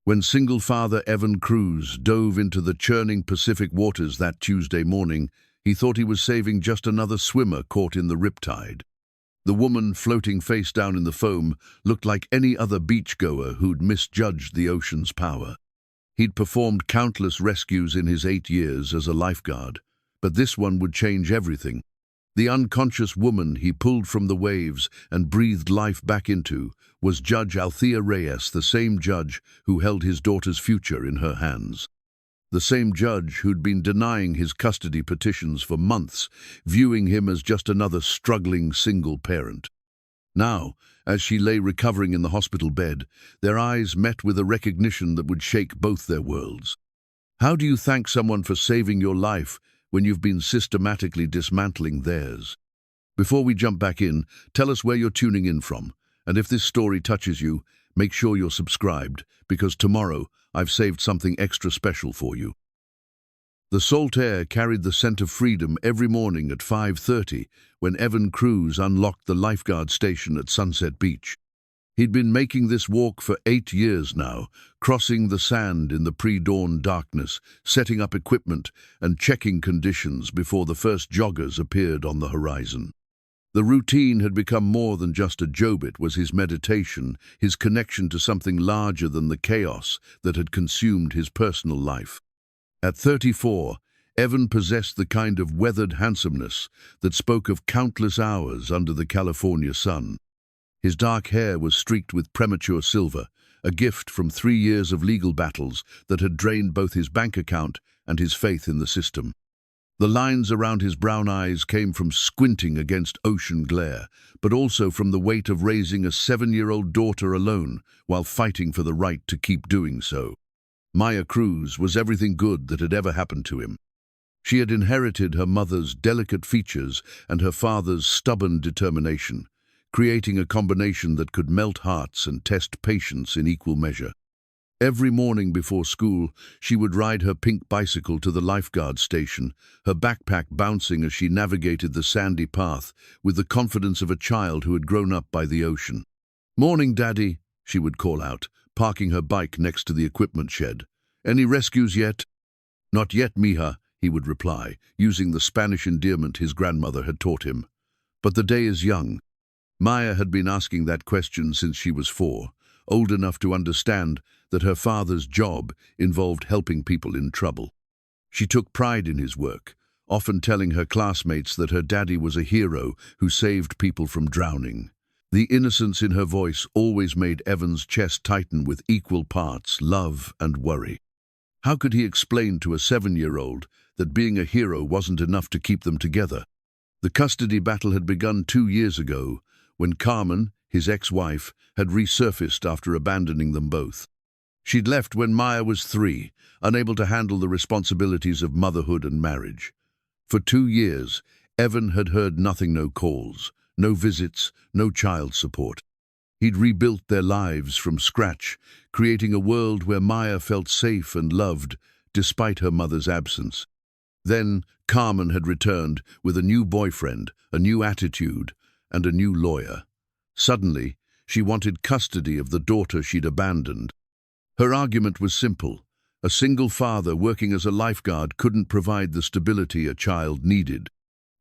When single father Evan Cruz dove into the churning Pacific waters that Tuesday morning, he thought he was saving just another swimmer caught in the riptide. The woman floating face down in the foam looked like any other beach-goer who'd misjudged the ocean's power. He'd performed countless rescues in his 8 years as a lifeguard, but this one would change everything. The unconscious woman he pulled from the waves and breathed life back into was Judge Althea Reyes, the same judge who held his daughter's future in her hands. The same judge who'd been denying his custody petitions for months, viewing him as just another struggling single parent. Now, as she lay recovering in the hospital bed, their eyes met with a recognition that would shake both their worlds. How do you thank someone for saving your life when you've been systematically dismantling theirs? Before we jump back in, tell us where you're tuning in from. And if this story touches you, make sure you're subscribed, because tomorrow I've saved something extra special for you. The salt air carried the scent of freedom every morning at 5:30 when Evan Cruz unlocked the lifeguard station at Sunset Beach. He'd been making this walk for 8 years now, crossing the sand in the pre-dawn darkness, setting up equipment and checking conditions before the first joggers appeared on the horizon. The routine had become more than just a job. It was his meditation, his connection to something larger than the chaos that had consumed his personal life. At 34, Evan possessed the kind of weathered handsomeness that spoke of countless hours under the California sun. His dark hair was streaked with premature silver, a gift from 3 years of legal battles that had drained both his bank account and his faith in the system. The lines around his brown eyes came from squinting against ocean glare, but also from the weight of raising a 7-year-old daughter alone while fighting for the right to keep doing so. Maya Cruz was everything good that had ever happened to him. She had inherited her mother's delicate features and her father's stubborn determination, creating a combination that could melt hearts and test patience in equal measure. Every morning before school, she would ride her pink bicycle to the lifeguard station, her backpack bouncing as she navigated the sandy path with the confidence of a child who had grown up by the ocean. "Morning, Daddy," she would call out, parking her bike next to the equipment shed. "Any rescues yet?" "Not yet, mija," he would reply, using the Spanish endearment his grandmother had taught him. "But the day is young." Maya had been asking that question since she was 4, old enough to understand that her father's job involved helping people in trouble. She took pride in his work, often telling her classmates that her daddy was a hero who saved people from drowning. The innocence in her voice always made Evan's chest tighten with equal parts love and worry. How could he explain to a 7-year-old that being a hero wasn't enough to keep them together? The custody battle had begun 2 years ago, when Carmen, his ex-wife, had resurfaced after abandoning them both. She'd left when Maya was 3, unable to handle the responsibilities of motherhood and marriage. For 2 years, Evan had heard nothing, no calls, no visits, no child support. He'd rebuilt their lives from scratch, creating a world where Maya felt safe and loved, despite her mother's absence. Then Carmen had returned with a new boyfriend, a new attitude, and a new lawyer. Suddenly, she wanted custody of the daughter she'd abandoned. Her argument was simple. A single father working as a lifeguard couldn't provide the stability a child needed.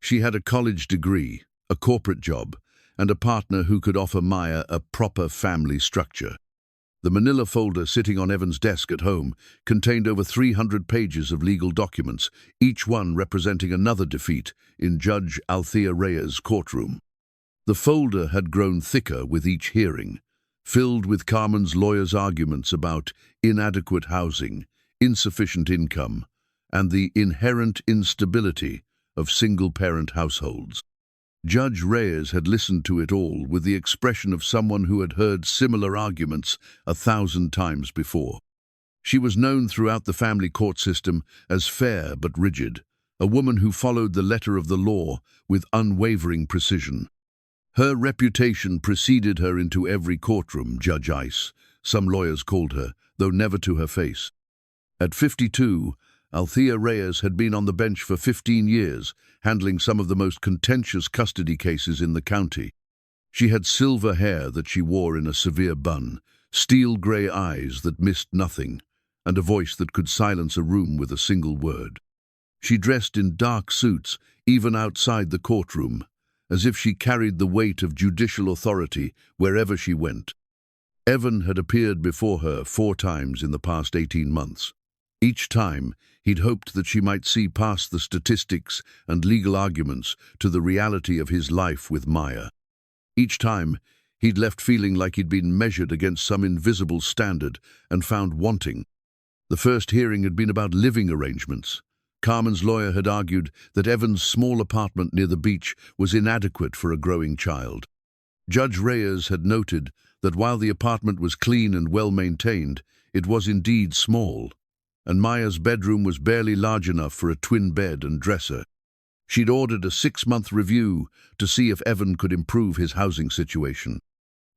She had a college degree, a corporate job, and a partner who could offer Maya a proper family structure. The manila folder sitting on Evan's desk at home contained over 300 pages of legal documents, each one representing another defeat in Judge Althea Reyes' courtroom. The folder had grown thicker with each hearing, filled with Carmen's lawyer's arguments about inadequate housing, insufficient income, and the inherent instability of single-parent households. Judge Reyes had listened to it all with the expression of someone who had heard similar arguments 1,000 times before. She was known throughout the family court system as fair but rigid, a woman who followed the letter of the law with unwavering precision. Her reputation preceded her into every courtroom, Judge Ice, some lawyers called her, though never to her face. At 52, Althea Reyes had been on the bench for 15 years, handling some of the most contentious custody cases in the county. She had silver hair that she wore in a severe bun, steel-grey eyes that missed nothing, and a voice that could silence a room with a single word. She dressed in dark suits, even outside the courtroom, as if she carried the weight of judicial authority wherever she went. Evan had appeared before her 4 times in the past 18 months. Each time, he'd hoped that she might see past the statistics and legal arguments to the reality of his life with Maya. Each time, he'd left feeling like he'd been measured against some invisible standard and found wanting. The first hearing had been about living arrangements. Carmen's lawyer had argued that Evan's small apartment near the beach was inadequate for a growing child. Judge Reyes had noted that while the apartment was clean and well-maintained, it was indeed small, and Maya's bedroom was barely large enough for a twin bed and dresser. She'd ordered a 6-month review to see if Evan could improve his housing situation.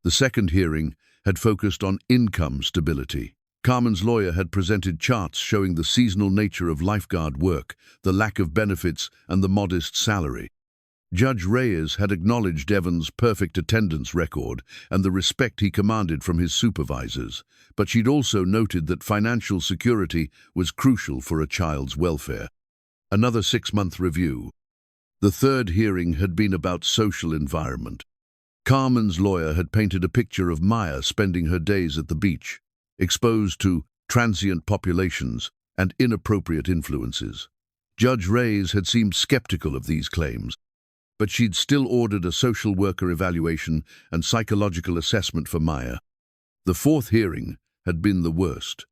The second hearing had focused on income stability. Carmen's lawyer had presented charts showing the seasonal nature of lifeguard work, the lack of benefits, and the modest salary. Judge Reyes had acknowledged Evan's perfect attendance record and the respect he commanded from his supervisors, but she'd also noted that financial security was crucial for a child's welfare. Another 6-month review. The third hearing had been about social environment. Carmen's lawyer had painted a picture of Maya spending her days at the beach, exposed to transient populations and inappropriate influences. Judge Reyes had seemed skeptical of these claims, but she'd still ordered a social worker evaluation and psychological assessment for Maya. The fourth hearing had been the worst.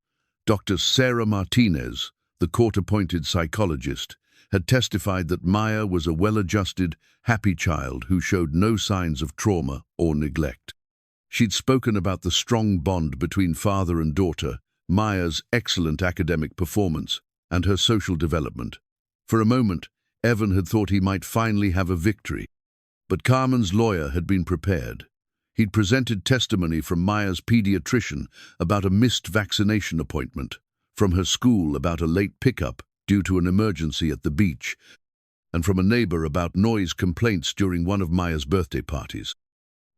Dr. Sarah Martinez, the court-appointed psychologist, had testified that Maya was a well-adjusted, happy child who showed no signs of trauma or neglect. She'd spoken about the strong bond between father and daughter, Maya's excellent academic performance, and her social development. For a moment, Evan had thought he might finally have a victory. But Carmen's lawyer had been prepared. He'd presented testimony from Maya's pediatrician about a missed vaccination appointment, from her school about a late pickup due to an emergency at the beach, and from a neighbor about noise complaints during one of Maya's birthday parties.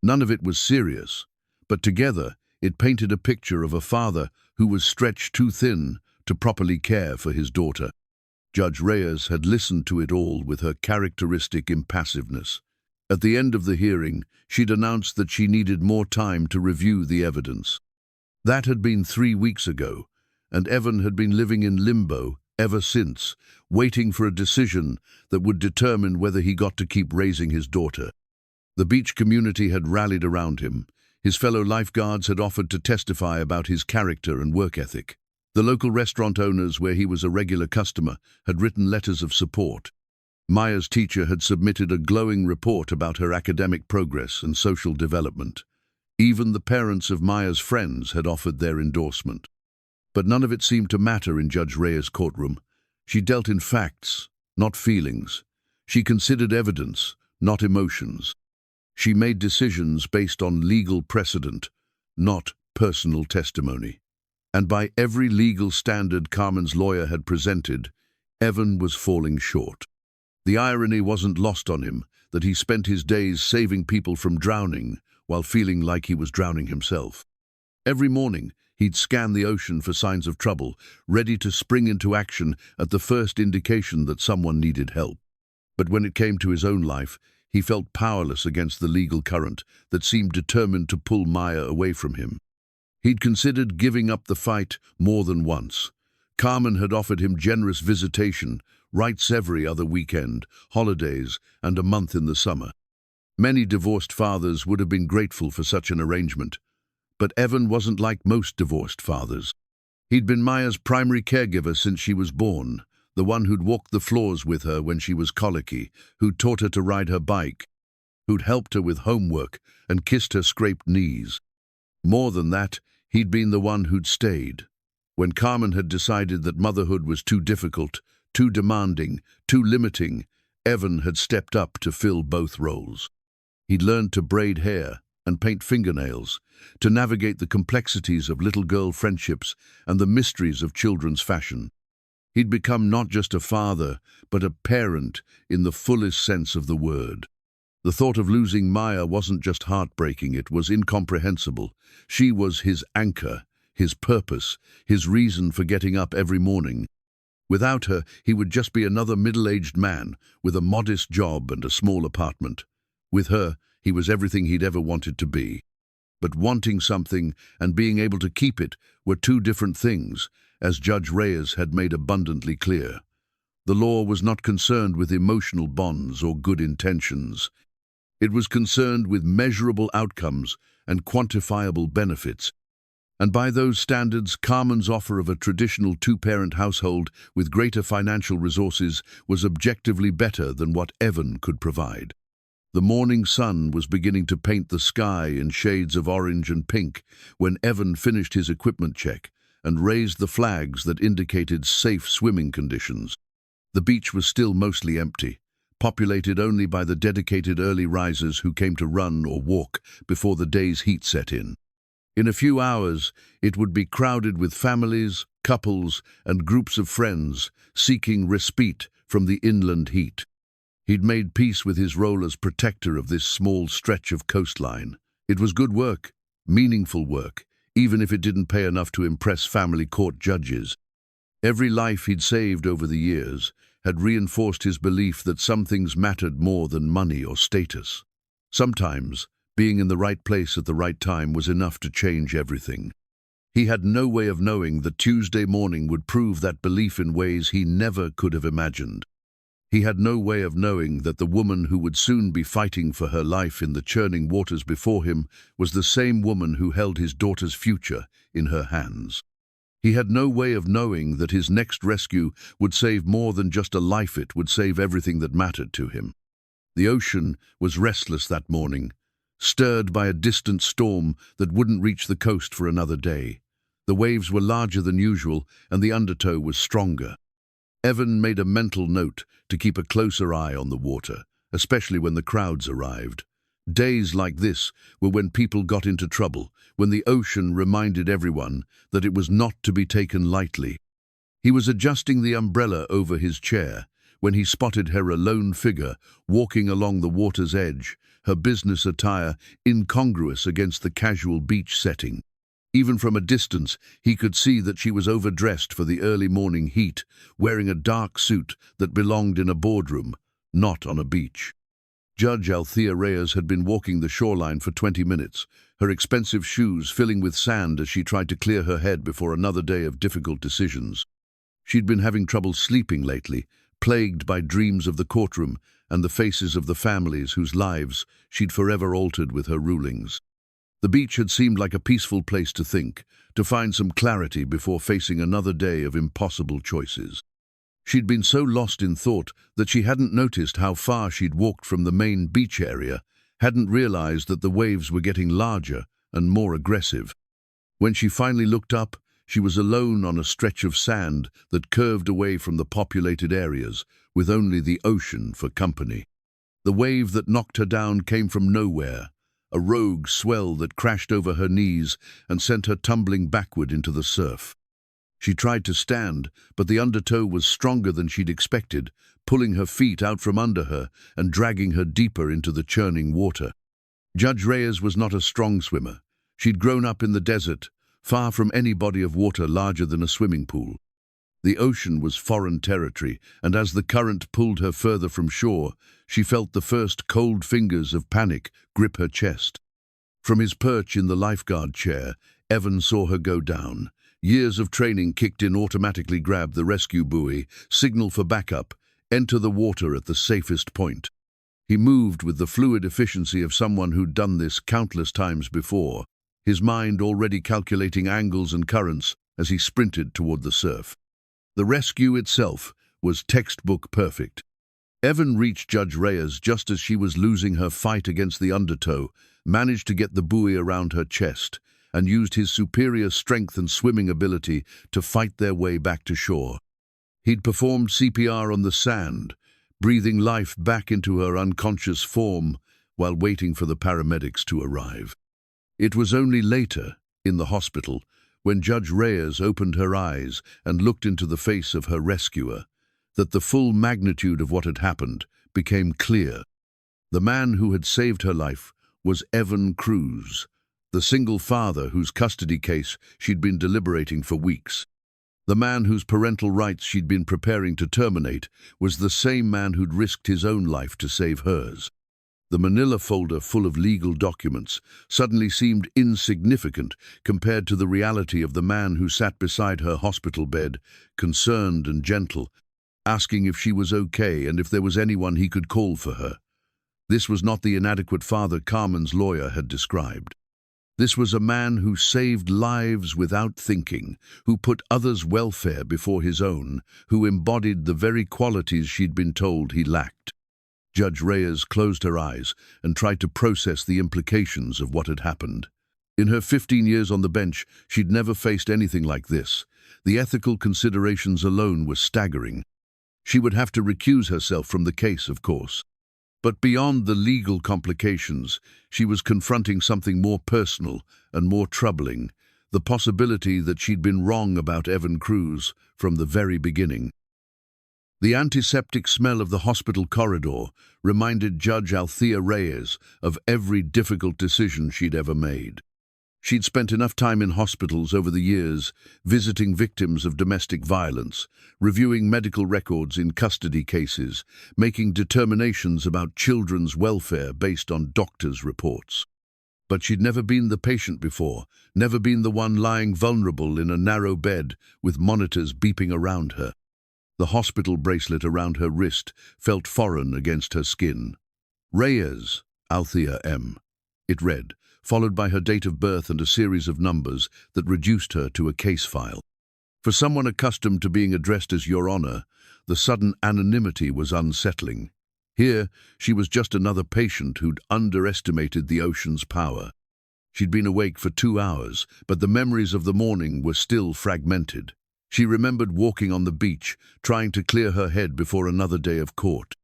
None of it was serious, but together it painted a picture of a father who was stretched too thin to properly care for his daughter. Judge Reyes had listened to it all with her characteristic impassiveness. At the end of the hearing, she'd announced that she needed more time to review the evidence. That had been 3 weeks ago, and Evan had been living in limbo ever since, waiting for a decision that would determine whether he got to keep raising his daughter. The beach community had rallied around him. His fellow lifeguards had offered to testify about his character and work ethic. The local restaurant owners, where he was a regular customer, had written letters of support. Maya's teacher had submitted a glowing report about her academic progress and social development. Even the parents of Maya's friends had offered their endorsement. But none of it seemed to matter in Judge Reyes' courtroom. She dealt in facts, not feelings. She considered evidence, not emotions. She made decisions based on legal precedent, not personal testimony. And by every legal standard Carmen's lawyer had presented, Evan was falling short. The irony wasn't lost on him that he spent his days saving people from drowning while feeling like he was drowning himself. Every morning, he'd scan the ocean for signs of trouble, ready to spring into action at the first indication that someone needed help. But when it came to his own life, he felt powerless against the legal current that seemed determined to pull Maya away from him. He'd considered giving up the fight more than once. Carmen had offered him generous visitation, rights every other weekend, holidays, and a month in the summer. Many divorced fathers would have been grateful for such an arrangement, but Evan wasn't like most divorced fathers. He'd been Maya's primary caregiver since she was born, the one who'd walked the floors with her when she was colicky, who'd taught her to ride her bike, who'd helped her with homework and kissed her scraped knees. More than that, he'd been the one who'd stayed. When Carmen had decided that motherhood was too difficult, too demanding, too limiting, Evan had stepped up to fill both roles. He'd learned to braid hair and paint fingernails, to navigate the complexities of little girl friendships and the mysteries of children's fashion. He'd become not just a father, but a parent in the fullest sense of the word. The thought of losing Maya wasn't just heartbreaking, it was incomprehensible. She was his anchor, his purpose, his reason for getting up every morning. Without her, he would just be another middle-aged man with a modest job and a small apartment. With her, he was everything he'd ever wanted to be. But wanting something and being able to keep it were two different things, as Judge Reyes had made abundantly clear. The law was not concerned with emotional bonds or good intentions. It was concerned with measurable outcomes and quantifiable benefits. And by those standards, Carmen's offer of a traditional two-parent household with greater financial resources was objectively better than what Evan could provide. The morning sun was beginning to paint the sky in shades of orange and pink when Evan finished his equipment check and raised the flags that indicated safe swimming conditions. The beach was still mostly empty, populated only by the dedicated early risers who came to run or walk before the day's heat set in. In a few hours, it would be crowded with families, couples, and groups of friends seeking respite from the inland heat. He'd made peace with his role as protector of this small stretch of coastline. It was good work, meaningful work, even if it didn't pay enough to impress family court judges. Every life he'd saved over the years had reinforced his belief that some things mattered more than money or status. Sometimes, being in the right place at the right time was enough to change everything. He had no way of knowing that Tuesday morning would prove that belief in ways he never could have imagined. He had no way of knowing that the woman who would soon be fighting for her life in the churning waters before him was the same woman who held his daughter's future in her hands. He had no way of knowing that his next rescue would save more than just a life, it would save everything that mattered to him. The ocean was restless that morning, stirred by a distant storm that wouldn't reach the coast for another day. The waves were larger than usual, and the undertow was stronger. Evan made a mental note to keep a closer eye on the water, especially when the crowds arrived. Days like this were when people got into trouble, when the ocean reminded everyone that it was not to be taken lightly. He was adjusting the umbrella over his chair when he spotted her, a lone figure walking along the water's edge, her business attire incongruous against the casual beach setting. Even from a distance, he could see that she was overdressed for the early morning heat, wearing a dark suit that belonged in a boardroom, not on a beach. Judge Althea Reyes had been walking the shoreline for 20 minutes, her expensive shoes filling with sand as she tried to clear her head before another day of difficult decisions. She'd been having trouble sleeping lately, plagued by dreams of the courtroom and the faces of the families whose lives she'd forever altered with her rulings. The beach had seemed like a peaceful place to think, to find some clarity before facing another day of impossible choices. She'd been so lost in thought that she hadn't noticed how far she'd walked from the main beach area, hadn't realized that the waves were getting larger and more aggressive. When she finally looked up, she was alone on a stretch of sand that curved away from the populated areas, with only the ocean for company. The wave that knocked her down came from nowhere, a rogue swell that crashed over her knees and sent her tumbling backward into the surf. She tried to stand, but the undertow was stronger than she'd expected, pulling her feet out from under her and dragging her deeper into the churning water. Judge Reyes was not a strong swimmer. She'd grown up in the desert, far from any body of water larger than a swimming pool. The ocean was foreign territory, and as the current pulled her further from shore, she felt the first cold fingers of panic grip her chest. From his perch in the lifeguard chair, Evan saw her go down. Years of training kicked in, automatically grab the rescue buoy, signal for backup, enter the water at the safest point. He moved with the fluid efficiency of someone who'd done this countless times before, his mind already calculating angles and currents as he sprinted toward the surf. The rescue itself was textbook perfect. Evan reached Judge Reyes just as she was losing her fight against the undertow, managed to get the buoy around her chest, and used his superior strength and swimming ability to fight their way back to shore. He'd performed CPR on the sand, breathing life back into her unconscious form while waiting for the paramedics to arrive. It was only later, in the hospital, when Judge Reyes opened her eyes and looked into the face of her rescuer, that the full magnitude of what had happened became clear. The man who had saved her life was Evan Cruz, the single father whose custody case she'd been deliberating for weeks. The man whose parental rights she'd been preparing to terminate was the same man who'd risked his own life to save hers. The manila folder full of legal documents suddenly seemed insignificant compared to the reality of the man who sat beside her hospital bed, concerned and gentle, asking if she was okay and if there was anyone he could call for her. This was not the inadequate father Carmen's lawyer had described. This was a man who saved lives without thinking, who put others' welfare before his own, who embodied the very qualities she'd been told he lacked. Judge Reyes closed her eyes and tried to process the implications of what had happened. In her 15 years on the bench, she'd never faced anything like this. The ethical considerations alone were staggering. She would have to recuse herself from the case, of course. But beyond the legal complications, she was confronting something more personal and more troubling, the possibility that she'd been wrong about Evan Cruz from the very beginning. The antiseptic smell of the hospital corridor reminded Judge Althea Reyes of every difficult decision she'd ever made. She'd spent enough time in hospitals over the years, visiting victims of domestic violence, reviewing medical records in custody cases, making determinations about children's welfare based on doctors' reports. But she'd never been the patient before, never been the one lying vulnerable in a narrow bed with monitors beeping around her. The hospital bracelet around her wrist felt foreign against her skin. Reyes, Althea M. It read, followed by her date of birth and a series of numbers that reduced her to a case file. For someone accustomed to being addressed as Your Honor, the sudden anonymity was unsettling. Here, she was just another patient who'd underestimated the ocean's power. She'd been awake for 2 hours, but the memories of the morning were still fragmented. She remembered walking on the beach, trying to clear her head before another day of court.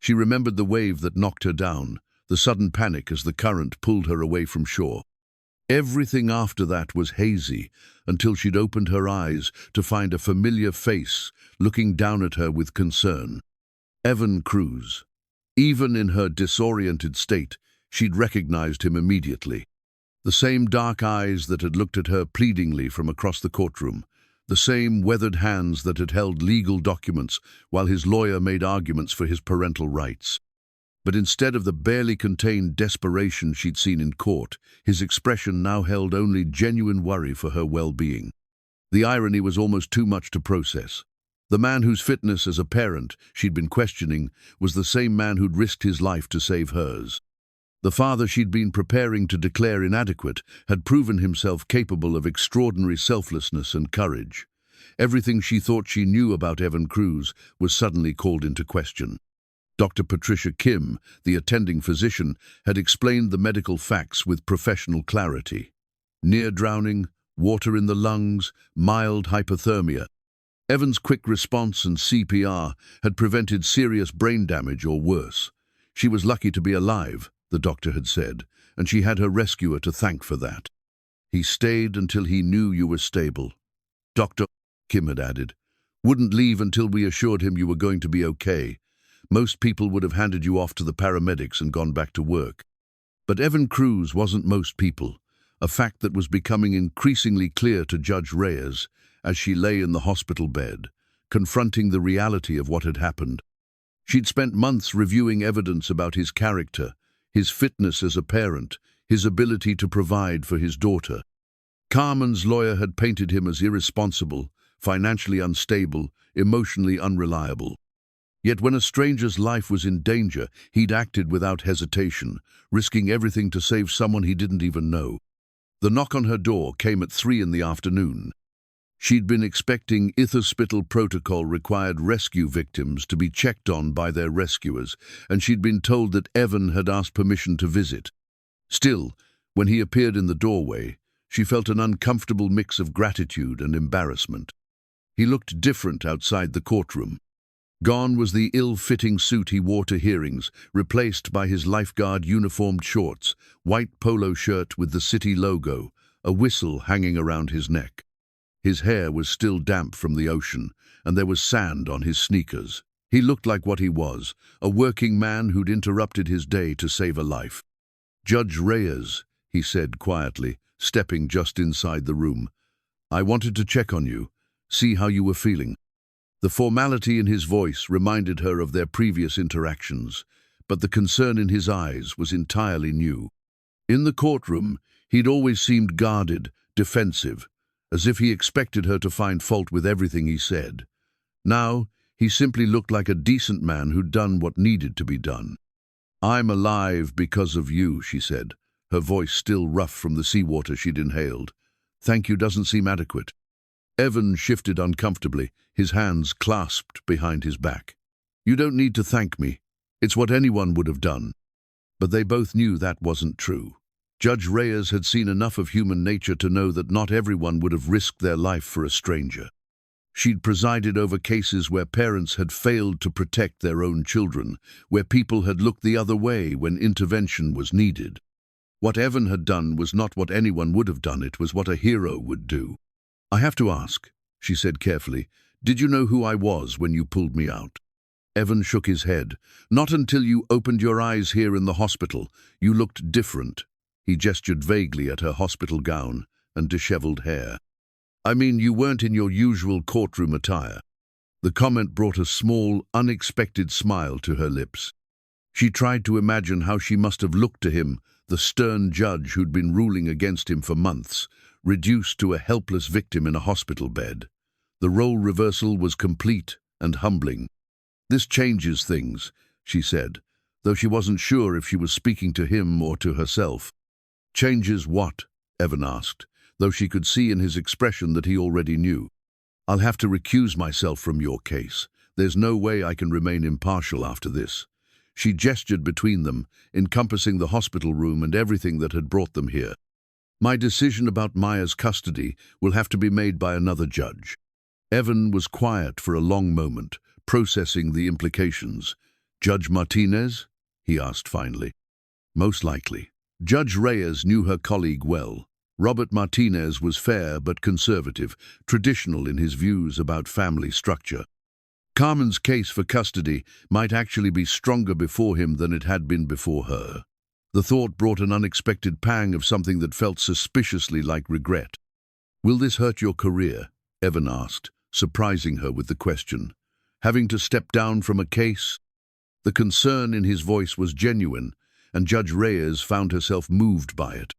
She remembered the wave that knocked her down, the sudden panic as the current pulled her away from shore. Everything after that was hazy until she'd opened her eyes to find a familiar face looking down at her with concern. Evan Cruz. Even in her disoriented state, she'd recognized him immediately. The same dark eyes that had looked at her pleadingly from across the courtroom, the same weathered hands that had held legal documents while his lawyer made arguments for his parental rights. But instead of the barely contained desperation she'd seen in court, his expression now held only genuine worry for her well-being. The irony was almost too much to process. The man whose fitness as a parent she'd been questioning was the same man who'd risked his life to save hers. The father she'd been preparing to declare inadequate had proven himself capable of extraordinary selflessness and courage. Everything she thought she knew about Evan Cruz was suddenly called into question. Dr. Patricia Kim, the attending physician, had explained the medical facts with professional clarity. Near drowning, water in the lungs, mild hypothermia. Evan's quick response and CPR had prevented serious brain damage or worse. She was lucky to be alive, the doctor had said, and she had her rescuer to thank for that. He stayed until he knew you were stable. Dr. Kim had added, wouldn't leave until we assured him you were going to be okay. Most people would have handed you off to the paramedics and gone back to work. But Evan Cruz wasn't most people, a fact that was becoming increasingly clear to Judge Reyes as she lay in the hospital bed, confronting the reality of what had happened. She'd spent months reviewing evidence about his character, his fitness as a parent, his ability to provide for his daughter. Carmen's lawyer had painted him as irresponsible, financially unstable, emotionally unreliable. Yet when a stranger's life was in danger, he'd acted without hesitation, risking everything to save someone he didn't even know. The knock on her door came at 3 in the afternoon. She'd been expecting hospital protocol required rescue victims to be checked on by their rescuers, and she'd been told that Evan had asked permission to visit. Still, when he appeared in the doorway, she felt an uncomfortable mix of gratitude and embarrassment. He looked different outside the courtroom. Gone was the ill-fitting suit he wore to hearings, replaced by his lifeguard uniformed shorts, white polo shirt with the city logo, a whistle hanging around his neck. His hair was still damp from the ocean, and there was sand on his sneakers. He looked like what he was, a working man who'd interrupted his day to save a life. "Judge Reyes," he said quietly, stepping just inside the room. "I wanted to check on you, see how you were feeling." The formality in his voice reminded her of their previous interactions, but the concern in his eyes was entirely new. In the courtroom, he'd always seemed guarded, defensive, as if he expected her to find fault with everything he said. Now, he simply looked like a decent man who'd done what needed to be done. "I'm alive because of you," she said, her voice still rough from the seawater she'd inhaled. "Thank you doesn't seem adequate." Evan shifted uncomfortably, his hands clasped behind his back. "You don't need to thank me. It's what anyone would have done." But they both knew that wasn't true. Judge Reyes had seen enough of human nature to know that not everyone would have risked their life for a stranger. She'd presided over cases where parents had failed to protect their own children, where people had looked the other way when intervention was needed. What Evan had done was not what anyone would have done, it was what a hero would do. "I have to ask," she said carefully, "did you know who I was when you pulled me out?" Evan shook his head. "Not until you opened your eyes here in the hospital. You looked different." He gestured vaguely at her hospital gown and disheveled hair. "I mean, you weren't in your usual courtroom attire." The comment brought a small, unexpected smile to her lips. She tried to imagine how she must have looked to him, the stern judge who'd been ruling against him for months, reduced to a helpless victim in a hospital bed. The role reversal was complete and humbling. "This changes things," she said, though she wasn't sure if she was speaking to him or to herself. "Changes what?" Evan asked, though she could see in his expression that he already knew. "I'll have to recuse myself from your case. There's no way I can remain impartial after this." She gestured between them, encompassing the hospital room and everything that had brought them here. "My decision about Maya's custody will have to be made by another judge." Evan was quiet for a long moment, processing the implications. "Judge Martinez?" he asked finally. "Most likely." Judge Reyes knew her colleague well. Robert Martinez was fair but conservative, traditional in his views about family structure. Carmen's case for custody might actually be stronger before him than it had been before her. The thought brought an unexpected pang of something that felt suspiciously like regret. "Will this hurt your career?" Evan asked, surprising her with the question. "Having to step down from a case?" The concern in his voice was genuine, and Judge Reyes found herself moved by it.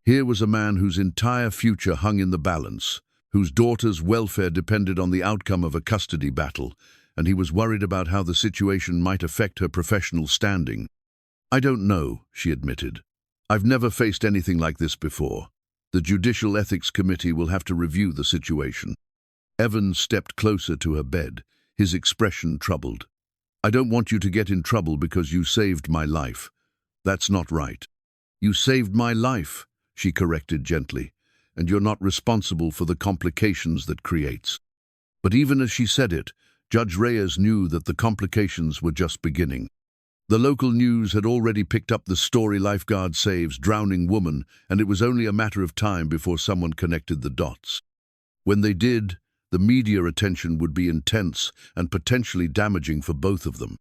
Here was a man whose entire future hung in the balance, whose daughter's welfare depended on the outcome of a custody battle, and he was worried about how the situation might affect her professional standing. "I don't know," she admitted. "I've never faced anything like this before. The Judicial Ethics Committee will have to review the situation." Evan stepped closer to her bed, his expression troubled. "I don't want you to get in trouble because you saved my life. That's not right." "You saved my life," she corrected gently, "and you're not responsible for the complications that creates." But even as she said it, Judge Reyes knew that the complications were just beginning. The local news had already picked up the story lifeguard saves drowning woman, and it was only a matter of time before someone connected the dots. When they did, the media attention would be intense and potentially damaging for both of them.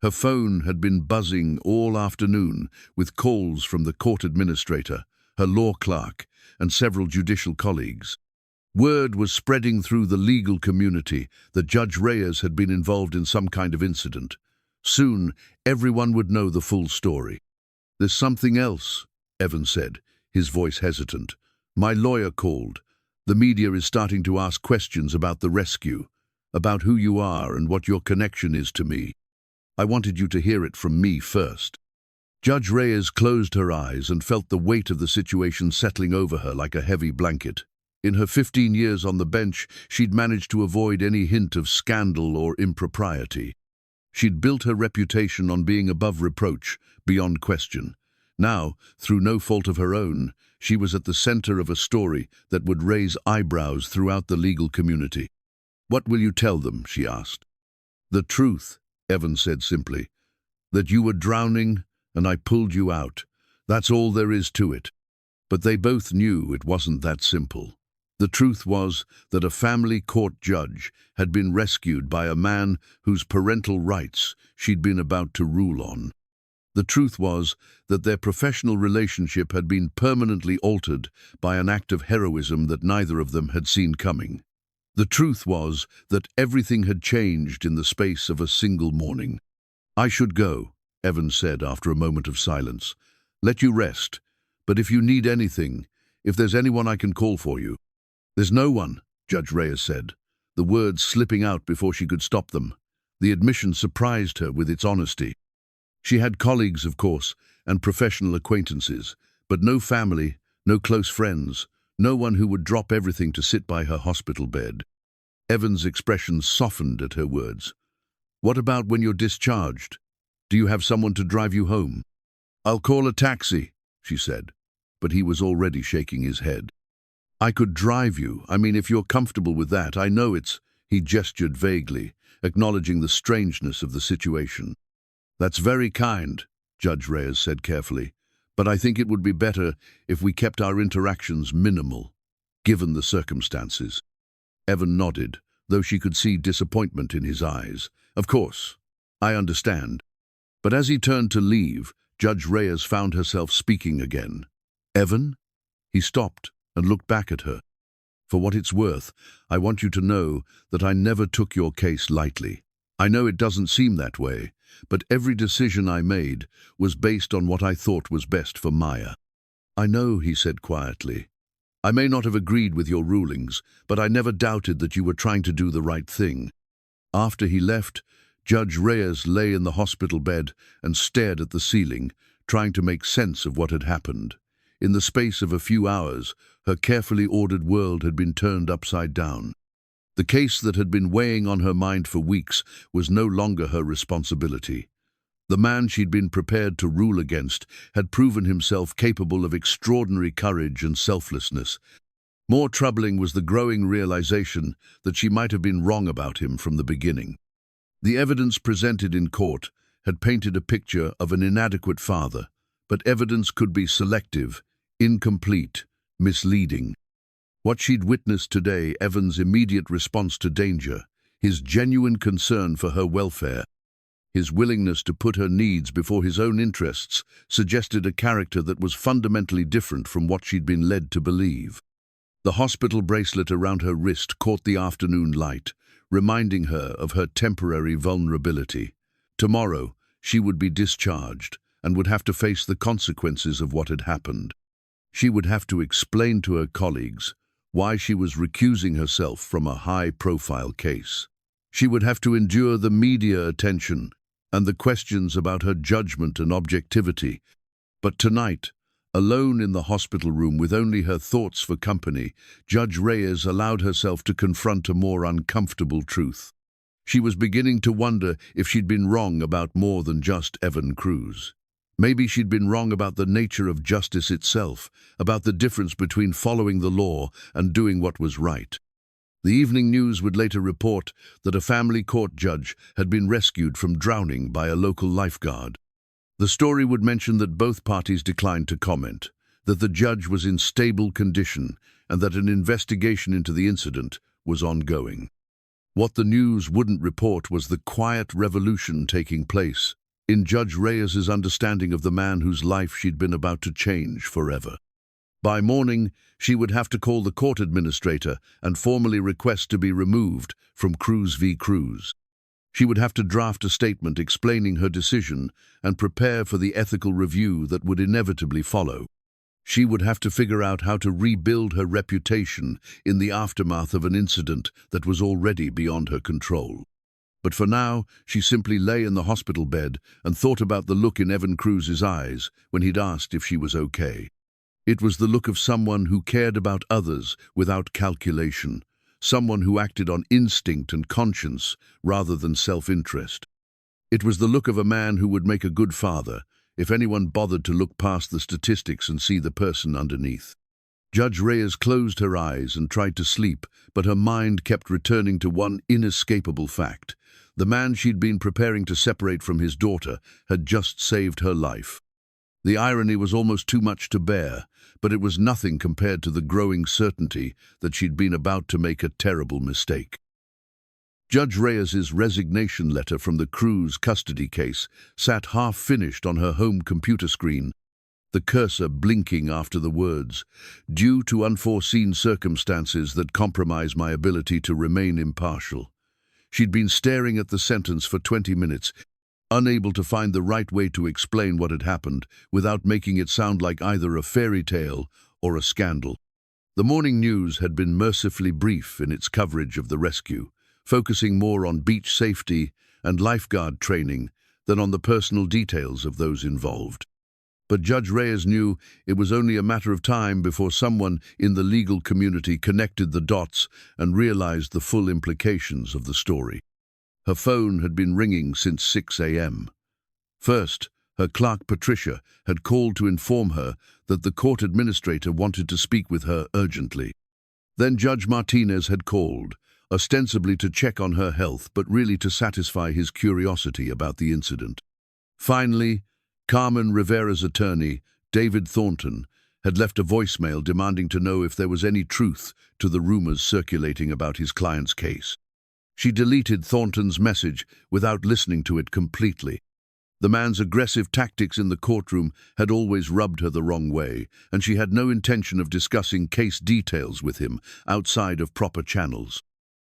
Her phone had been buzzing all afternoon with calls from the court administrator, her law clerk, and several judicial colleagues. Word was spreading through the legal community that Judge Reyes had been involved in some kind of incident. Soon, everyone would know the full story. "There's something else," Evan said, his voice hesitant. "My lawyer called. The media is starting to ask questions about the rescue, about who you are and what your connection is to me. I wanted you to hear it from me first." Judge Reyes closed her eyes and felt the weight of the situation settling over her like a heavy blanket. In her 15 years on the bench, she'd managed to avoid any hint of scandal or impropriety. She'd built her reputation on being above reproach, beyond question. Now, through no fault of her own, she was at the center of a story that would raise eyebrows throughout the legal community. "What will you tell them?" she asked. "The truth," Evan said simply. "That you were drowning and I pulled you out. That's all there is to it." But they both knew it wasn't that simple. The truth was that a family court judge had been rescued by a man whose parental rights she'd been about to rule on. The truth was that their professional relationship had been permanently altered by an act of heroism that neither of them had seen coming. The truth was that everything had changed in the space of a single morning. "I should go," Evan said after a moment of silence. "Let you rest, but if you need anything, if there's anyone I can call for you." "There's no one," Judge Reyes said, the words slipping out before she could stop them. The admission surprised her with its honesty. She had colleagues, of course, and professional acquaintances, but no family, no close friends, no one who would drop everything to sit by her hospital bed. Evan's expression softened at her words. "What about when you're discharged? Do you have someone to drive you home?" "I'll call a taxi," she said, but he was already shaking his head. "I could drive you. I mean, if you're comfortable with that. I know it's—" He gestured vaguely, acknowledging the strangeness of the situation. "That's very kind," Judge Reyes said carefully, "but I think it would be better if we kept our interactions minimal, given the circumstances." Evan nodded, though she could see disappointment in his eyes. "Of course, I understand." But as he turned to leave, Judge Reyes found herself speaking again. "Evan?" He stopped and looked back at her. "For what it's worth, I want you to know that I never took your case lightly. I know it doesn't seem that way, but every decision I made was based on what I thought was best for Maya." "I know," he said quietly. "I may not have agreed with your rulings, but I never doubted that you were trying to do the right thing." After he left, Judge Reyes lay in the hospital bed and stared at the ceiling, trying to make sense of what had happened. In the space of a few hours, her carefully ordered world had been turned upside down. The case that had been weighing on her mind for weeks was no longer her responsibility. The man she'd been prepared to rule against had proven himself capable of extraordinary courage and selflessness. More troubling was the growing realization that she might have been wrong about him from the beginning. The evidence presented in court had painted a picture of an inadequate father, but evidence could be selective, incomplete, misleading. What she'd witnessed today, Evan's immediate response to danger, his genuine concern for her welfare, his willingness to put her needs before his own interests, suggested a character that was fundamentally different from what she'd been led to believe. The hospital bracelet around her wrist caught the afternoon light, reminding her of her temporary vulnerability. Tomorrow, she would be discharged and would have to face the consequences of what had happened. She would have to explain to her colleagues why she was recusing herself from a high-profile case. She would have to endure the media attention and the questions about her judgment and objectivity. But tonight, alone in the hospital room with only her thoughts for company, Judge Reyes allowed herself to confront a more uncomfortable truth. She was beginning to wonder if she'd been wrong about more than just Evan Cruz. Maybe she'd been wrong about the nature of justice itself, about the difference between following the law and doing what was right. The evening news would later report that a family court judge had been rescued from drowning by a local lifeguard. The story would mention that both parties declined to comment, that the judge was in stable condition, and that an investigation into the incident was ongoing. What the news wouldn't report was the quiet revolution taking place in Judge Reyes's understanding of the man whose life she'd been about to change forever. By morning, she would have to call the court administrator and formally request to be removed from Cruz v. Cruz. She would have to draft a statement explaining her decision and prepare for the ethical review that would inevitably follow. She would have to figure out how to rebuild her reputation in the aftermath of an incident that was already beyond her control. But for now, she simply lay in the hospital bed and thought about the look in Evan Cruz's eyes when he'd asked if she was okay. It was the look of someone who cared about others without calculation, someone who acted on instinct and conscience rather than self-interest. It was the look of a man who would make a good father if anyone bothered to look past the statistics and see the person underneath. Judge Reyes closed her eyes and tried to sleep, but her mind kept returning to one inescapable fact. The man she'd been preparing to separate from his daughter had just saved her life. The irony was almost too much to bear, but it was nothing compared to the growing certainty that she'd been about to make a terrible mistake. Judge Reyes's resignation letter from the Cruz custody case sat half-finished on her home computer screen, the cursor blinking after the words, "Due to unforeseen circumstances that compromise my ability to remain impartial." She'd been staring at the sentence for 20 minutes, unable to find the right way to explain what had happened without making it sound like either a fairy tale or a scandal. The morning news had been mercifully brief in its coverage of the rescue, focusing more on beach safety and lifeguard training than on the personal details of those involved. But Judge Reyes knew it was only a matter of time before someone in the legal community connected the dots and realized the full implications of the story. Her phone had been ringing since 6 a.m. First, her clerk Patricia had called to inform her that the court administrator wanted to speak with her urgently. Then Judge Martinez had called, ostensibly to check on her health, but really to satisfy his curiosity about the incident. Finally, Carmen Rivera's attorney, David Thornton, had left a voicemail demanding to know if there was any truth to the rumors circulating about his client's case. She deleted Thornton's message without listening to it completely. The man's aggressive tactics in the courtroom had always rubbed her the wrong way, and she had no intention of discussing case details with him outside of proper channels.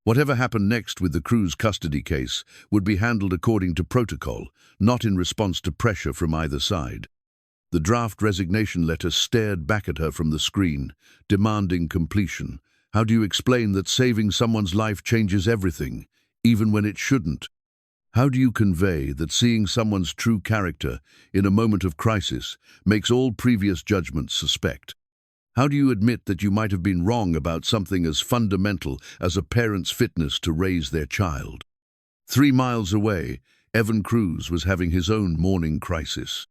Whatever happened next with the Cruz custody case would be handled according to protocol, not in response to pressure from either side. The draft resignation letter stared back at her from the screen, demanding completion. How do you explain that saving someone's life changes everything, even when it shouldn't? How do you convey that seeing someone's true character in a moment of crisis makes all previous judgments suspect? How do you admit that you might have been wrong about something as fundamental as a parent's fitness to raise their child? 3 miles away, Evan Cruz was having his own morning crisis.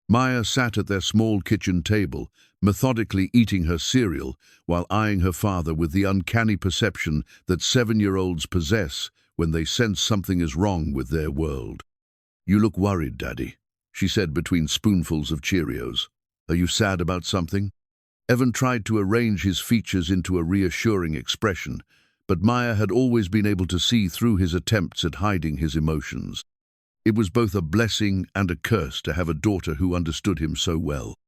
Maya sat at their small kitchen table, methodically eating her cereal while eyeing her father with the uncanny perception that 7-year-olds possess when they sense something is wrong with their world. "You look worried, Daddy," she said between spoonfuls of Cheerios. "Are you sad about something?" Evan tried to arrange his features into a reassuring expression, but Maya had always been able to see through his attempts at hiding his emotions. It was both a blessing and a curse to have a daughter who understood him so well.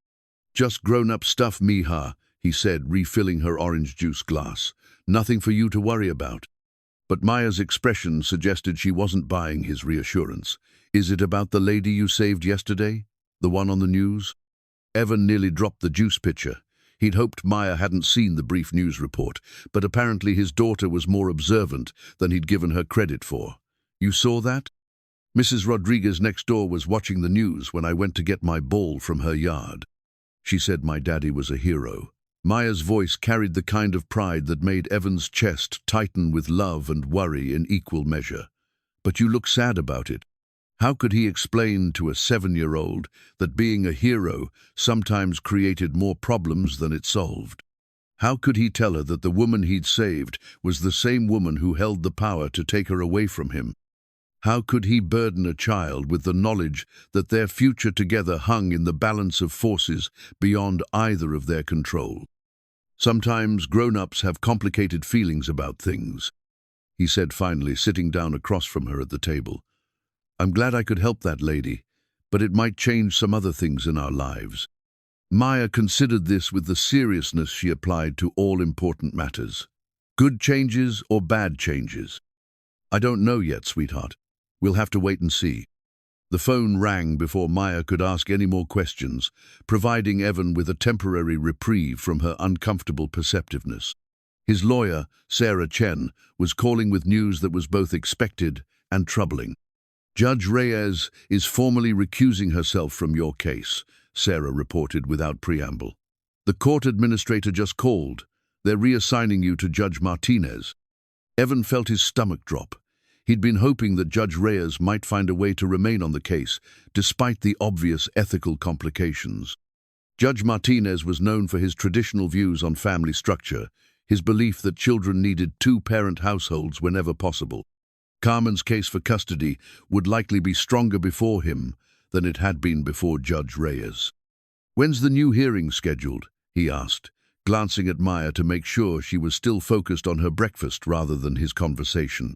"Just grown-up stuff, mija," he said, refilling her orange juice glass. "Nothing for you to worry about." But Maya's expression suggested she wasn't buying his reassurance. "Is it about the lady you saved yesterday? The one on the news?" Evan nearly dropped the juice pitcher. He'd hoped Maya hadn't seen the brief news report, but apparently his daughter was more observant than he'd given her credit for. "You saw that? Mrs. Rodriguez next door was watching the news when I went to get my ball from her yard. She said my daddy was a hero." Maya's voice carried the kind of pride that made Evan's chest tighten with love and worry in equal measure. "But you look sad about it." How could he explain to a 7-year-old that being a hero sometimes created more problems than it solved? How could he tell her that the woman he'd saved was the same woman who held the power to take her away from him? How could he burden a child with the knowledge that their future together hung in the balance of forces beyond either of their control? "Sometimes grown-ups have complicated feelings about things," he said finally, sitting down across from her at the table. "I'm glad I could help that lady, but it might change some other things in our lives." Maya considered this with the seriousness she applied to all important matters. "Good changes or bad changes?" "I don't know yet, sweetheart. We'll have to wait and see." The phone rang before Maya could ask any more questions, providing Evan with a temporary reprieve from her uncomfortable perceptiveness. His lawyer, Sarah Chen, was calling with news that was both expected and troubling. "Judge Reyes is formally recusing herself from your case," Sarah reported without preamble. "The court administrator just called. They're reassigning you to Judge Martinez." Evan felt his stomach drop. He'd been hoping that Judge Reyes might find a way to remain on the case, despite the obvious ethical complications. Judge Martinez was known for his traditional views on family structure, his belief that children needed 2-parent households whenever possible. Carmen's case for custody would likely be stronger before him than it had been before Judge Reyes. "When's the new hearing scheduled?" he asked, glancing at Maya to make sure she was still focused on her breakfast rather than his conversation.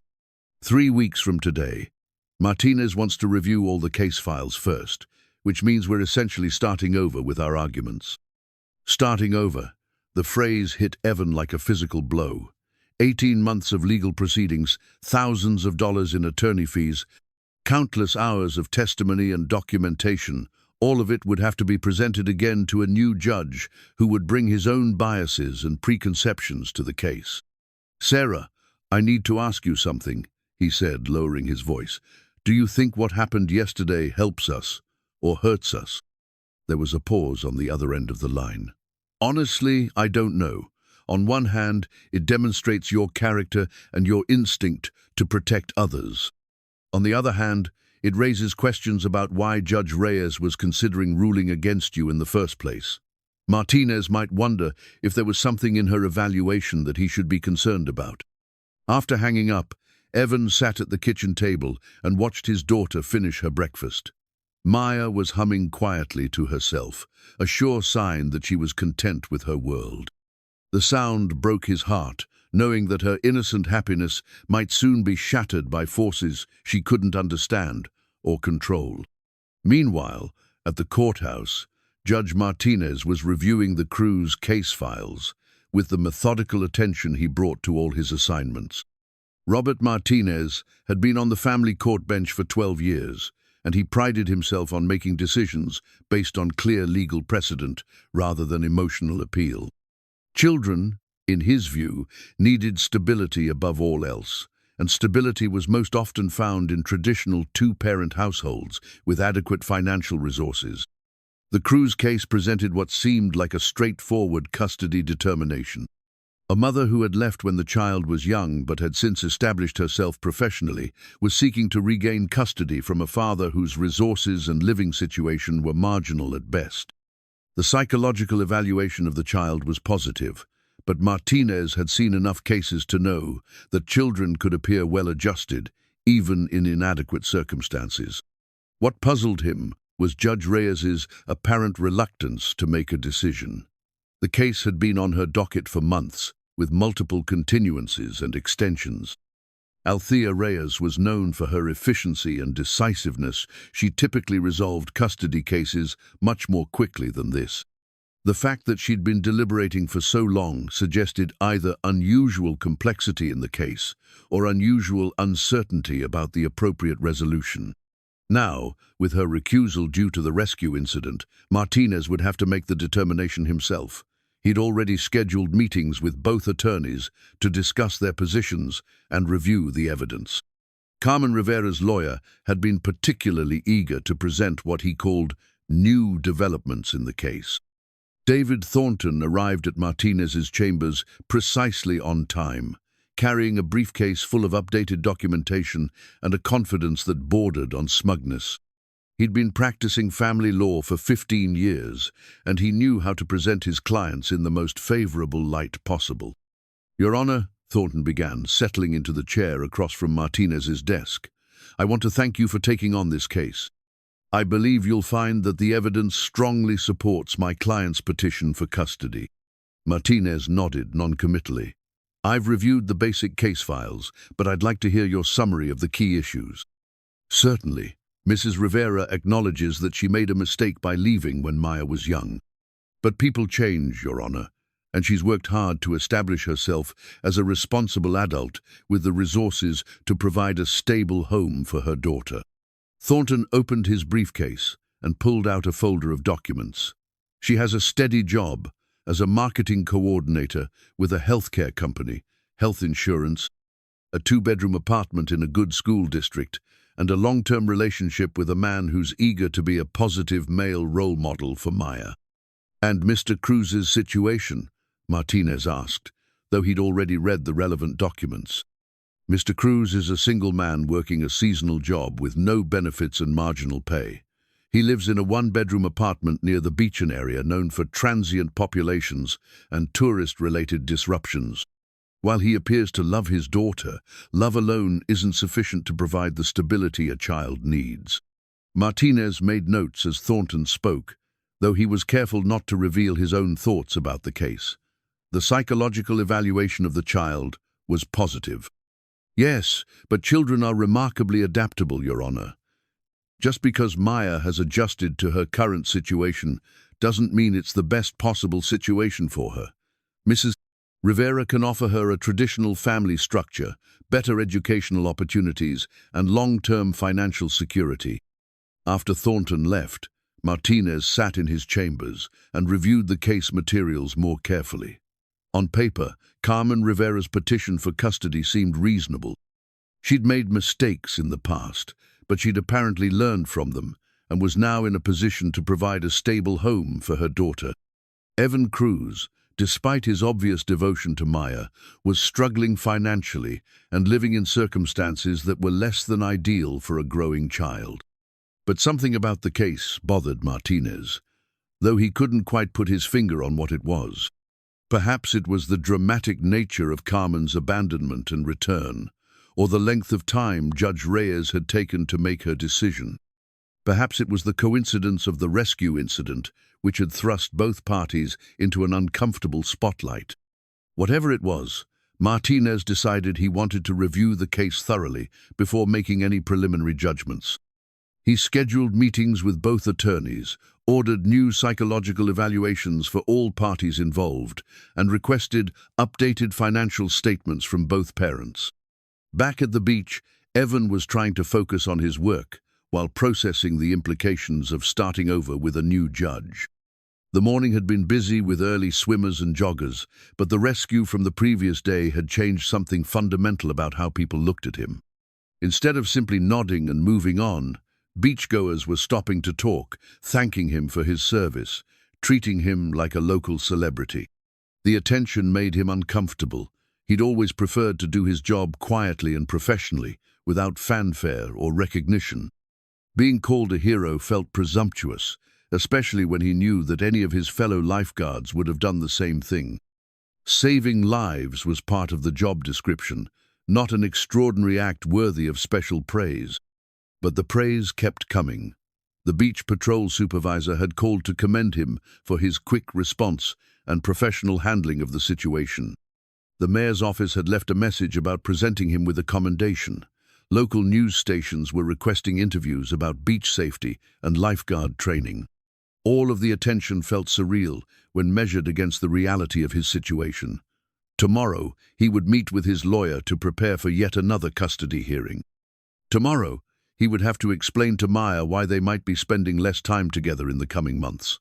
3 weeks from today. Martinez wants to review all the case files first, which means we're essentially starting over with our arguments. Starting over. The phrase hit Evan like a physical blow. 18 months of legal proceedings, thousands of dollars in attorney fees, countless hours of testimony and documentation. All of it would have to be presented again to a new judge who would bring his own biases and preconceptions to the case. "Sarah, I need to ask you something," he said, lowering his voice. "Do you think what happened yesterday helps us or hurts us?" There was a pause on the other end of the line. "Honestly, I don't know. On one hand, it demonstrates your character and your instinct to protect others. On the other hand, it raises questions about why Judge Reyes was considering ruling against you in the first place. Martinez might wonder if there was something in her evaluation that he should be concerned about." After hanging up, Evan sat at the kitchen table and watched his daughter finish her breakfast. Maya was humming quietly to herself, a sure sign that she was content with her world. The sound broke his heart, knowing that her innocent happiness might soon be shattered by forces she couldn't understand or control. Meanwhile, at the courthouse, Judge Martinez was reviewing the Cruz case files with the methodical attention he brought to all his assignments. Robert Martinez had been on the family court bench for 12 years, and he prided himself on making decisions based on clear legal precedent rather than emotional appeal. Children, in his view, needed stability above all else, and stability was most often found in traditional two-parent households with adequate financial resources. The Cruz case presented what seemed like a straightforward custody determination. A mother who had left when the child was young but had since established herself professionally was seeking to regain custody from a father whose resources and living situation were marginal at best. The psychological evaluation of the child was positive, but Martinez had seen enough cases to know that children could appear well-adjusted, even in inadequate circumstances. What puzzled him was Judge Reyes's apparent reluctance to make a decision. The case had been on her docket for months, with multiple continuances and extensions. Althea Reyes was known for her efficiency and decisiveness. She typically resolved custody cases much more quickly than this. The fact that she'd been deliberating for so long suggested either unusual complexity in the case or unusual uncertainty about the appropriate resolution. Now, with her recusal due to the rescue incident, Martinez would have to make the determination himself. He'd already scheduled meetings with both attorneys to discuss their positions and review the evidence. Carmen Rivera's lawyer had been particularly eager to present what he called new developments in the case. David Thornton arrived at Martinez's chambers precisely on time, carrying a briefcase full of updated documentation and a confidence that bordered on smugness. He'd been practicing family law for 15 years, and he knew how to present his clients in the most favorable light possible. "Your Honor," Thornton began, settling into the chair across from Martinez's desk, "I want to thank you for taking on this case. I believe you'll find that the evidence strongly supports my client's petition for custody." Martinez nodded noncommittally. "I've reviewed the basic case files, but I'd like to hear your summary of the key issues." "Certainly. Mrs. Rivera acknowledges that she made a mistake by leaving when Maya was young. But people change, Your Honor, and she's worked hard to establish herself as a responsible adult with the resources to provide a stable home for her daughter." Thornton opened his briefcase and pulled out a folder of documents. "She has a steady job as a marketing coordinator with a healthcare company, health insurance, a 2-bedroom apartment in a good school district, and a long-term relationship with a man who's eager to be a positive male role model for Maya." "And Mr. Cruz's situation?" Martinez asked, though he'd already read the relevant documents. "Mr. Cruz is a single man working a seasonal job with no benefits and marginal pay. He lives in a 1-bedroom apartment near the Beacon area known for transient populations and tourist-related disruptions. While he appears to love his daughter, love alone isn't sufficient to provide the stability a child needs." Martinez made notes as Thornton spoke, though he was careful not to reveal his own thoughts about the case. The psychological evaluation of the child was positive. "Yes, but children are remarkably adaptable, Your Honor. Just because Maya has adjusted to her current situation doesn't mean it's the best possible situation for her. Mrs. Rivera can offer her a traditional family structure, better educational opportunities, and long-term financial security." After Thornton left, Martinez sat in his chambers and reviewed the case materials more carefully. On paper, Carmen Rivera's petition for custody seemed reasonable. She'd made mistakes in the past, but she'd apparently learned from them and was now in a position to provide a stable home for her daughter. Evan Cruz, despite his obvious devotion to Maya, was struggling financially and living in circumstances that were less than ideal for a growing child. But something about the case bothered Martinez, though he couldn't quite put his finger on what it was. Perhaps it was the dramatic nature of Carmen's abandonment and return, or the length of time Judge Reyes had taken to make her decision. Perhaps it was the coincidence of the rescue incident, which had thrust both parties into an uncomfortable spotlight. Whatever it was, Martinez decided he wanted to review the case thoroughly before making any preliminary judgments. He scheduled meetings with both attorneys, ordered new psychological evaluations for all parties involved, and requested updated financial statements from both parents. Back at the beach, Evan was trying to focus on his work while processing the implications of starting over with a new judge. The morning had been busy with early swimmers and joggers, but the rescue from the previous day had changed something fundamental about how people looked at him. Instead of simply nodding and moving on, beachgoers were stopping to talk, thanking him for his service, treating him like a local celebrity. The attention made him uncomfortable. He'd always preferred to do his job quietly and professionally, without fanfare or recognition. Being called a hero felt presumptuous, especially when he knew that any of his fellow lifeguards would have done the same thing. Saving lives was part of the job description, not an extraordinary act worthy of special praise. But the praise kept coming. The beach patrol supervisor had called to commend him for his quick response and professional handling of the situation. The mayor's office had left a message about presenting him with a commendation. Local news stations were requesting interviews about beach safety and lifeguard training. All of the attention felt surreal when measured against the reality of his situation. Tomorrow, he would meet with his lawyer to prepare for yet another custody hearing. Tomorrow, he would have to explain to Maya why they might be spending less time together in the coming months.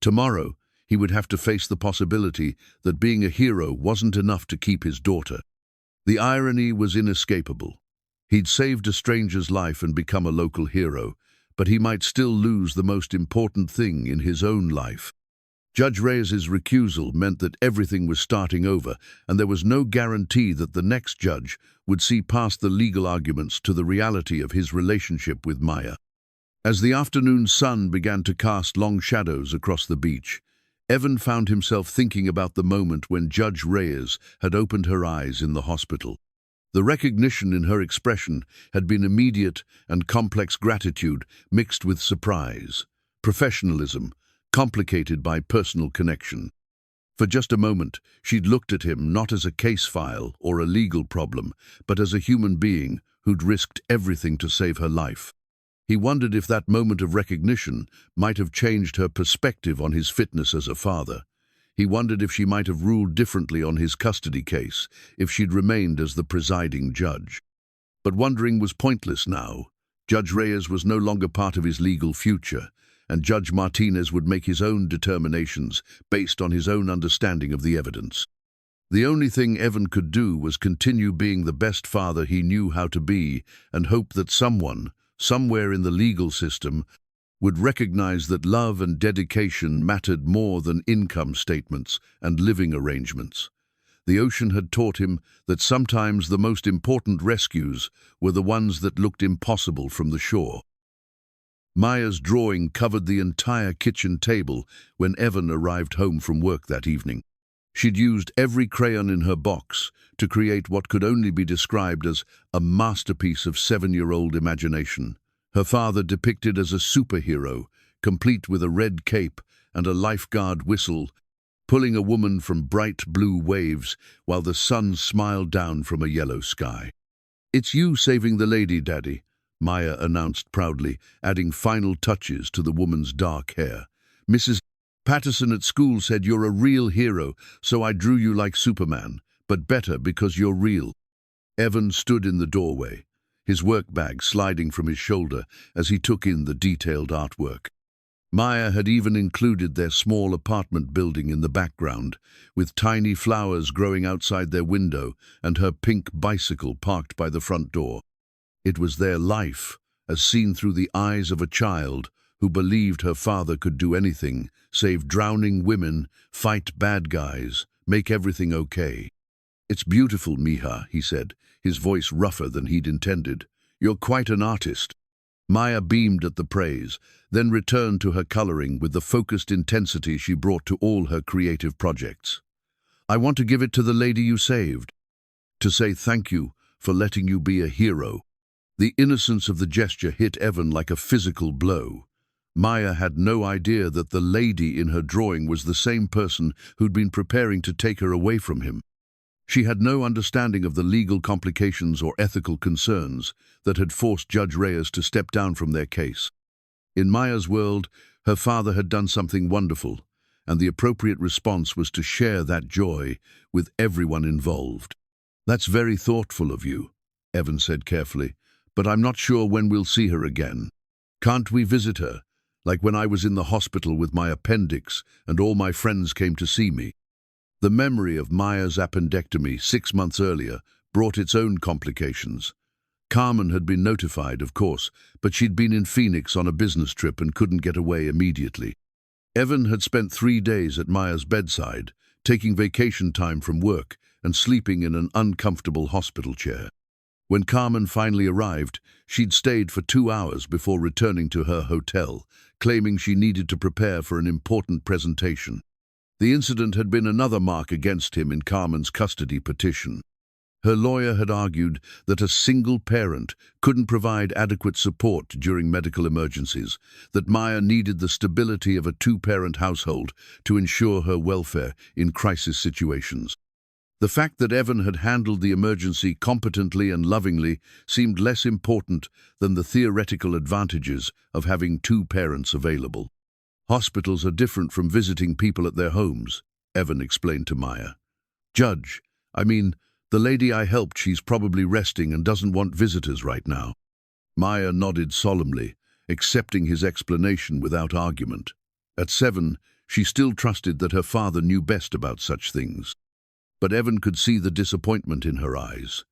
Tomorrow, he would have to face the possibility that being a hero wasn't enough to keep his daughter. The irony was inescapable. He'd saved a stranger's life and become a local hero, but he might still lose the most important thing in his own life. Judge Reyes's recusal meant that everything was starting over, and there was no guarantee that the next judge would see past the legal arguments to the reality of his relationship with Maya. As the afternoon sun began to cast long shadows across the beach, Evan found himself thinking about the moment when Judge Reyes had opened her eyes in the hospital. The recognition in her expression had been immediate and complex gratitude mixed with surprise, professionalism, complicated by personal connection. For just a moment, she'd looked at him not as a case file or a legal problem, but as a human being who'd risked everything to save her life. He wondered if that moment of recognition might have changed her perspective on his fitness as a father. He wondered if she might have ruled differently on his custody case, if she'd remained as the presiding judge. But wondering was pointless now. Judge Reyes was no longer part of his legal future, and Judge Martinez would make his own determinations based on his own understanding of the evidence. The only thing Evan could do was continue being the best father he knew how to be and hope that someone, somewhere in the legal system, would recognize that love and dedication mattered more than income statements and living arrangements. The ocean had taught him that sometimes the most important rescues were the ones that looked impossible from the shore. Maya's drawing covered the entire kitchen table when Evan arrived home from work that evening. She'd used every crayon in her box to create what could only be described as a masterpiece of 7-year-old imagination. Her father depicted as a superhero, complete with a red cape and a lifeguard whistle, pulling a woman from bright blue waves while the sun smiled down from a yellow sky. "It's you saving the lady, Daddy," Maya announced proudly, adding final touches to the woman's dark hair. "Mrs. Patterson at school said you're a real hero, so I drew you like Superman, but better because you're real." Evan stood in the doorway, his work bag sliding from his shoulder as he took in the detailed artwork. Maya had even included their small apartment building in the background, with tiny flowers growing outside their window and her pink bicycle parked by the front door. It was their life, as seen through the eyes of a child who believed her father could do anything, save drowning women, fight bad guys, make everything okay. "It's beautiful, Mija," he said, his voice rougher than he'd intended. "You're quite an artist." Maya beamed at the praise, then returned to her coloring with the focused intensity she brought to all her creative projects. "I want to give it to the lady you saved, to say thank you for letting you be a hero." The innocence of the gesture hit Evan like a physical blow. Maya had no idea that the lady in her drawing was the same person who'd been preparing to take her away from him. She had no understanding of the legal complications or ethical concerns that had forced Judge Reyes to step down from their case. In Maya's world, her father had done something wonderful, and the appropriate response was to share that joy with everyone involved. "That's very thoughtful of you," Evan said carefully, "but I'm not sure when we'll see her again. Can't we visit her, like when I was in the hospital with my appendix and all my friends came to see me?" The memory of Maya's appendectomy 6 months earlier brought its own complications. Carmen had been notified, of course, but she'd been in Phoenix on a business trip and couldn't get away immediately. Evan had spent 3 days at Maya's bedside, taking vacation time from work and sleeping in an uncomfortable hospital chair. When Carmen finally arrived, she'd stayed for 2 hours before returning to her hotel, claiming she needed to prepare for an important presentation. The incident had been another mark against him in Carmen's custody petition. Her lawyer had argued that a single parent couldn't provide adequate support during medical emergencies, that Maya needed the stability of a 2-parent household to ensure her welfare in crisis situations. The fact that Evan had handled the emergency competently and lovingly seemed less important than the theoretical advantages of having 2 parents available. "Hospitals are different from visiting people at their homes," Evan explained to Maya. "Judge, the lady I helped, she's probably resting and doesn't want visitors right now." Maya nodded solemnly, accepting his explanation without argument. At 7, she still trusted that her father knew best about such things. But Evan could see the disappointment in her eyes,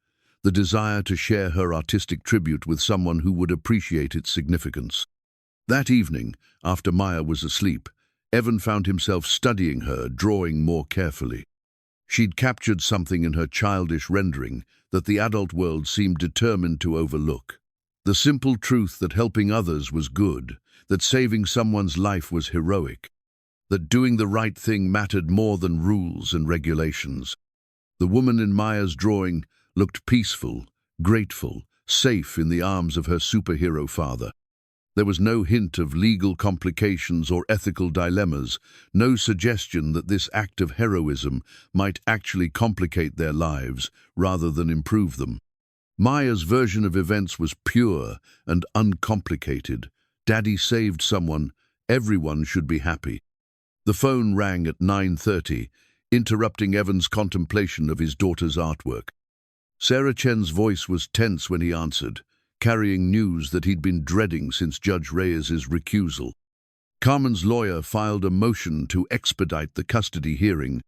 the desire to share her artistic tribute with someone who would appreciate its significance. That evening, after Maya was asleep, Evan found himself studying her, drawing more carefully. She'd captured something in her childish rendering that the adult world seemed determined to overlook. The simple truth that helping others was good, that saving someone's life was heroic, that doing the right thing mattered more than rules and regulations. The woman in Maya's drawing looked peaceful, grateful, safe in the arms of her superhero father. There was no hint of legal complications or ethical dilemmas, no suggestion that this act of heroism might actually complicate their lives rather than improve them. Maya's version of events was pure and uncomplicated. Daddy saved someone, everyone should be happy. The phone rang at 9:30, interrupting Evan's contemplation of his daughter's artwork. Sarah Chen's voice was tense when he answered, carrying news that he'd been dreading since Judge Reyes's recusal. Carmen's lawyer filed a motion to expedite the custody hearing,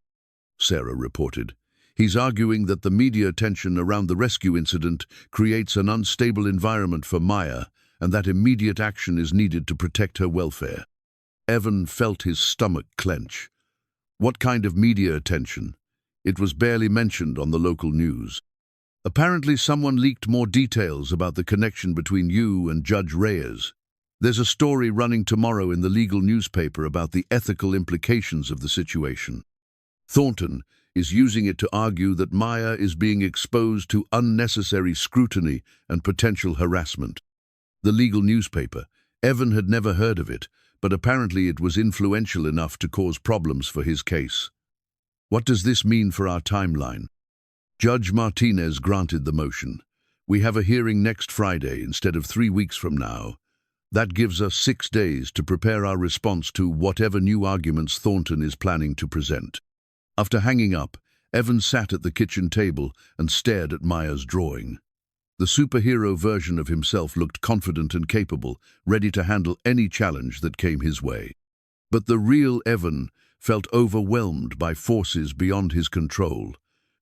Sarah reported. He's arguing that the media attention around the rescue incident creates an unstable environment for Maya and that immediate action is needed to protect her welfare. Evan felt his stomach clench. What kind of media attention? It was barely mentioned on the local news. Apparently someone leaked more details about the connection between you and Judge Reyes. There's a story running tomorrow in the legal newspaper about the ethical implications of the situation. Thornton is using it to argue that Maya is being exposed to unnecessary scrutiny and potential harassment. The legal newspaper. Evan had never heard of it, but apparently it was influential enough to cause problems for his case. What does this mean for our timeline? Judge Martinez granted the motion. We have a hearing next Friday instead of 3 weeks from now. That gives us 6 days to prepare our response to whatever new arguments Thornton is planning to present. After hanging up, Evan sat at the kitchen table and stared at Maya's drawing. The superhero version of himself looked confident and capable, ready to handle any challenge that came his way. But the real Evan felt overwhelmed by forces beyond his control,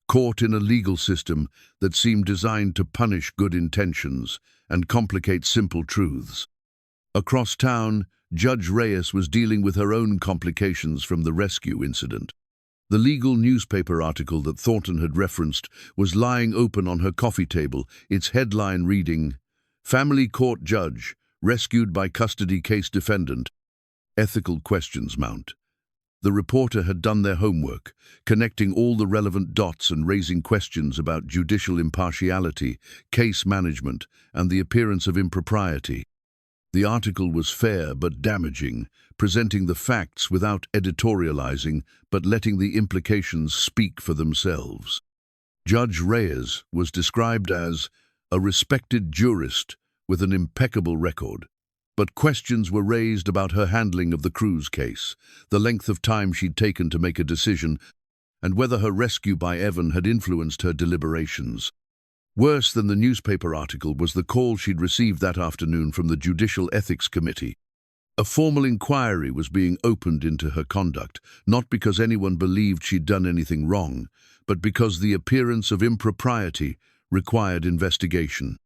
caught in a legal system that seemed designed to punish good intentions and complicate simple truths. Across town, Judge Reyes was dealing with her own complications from the rescue incident. The legal newspaper article that Thornton had referenced was lying open on her coffee table, its headline reading, "Family Court Judge, Rescued by Custody Case Defendant." Ethical questions mount. The reporter had done their homework, connecting all the relevant dots and raising questions about judicial impartiality, case management, and the appearance of impropriety. The article was fair but damaging, presenting the facts without editorializing but letting the implications speak for themselves. Judge Reyes was described as a respected jurist with an impeccable record. But questions were raised about her handling of the Cruz case, the length of time she'd taken to make a decision, and whether her rescue by Evan had influenced her deliberations. Worse than the newspaper article was the call she'd received that afternoon from the Judicial Ethics Committee. A formal inquiry was being opened into her conduct, not because anyone believed she'd done anything wrong, but because the appearance of impropriety required investigation.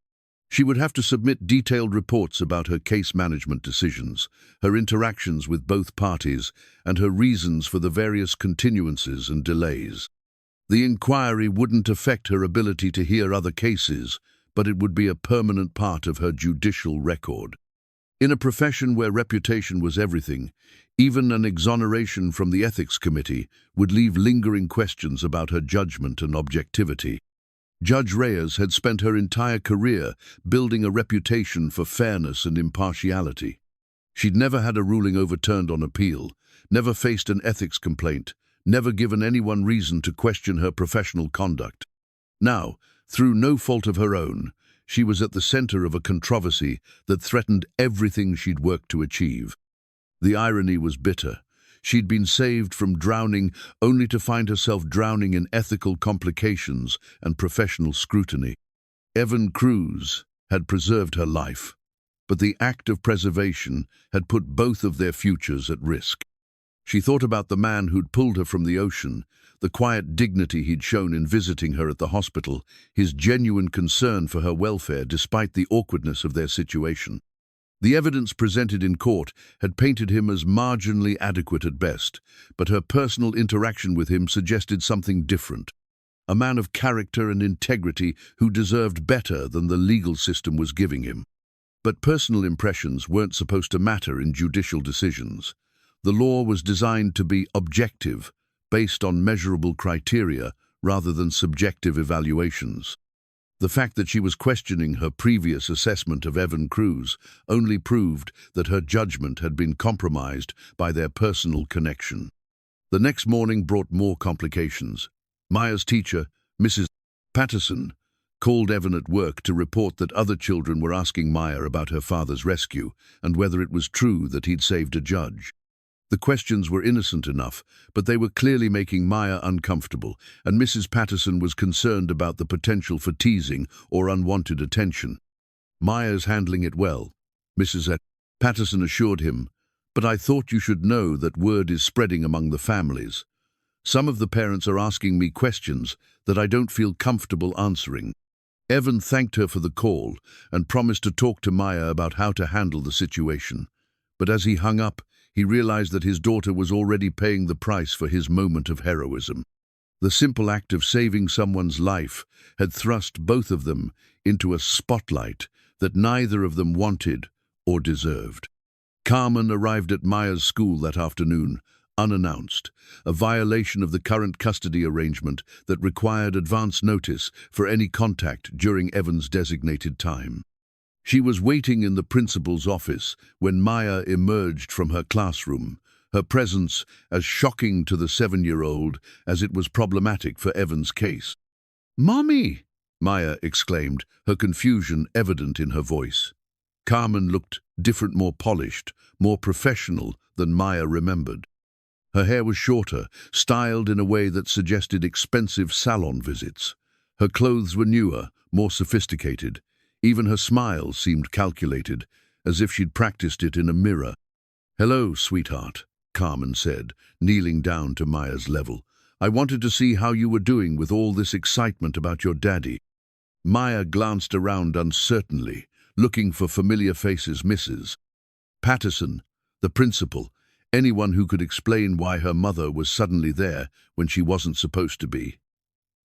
She would have to submit detailed reports about her case management decisions, her interactions with both parties, and her reasons for the various continuances and delays. The inquiry wouldn't affect her ability to hear other cases, but it would be a permanent part of her judicial record. In a profession where reputation was everything, even an exoneration from the Ethics Committee would leave lingering questions about her judgment and objectivity. Judge Reyes had spent her entire career building a reputation for fairness and impartiality. She'd never had a ruling overturned on appeal, never faced an ethics complaint, never given anyone reason to question her professional conduct. Now, through no fault of her own, she was at the center of a controversy that threatened everything she'd worked to achieve. The irony was bitter. She'd been saved from drowning only to find herself drowning in ethical complications and professional scrutiny. Evan Cruz had preserved her life, but the act of preservation had put both of their futures at risk. She thought about the man who'd pulled her from the ocean, the quiet dignity he'd shown in visiting her at the hospital, his genuine concern for her welfare despite the awkwardness of their situation. The evidence presented in court had painted him as marginally adequate at best, but her personal interaction with him suggested something different. A man of character and integrity who deserved better than the legal system was giving him. But personal impressions weren't supposed to matter in judicial decisions. The law was designed to be objective, based on measurable criteria rather than subjective evaluations. The fact that she was questioning her previous assessment of Evan Cruz only proved that her judgment had been compromised by their personal connection. The next morning brought more complications. Maya's teacher, Mrs. Patterson, called Evan at work to report that other children were asking Maya about her father's rescue and whether it was true that he'd saved a judge. The questions were innocent enough, but they were clearly making Maya uncomfortable, and Mrs. Patterson was concerned about the potential for teasing or unwanted attention. "Maya's handling it well," Mrs. Patterson assured him, "but I thought you should know that word is spreading among the families. Some of the parents are asking me questions that I don't feel comfortable answering." Evan thanked her for the call and promised to talk to Maya about how to handle the situation. But as he hung up, he realized that his daughter was already paying the price for his moment of heroism. The simple act of saving someone's life had thrust both of them into a spotlight that neither of them wanted or deserved. Carmen arrived at Maya's school that afternoon, unannounced, a violation of the current custody arrangement that required advance notice for any contact during Evan's designated time. She was waiting in the principal's office when Maya emerged from her classroom, her presence as shocking to the 7-year-old as it was problematic for Evan's case. "Mommy!" Maya exclaimed, her confusion evident in her voice. Carmen looked different, more polished, more professional than Maya remembered. Her hair was shorter, styled in a way that suggested expensive salon visits. Her clothes were newer, more sophisticated. Even her smile seemed calculated, as if she'd practiced it in a mirror. "Hello, sweetheart," Carmen said, kneeling down to Maya's level. "I wanted to see how you were doing with all this excitement about your daddy." Maya glanced around uncertainly, looking for familiar faces. Mrs. Patterson, the principal, anyone who could explain why her mother was suddenly there when she wasn't supposed to be.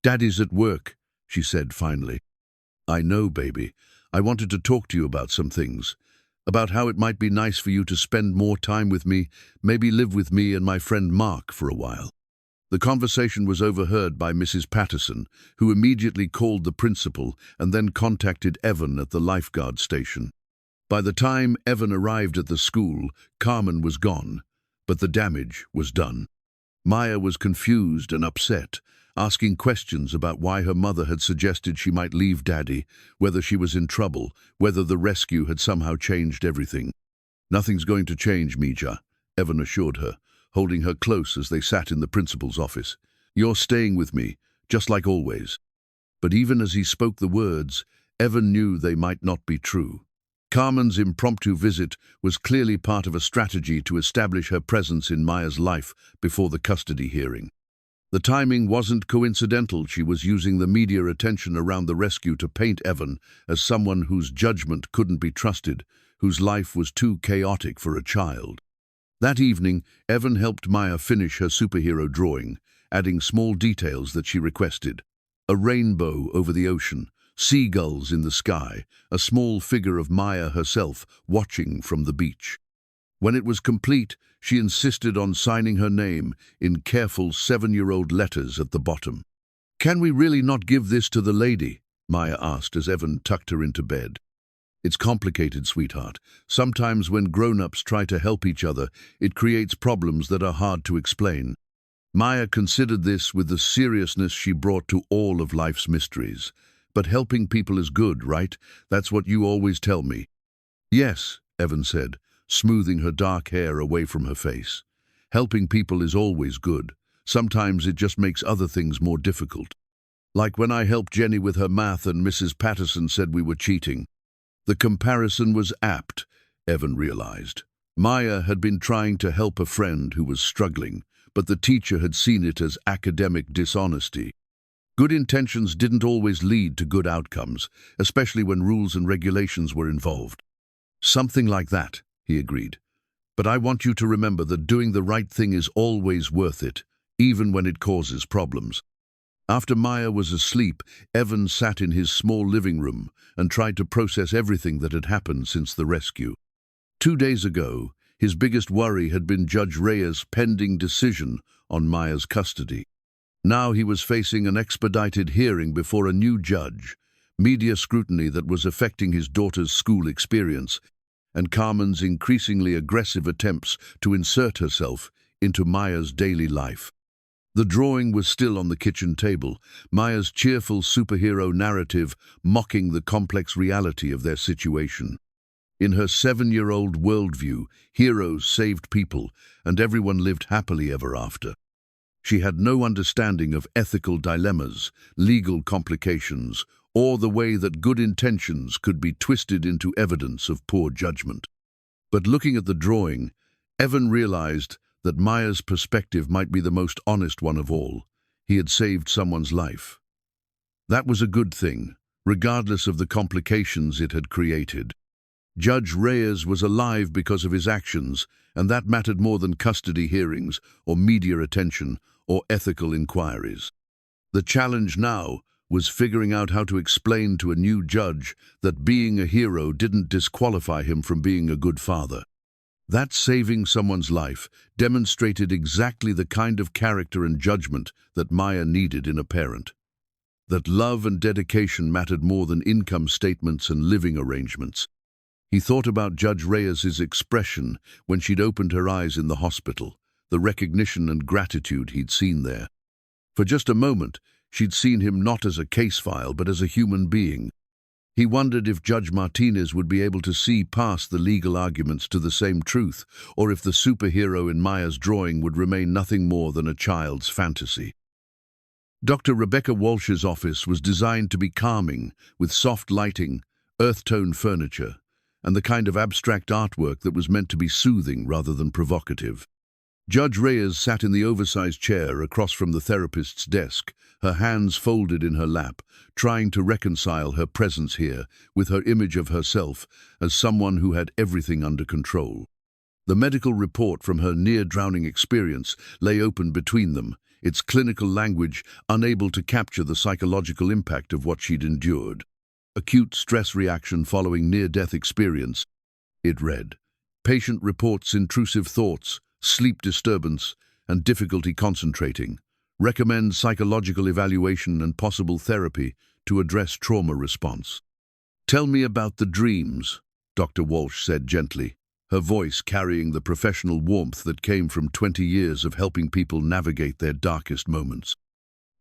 "Daddy's at work," she said finally. "I know, baby. I wanted to talk to you about some things. About how it might be nice for you to spend more time with me, maybe live with me and my friend Mark for a while." The conversation was overheard by Mrs. Patterson, who immediately called the principal and then contacted Evan at the lifeguard station. By the time Evan arrived at the school, Carmen was gone, but the damage was done. Maya was confused and upset, asking questions about why her mother had suggested she might leave Daddy, whether she was in trouble, whether the rescue had somehow changed everything. "Nothing's going to change, Mija," Evan assured her, holding her close as they sat in the principal's office. "You're staying with me, just like always." But even as he spoke the words, Evan knew they might not be true. Carmen's impromptu visit was clearly part of a strategy to establish her presence in Maya's life before the custody hearing. The timing wasn't coincidental. She was using the media attention around the rescue to paint Evan as someone whose judgment couldn't be trusted, whose life was too chaotic for a child. That evening, Evan helped Maya finish her superhero drawing, adding small details that she requested. A rainbow over the ocean, seagulls in the sky, a small figure of Maya herself watching from the beach. When it was complete, she insisted on signing her name in careful 7-year-old letters at the bottom. "Can we really not give this to the lady?" Maya asked as Evan tucked her into bed. "It's complicated, sweetheart. Sometimes when grown-ups try to help each other, it creates problems that are hard to explain." Maya considered this with the seriousness she brought to all of life's mysteries. "But helping people is good, right? That's what you always tell me." "Yes," Evan said, smoothing her dark hair away from her face. "Helping people is always good. Sometimes it just makes other things more difficult. Like when I helped Jenny with her math and Mrs. Patterson said we were cheating." The comparison was apt, Evan realized. Maya had been trying to help a friend who was struggling, but the teacher had seen it as academic dishonesty. Good intentions didn't always lead to good outcomes, especially when rules and regulations were involved. "Something like that," he agreed. "But I want you to remember that doing the right thing is always worth it, even when it causes problems." After Maya was asleep, Evan sat in his small living room and tried to process everything that had happened since the rescue. 2 days ago, his biggest worry had been Judge Reyes' pending decision on Maya's custody. Now he was facing an expedited hearing before a new judge, media scrutiny that was affecting his daughter's school experience, and Carmen's increasingly aggressive attempts to insert herself into Maya's daily life. The drawing was still on the kitchen table, Maya's cheerful superhero narrative mocking the complex reality of their situation. In her 7-year-old worldview, heroes saved people, and everyone lived happily ever after. She had no understanding of ethical dilemmas, legal complications, or the way that good intentions could be twisted into evidence of poor judgment. But looking at the drawing, Evan realized that Maya's perspective might be the most honest one of all. He had saved someone's life. That was a good thing, regardless of the complications it had created. Judge Reyes was alive because of his actions, and that mattered more than custody hearings or media attention or ethical inquiries. The challenge now was figuring out how to explain to a new judge that being a hero didn't disqualify him from being a good father. That saving someone's life demonstrated exactly the kind of character and judgment that Maya needed in a parent. that love and dedication mattered more than income statements and living arrangements. He thought about Judge Reyes's expression when she'd opened her eyes in the hospital, the recognition and gratitude he'd seen there. For just a moment, she'd seen him not as a case file, but as a human being. He wondered if Judge Martinez would be able to see past the legal arguments to the same truth, or if the superhero in Maya's drawing would remain nothing more than a child's fantasy. Dr. Rebecca Walsh's office was designed to be calming, with soft lighting, earth-tone furniture, and the kind of abstract artwork that was meant to be soothing rather than provocative. Judge Reyes sat in the oversized chair across from the therapist's desk, her hands folded in her lap, trying to reconcile her presence here with her image of herself as someone who had everything under control. The medical report from her near-drowning experience lay open between them, its clinical language unable to capture the psychological impact of what she'd endured. Acute stress reaction following near-death experience, it read. Patient reports intrusive thoughts, sleep disturbance, and difficulty concentrating. Recommend psychological evaluation and possible therapy to address trauma response. Tell me about the dreams, Dr. Walsh said gently, her voice carrying the professional warmth that came from 20 years of helping people navigate their darkest moments.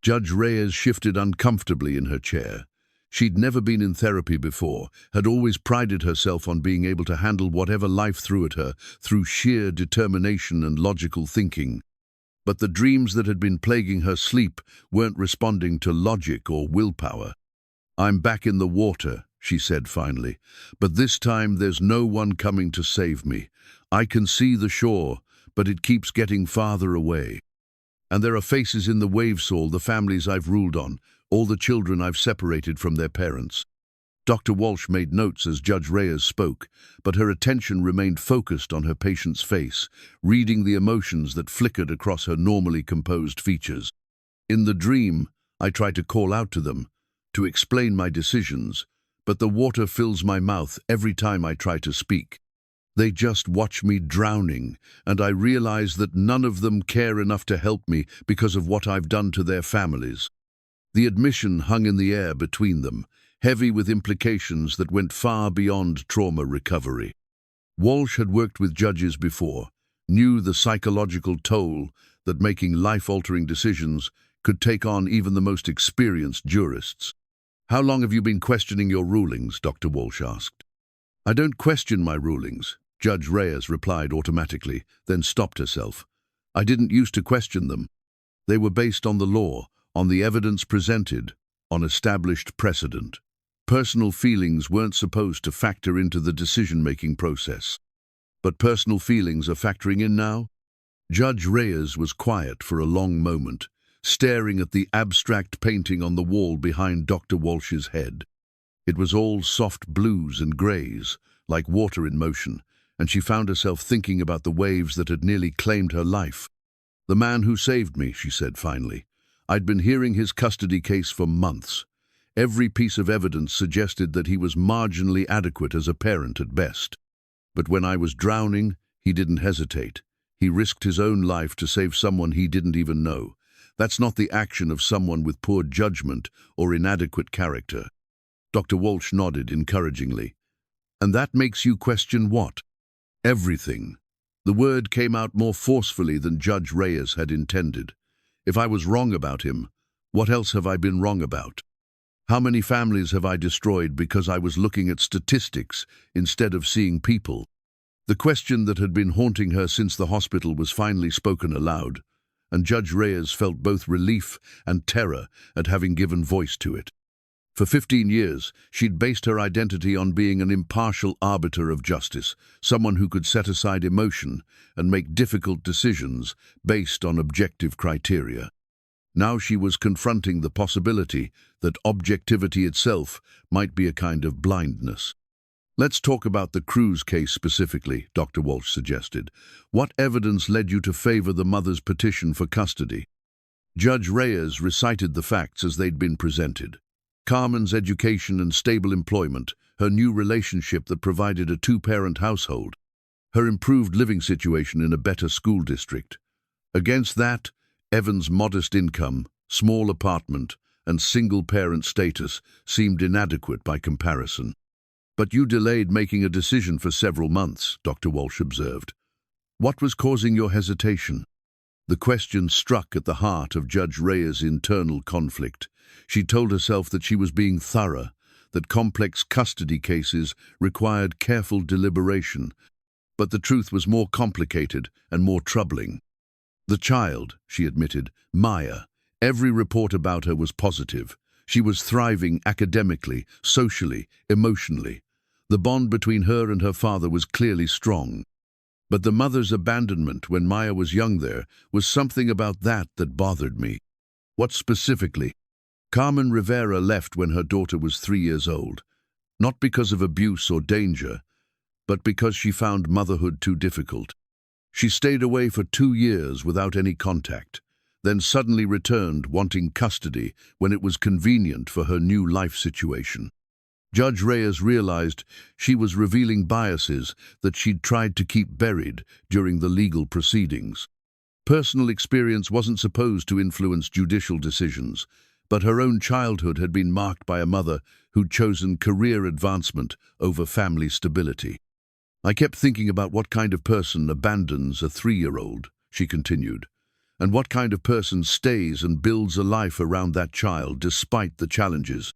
Judge Reyes shifted uncomfortably in her chair. She'd never been in therapy before, had always prided herself on being able to handle whatever life threw at her through sheer determination and logical thinking. But the dreams that had been plaguing her sleep weren't responding to logic or willpower. I'm back in the water, she said finally, but this time there's no one coming to save me. I can see the shore, but it keeps getting farther away. And there are faces in the wavesaw, the families I've ruled on, all the children I've separated from their parents. Dr. Walsh made notes as Judge Reyes spoke, but her attention remained focused on her patient's face, reading the emotions that flickered across her normally composed features. In the dream, I try to call out to them, to explain my decisions, but the water fills my mouth every time I try to speak. They just watch me drowning, and I realize that none of them care enough to help me because of what I've done to their families. The admission hung in the air between them, heavy with implications that went far beyond trauma recovery. Walsh had worked with judges before, knew the psychological toll that making life-altering decisions could take on even the most experienced jurists. How long have you been questioning your rulings? Dr. Walsh asked. I don't question my rulings, Judge Reyes replied automatically, then stopped herself. I didn't used to question them. They were based on the law, on the evidence presented, on established precedent. Personal feelings weren't supposed to factor into the decision-making process. But personal feelings are factoring in now? Judge Reyes was quiet for a long moment, staring at the abstract painting on the wall behind Dr. Walsh's head. It was all soft blues and greys, like water in motion, and she found herself thinking about the waves that had nearly claimed her life. The man who saved me, she said finally. I'd been hearing his custody case for months. Every piece of evidence suggested that he was marginally adequate as a parent at best. But when I was drowning, he didn't hesitate. He risked his own life to save someone he didn't even know. That's not the action of someone with poor judgment or inadequate character. Dr. Walsh nodded encouragingly. And that makes you question what? Everything. The word came out more forcefully than Judge Reyes had intended. If I was wrong about him, what else have I been wrong about? How many families have I destroyed because I was looking at statistics instead of seeing people? The question that had been haunting her since the hospital was finally spoken aloud, and Judge Reyes felt both relief and terror at having given voice to it. For 15 years, she'd based her identity on being an impartial arbiter of justice, someone who could set aside emotion and make difficult decisions based on objective criteria. Now she was confronting the possibility that objectivity itself might be a kind of blindness. Let's talk about the Cruz case specifically, Dr. Walsh suggested. What evidence led you to favor the mother's petition for custody? Judge Reyes recited the facts as they'd been presented. Carmen's education and stable employment, her new relationship that provided a two-parent household, her improved living situation in a better school district. Against that, Evan's modest income, small apartment, and single-parent status seemed inadequate by comparison. "But you delayed making a decision for several months," Dr. Walsh observed. "What was causing your hesitation?" The question struck at the heart of Judge Reyes' internal conflict. She told herself that she was being thorough, that complex custody cases required careful deliberation, but the truth was more complicated and more troubling. "The child," she admitted, "Maya. Every report about her was positive. She was thriving academically, socially, emotionally. The bond between her and her father was clearly strong. But the mother's abandonment when Maya was young there was something about that bothered me." "What specifically?" "Carmen Rivera left when her daughter was 3 years old. Not because of abuse or danger, but because she found motherhood too difficult. She stayed away for 2 years without any contact, then suddenly returned wanting custody when it was convenient for her new life situation." Judge Reyes realized she was revealing biases that she'd tried to keep buried during the legal proceedings. Personal experience wasn't supposed to influence judicial decisions, but her own childhood had been marked by a mother who'd chosen career advancement over family stability. "I kept thinking about what kind of person abandons a 3-year-old, she continued, and what kind of person stays and builds a life around that child despite the challenges.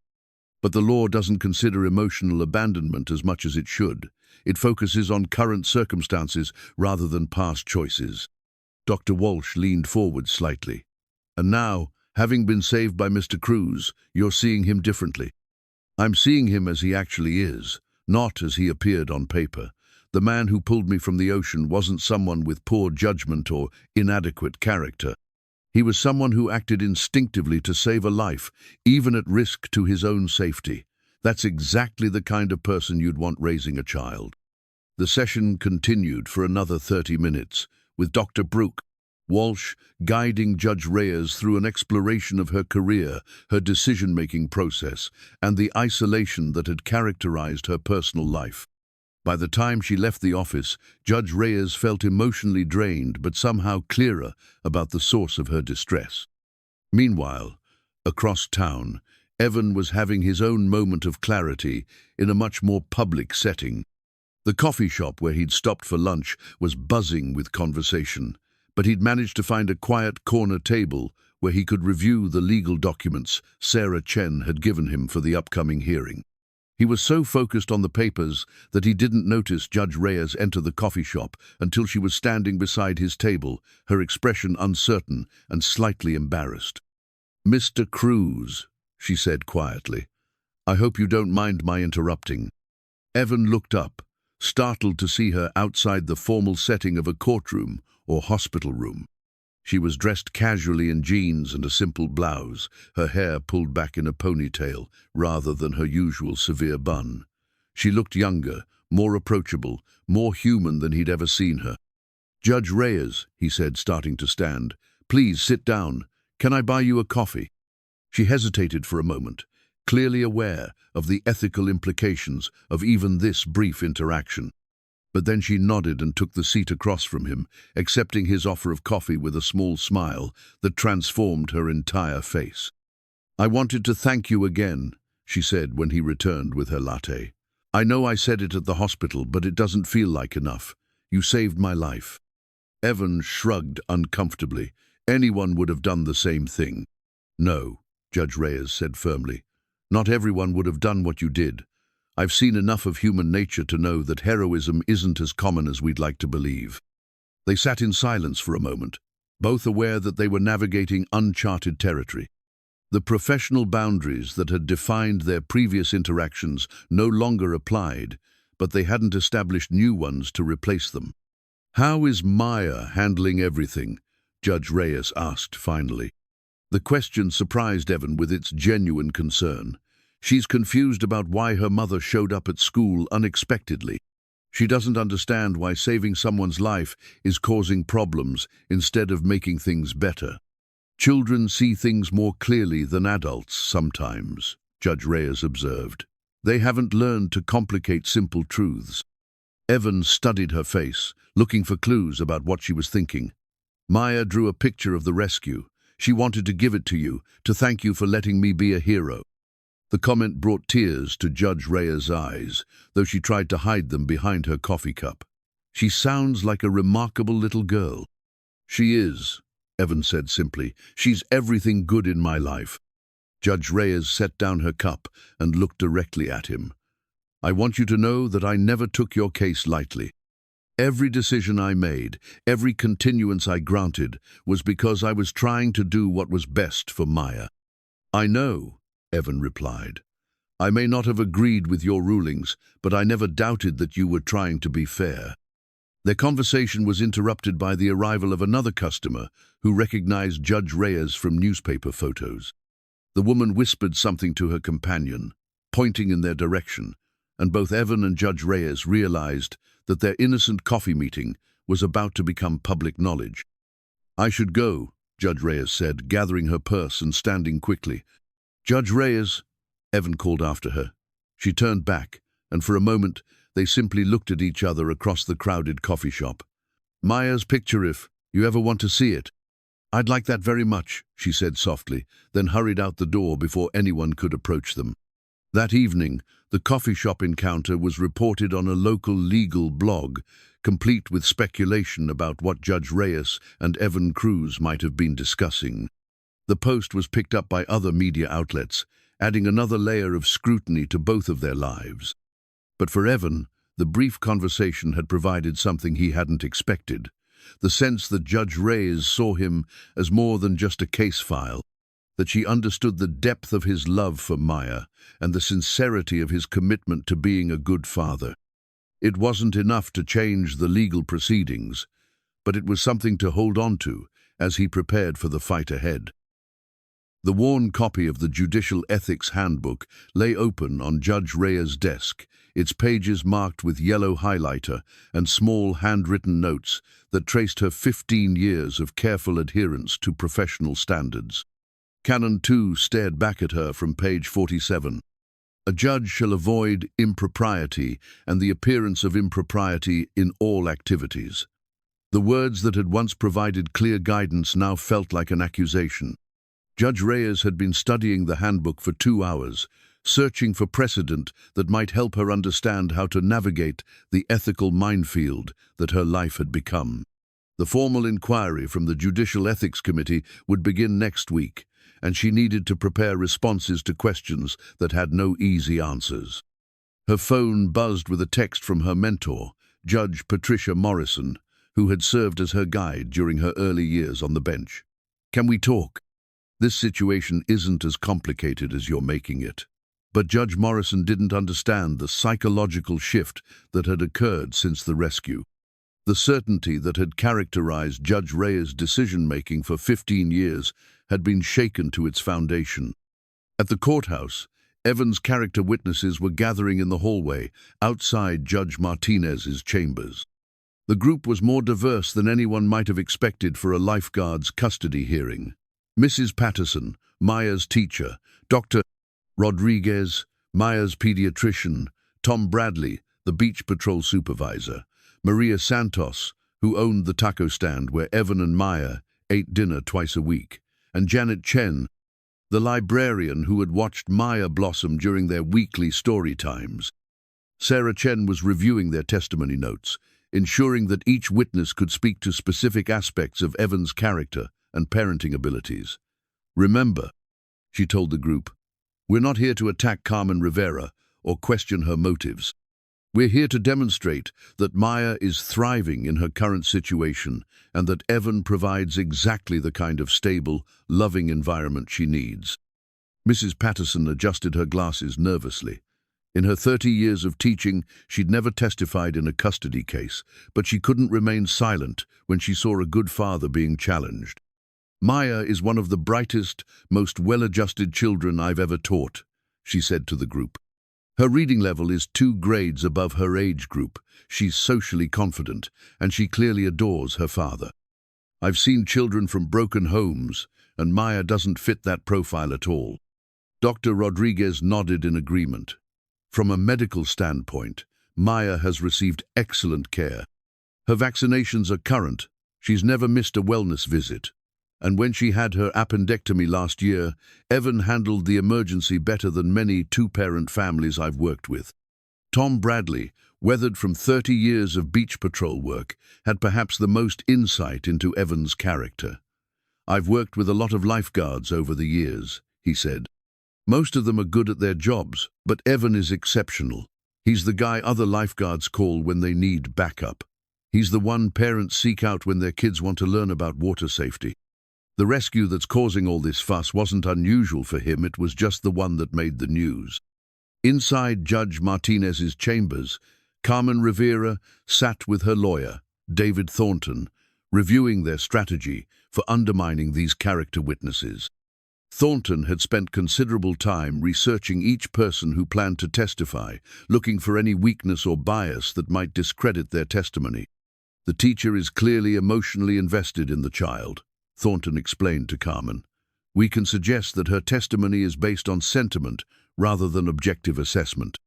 But the law doesn't consider emotional abandonment as much as it should. It focuses on current circumstances rather than past choices." Dr. Walsh leaned forward slightly. "And now, having been saved by Mr. Cruz, you're seeing him differently." "I'm seeing him as he actually is, not as he appeared on paper. The man who pulled me from the ocean wasn't someone with poor judgment or inadequate character. He was someone who acted instinctively to save a life, even at risk to his own safety. That's exactly the kind of person you'd want raising a child." The session continued for another 30 minutes, with Dr. Walsh guiding Judge Reyes through an exploration of her career, her decision-making process, and the isolation that had characterized her personal life. By the time she left the office, Judge Reyes felt emotionally drained but somehow clearer about the source of her distress. Meanwhile, across town, Evan was having his own moment of clarity in a much more public setting. The coffee shop where he'd stopped for lunch was buzzing with conversation, but he'd managed to find a quiet corner table where he could review the legal documents Sarah Chen had given him for the upcoming hearing. He was so focused on the papers that he didn't notice Judge Reyes enter the coffee shop until she was standing beside his table, her expression uncertain and slightly embarrassed. "Mr. Cruz," she said quietly, "I hope you don't mind my interrupting." Evan looked up, startled to see her outside the formal setting of a courtroom or hospital room. She was dressed casually in jeans and a simple blouse, her hair pulled back in a ponytail rather than her usual severe bun. She looked younger, more approachable, more human than he'd ever seen her. "Judge Reyes," he said, starting to stand, "please sit down. Can I buy you a coffee?" She hesitated for a moment, clearly aware of the ethical implications of even this brief interaction. But then she nodded and took the seat across from him, accepting his offer of coffee with a small smile that transformed her entire face. "I wanted to thank you again," she said when he returned with her latte. "I know I said it at the hospital, but it doesn't feel like enough. You saved my life." Evan shrugged uncomfortably. Anyone would have done the same thing. "No," Judge Reyes said firmly. "Not everyone would have done what you did. I've seen enough of human nature to know that heroism isn't as common as we'd like to believe." They sat in silence for a moment, both aware that they were navigating uncharted territory. The professional boundaries that had defined their previous interactions no longer applied, but they hadn't established new ones to replace them. "How is Maya handling everything?" Judge Reyes asked finally. The question surprised Evan with its genuine concern. She's confused about why her mother showed up at school unexpectedly. She doesn't understand why saving someone's life is causing problems instead of making things better. "Children see things more clearly than adults sometimes," Judge Reyes observed. "They haven't learned to complicate simple truths." Evan studied her face, looking for clues about what she was thinking. Maya drew a picture of the rescue. She wanted to give it to you, to thank you for letting me be a hero." The comment brought tears to Judge Reyes' eyes, though she tried to hide them behind her coffee cup. "She sounds like a remarkable little girl." "She is," Evan said simply. "She's everything good in my life." Judge Reyes set down her cup and looked directly at him. "I want you to know that I never took your case lightly. Every decision I made, every continuance I granted, was because I was trying to do what was best for Maya." "I know," Evan replied. "I may not have agreed with your rulings, but I never doubted that you were trying to be fair." Their conversation was interrupted by the arrival of another customer who recognized Judge Reyes from newspaper photos. The woman whispered something to her companion, pointing in their direction, and both Evan and Judge Reyes realized that their innocent coffee meeting was about to become public knowledge. "I should go," Judge Reyes said, gathering her purse and standing quickly. "Judge Reyes," Evan called after her. She turned back, and for a moment they simply looked at each other across the crowded coffee shop. "Maya's picture, if you ever want to see it." "I'd like that very much," she said softly, then hurried out the door before anyone could approach them. That evening, the coffee shop encounter was reported on a local legal blog, complete with speculation about what Judge Reyes and Evan Cruz might have been discussing. The post was picked up by other media outlets, adding another layer of scrutiny to both of their lives. But for Evan, the brief conversation had provided something he hadn't expected, the sense that Judge Reyes saw him as more than just a case file, that she understood the depth of his love for Maya and the sincerity of his commitment to being a good father. It wasn't enough to change the legal proceedings, but it was something to hold on to as he prepared for the fight ahead. The worn copy of the Judicial Ethics Handbook lay open on Judge Reyes' desk, its pages marked with yellow highlighter and small handwritten notes that traced her 15 years of careful adherence to professional standards. Canon 2 stared back at her from page 47. "A judge shall avoid impropriety and the appearance of impropriety in all activities." The words that had once provided clear guidance now felt like an accusation. Judge Reyes had been studying the handbook for 2 hours, searching for precedent that might help her understand how to navigate the ethical minefield that her life had become. The formal inquiry from the Judicial Ethics Committee would begin next week, and she needed to prepare responses to questions that had no easy answers. Her phone buzzed with a text from her mentor, Judge Patricia Morrison, who had served as her guide during her early years on the bench. "Can we talk? This situation isn't as complicated as you're making it." But Judge Morrison didn't understand the psychological shift that had occurred since the rescue. The certainty that had characterized Judge Reyes' decision-making for 15 years had been shaken to its foundation. At the courthouse, Evan's character witnesses were gathering in the hallway, outside Judge Martinez's chambers. The group was more diverse than anyone might have expected for a lifeguard's custody hearing. Mrs. Patterson, Maya's teacher, Dr. Rodriguez, Maya's pediatrician, Tom Bradley, the beach patrol supervisor, Maria Santos, who owned the taco stand where Evan and Maya ate dinner twice a week, and Janet Chen, the librarian who had watched Maya blossom during their weekly story times. Sarah Chen was reviewing their testimony notes, ensuring that each witness could speak to specific aspects of Evan's character and parenting abilities. "Remember," she told the group, "we're not here to attack Carmen Rivera or question her motives. We're here to demonstrate that Maya is thriving in her current situation and that Evan provides exactly the kind of stable, loving environment she needs." Mrs. Patterson adjusted her glasses nervously. In her 30 years of teaching, she'd never testified in a custody case, but she couldn't remain silent when she saw a good father being challenged. "Maya is one of the brightest, most well-adjusted children I've ever taught," she said to the group. "Her reading level is 2 grades above her age group. She's socially confident, and she clearly adores her father. I've seen children from broken homes, and Maya doesn't fit that profile at all." Dr. Rodriguez nodded in agreement. "From a medical standpoint, Maya has received excellent care. Her vaccinations are current. She's never missed a wellness visit. And when she had her appendectomy last year, Evan handled the emergency better than many two-parent families I've worked with. Tom Bradley, weathered from 30 years of beach patrol work, had perhaps the most insight into Evan's character. "I've worked with a lot of lifeguards over the years," he said. "Most of them are good at their jobs, but Evan is exceptional. He's the guy other lifeguards call when they need backup. He's the one parents seek out when their kids want to learn about water safety. The rescue that's causing all this fuss wasn't unusual for him, it was just the one that made the news." Inside Judge Martinez's chambers, Carmen Rivera sat with her lawyer, David Thornton, reviewing their strategy for undermining these character witnesses. Thornton had spent considerable time researching each person who planned to testify, looking for any weakness or bias that might discredit their testimony. "The teacher is clearly emotionally invested in the child," Thornton explained to Carmen. "We can suggest that her testimony is based on sentiment rather than objective assessment.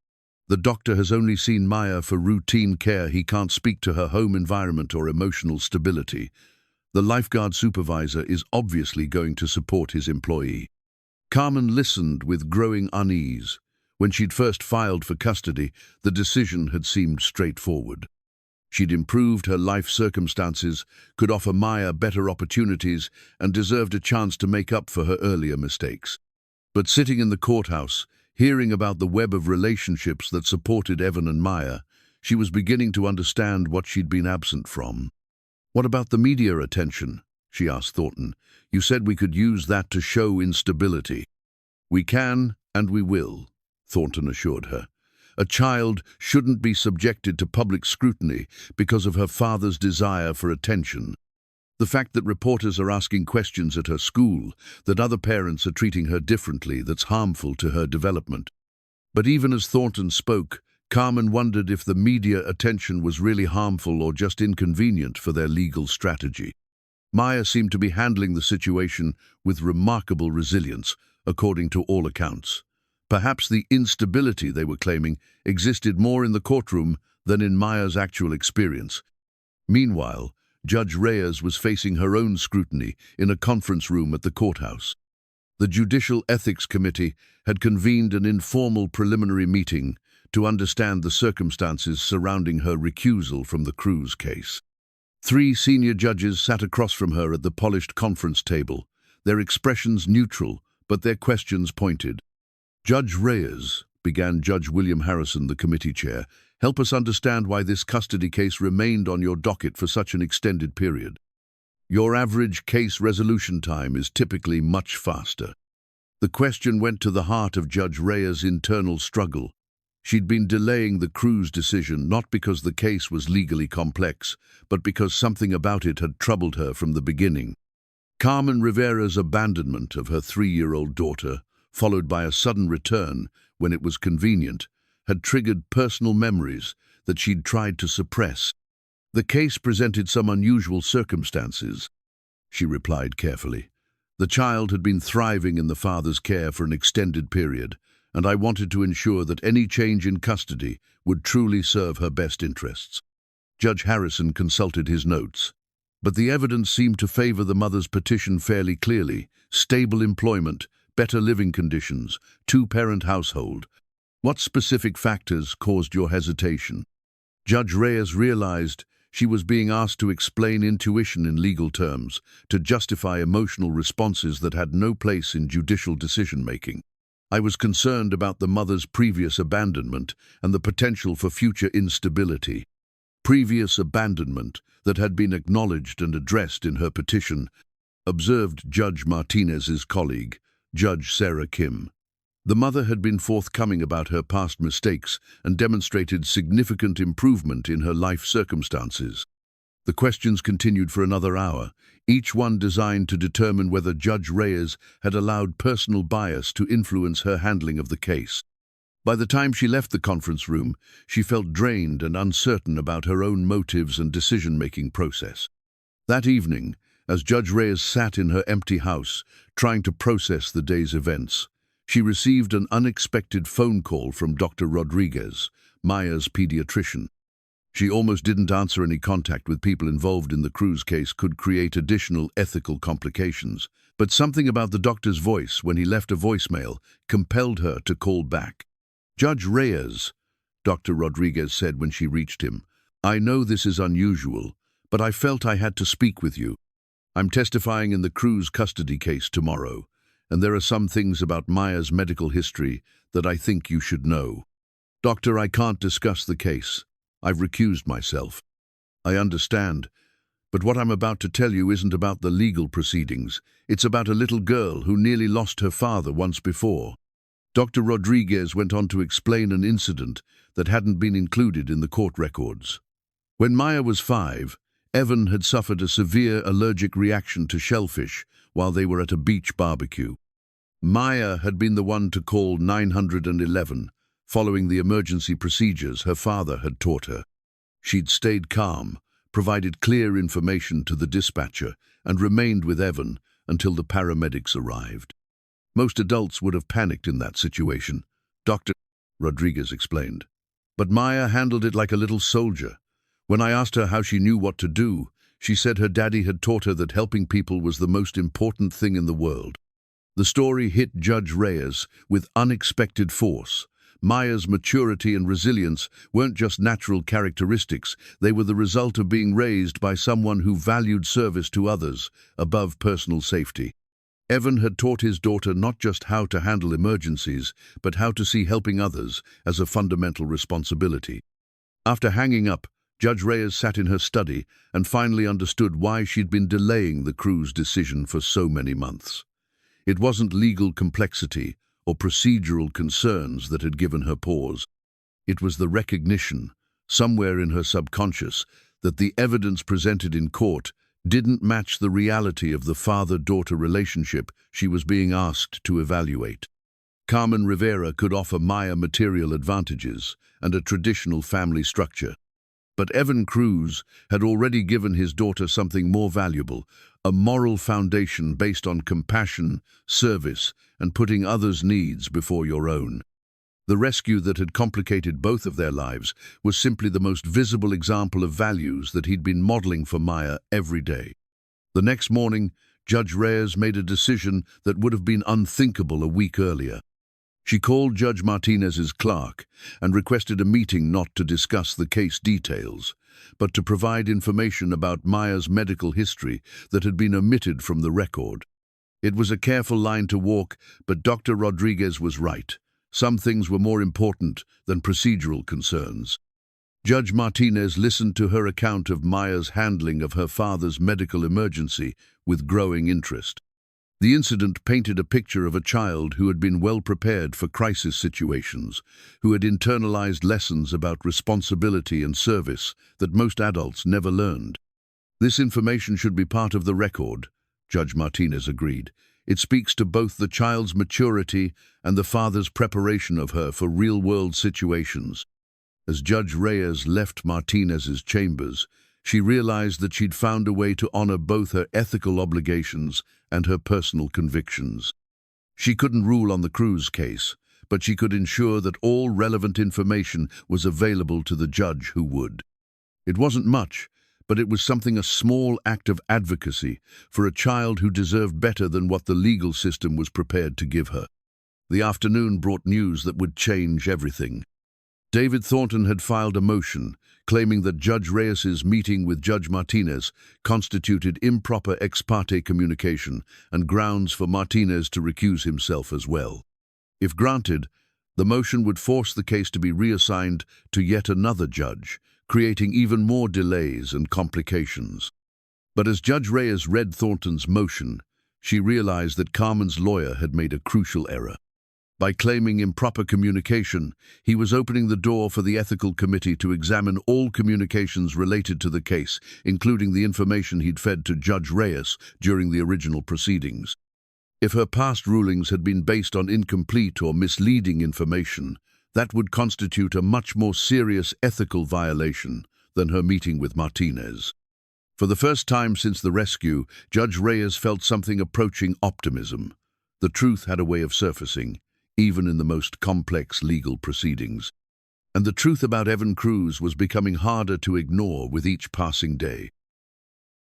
The doctor has only seen Maya for routine care. He can't speak to her home environment or emotional stability. The lifeguard supervisor is obviously going to support his employee." Carmen listened with growing unease. When she'd first filed for custody, the decision had seemed straightforward. She'd improved her life circumstances, could offer Maya better opportunities, and deserved a chance to make up for her earlier mistakes. But sitting in the courthouse, hearing about the web of relationships that supported Evan and Maya, she was beginning to understand what she'd been absent from. "What about the media attention?" she asked Thornton. "You said we could use that to show instability." "We can, and we will," Thornton assured her. "A child shouldn't be subjected to public scrutiny because of her father's desire for attention. The fact that reporters are asking questions at her school, that other parents are treating her differently, that's harmful to her development." But even as Thornton spoke, Carmen wondered if the media attention was really harmful or just inconvenient for their legal strategy. Maya seemed to be handling the situation with remarkable resilience, according to all accounts. Perhaps the instability they were claiming existed more in the courtroom than in Maya's actual experience. Meanwhile, Judge Reyes was facing her own scrutiny in a conference room at the courthouse. The Judicial Ethics Committee had convened an informal preliminary meeting to understand the circumstances surrounding her recusal from the Cruz case. 3 senior judges sat across from her at the polished conference table, their expressions neutral, but their questions pointed. "Judge Reyes," began Judge William Harrison, the committee chair, "help us understand why this custody case remained on your docket for such an extended period. Your average case resolution time is typically much faster." The question went to the heart of Judge Reyes' internal struggle. She'd been delaying the Cruz decision not because the case was legally complex, but because something about it had troubled her from the beginning. Carmen Rivera's abandonment of her 3-year-old daughter, followed by a sudden return when it was convenient, had triggered personal memories that she'd tried to suppress. "The case presented some unusual circumstances," she replied carefully. "The child had been thriving in the father's care for an extended period, and I wanted to ensure that any change in custody would truly serve her best interests." Judge Harrison consulted his notes. But the evidence seemed to favor the mother's petition fairly clearly. Stable employment, better living conditions, 2-parent household. What specific factors caused your hesitation? Judge Reyes realized she was being asked to explain intuition in legal terms, to justify emotional responses that had no place in judicial decision-making. "I was concerned about the mother's previous abandonment and the potential for future instability." Previous abandonment that had been acknowledged and addressed in her petition, observed Judge Martinez's colleague, Judge Sarah Kim. The mother had been forthcoming about her past mistakes and demonstrated significant improvement in her life circumstances. The questions continued for another hour, each one designed to determine whether Judge Reyes had allowed personal bias to influence her handling of the case. By the time she left the conference room, she felt drained and uncertain about her own motives and decision-making process. That evening, as Judge Reyes sat in her empty house, trying to process the day's events, she received an unexpected phone call from Dr. Rodriguez, Maya's pediatrician. She almost didn't answer. Any contact with people involved in the Cruz case could create additional ethical complications, but something about the doctor's voice when he left a voicemail compelled her to call back. "Judge Reyes," Dr. Rodriguez said when she reached him, "I know this is unusual, but I felt I had to speak with you. I'm testifying in the Cruz custody case tomorrow, and there are some things about Maya's medical history that I think you should know." "Doctor, I can't discuss the case. I've recused myself." "I understand, but what I'm about to tell you isn't about the legal proceedings. It's about a little girl who nearly lost her father once before." Dr. Rodriguez went on to explain an incident that hadn't been included in the court records. When Maya was 5, Evan had suffered a severe allergic reaction to shellfish while they were at a beach barbecue. Maya had been the one to call 911, following the emergency procedures her father had taught her. She'd stayed calm, provided clear information to the dispatcher, and remained with Evan until the paramedics arrived. Most adults would have panicked in that situation, Dr. Rodriguez explained. But Maya handled it like a little soldier. When I asked her how she knew what to do, she said her daddy had taught her that helping people was the most important thing in the world. The story hit Judge Reyes with unexpected force. Maya's maturity and resilience weren't just natural characteristics, they were the result of being raised by someone who valued service to others above personal safety. Evan had taught his daughter not just how to handle emergencies, but how to see helping others as a fundamental responsibility. After hanging up, Judge Reyes sat in her study and finally understood why she'd been delaying the Cruz decision for so many months. It wasn't legal complexity or procedural concerns that had given her pause. It was the recognition, somewhere in her subconscious, that the evidence presented in court didn't match the reality of the father-daughter relationship she was being asked to evaluate. Carmen Rivera could offer Maya material advantages and a traditional family structure. But Evan Cruz had already given his daughter something more valuable, a moral foundation based on compassion, service, and putting others' needs before your own. The rescue that had complicated both of their lives was simply the most visible example of values that he'd been modeling for Maya every day. The next morning, Judge Reyes made a decision that would have been unthinkable a week earlier. She called Judge Martinez's clerk and requested a meeting not to discuss the case details, but to provide information about Maya's medical history that had been omitted from the record. It was a careful line to walk, but Dr. Rodriguez was right. Some things were more important than procedural concerns. Judge Martinez listened to her account of Maya's handling of her father's medical emergency with growing interest. The incident painted a picture of a child who had been well prepared for crisis situations, who had internalized lessons about responsibility and service that most adults never learned. "This information should be part of the record," Judge Martinez agreed. "It speaks to both the child's maturity and the father's preparation of her for real-world situations." As Judge Reyes left Martinez's chambers, she realized that she'd found a way to honor both her ethical obligations and her personal convictions. She couldn't rule on the Cruz case, but she could ensure that all relevant information was available to the judge who would. It wasn't much, but it was a small act of advocacy for a child who deserved better than what the legal system was prepared to give her. The afternoon brought news that would change everything. David Thornton had filed a motion claiming that Judge Reyes's meeting with Judge Martinez constituted improper ex parte communication and grounds for Martinez to recuse himself as well. If granted, the motion would force the case to be reassigned to yet another judge, creating even more delays and complications. But as Judge Reyes read Thornton's motion, she realized that Carmen's lawyer had made a crucial error. By claiming improper communication, he was opening the door for the ethical committee to examine all communications related to the case, including the information he'd fed to Judge Reyes during the original proceedings. If her past rulings had been based on incomplete or misleading information, that would constitute a much more serious ethical violation than her meeting with Martinez. For the first time since the rescue, Judge Reyes felt something approaching optimism. The truth had a way of surfacing, even in the most complex legal proceedings. And the truth about Evan Cruz was becoming harder to ignore with each passing day.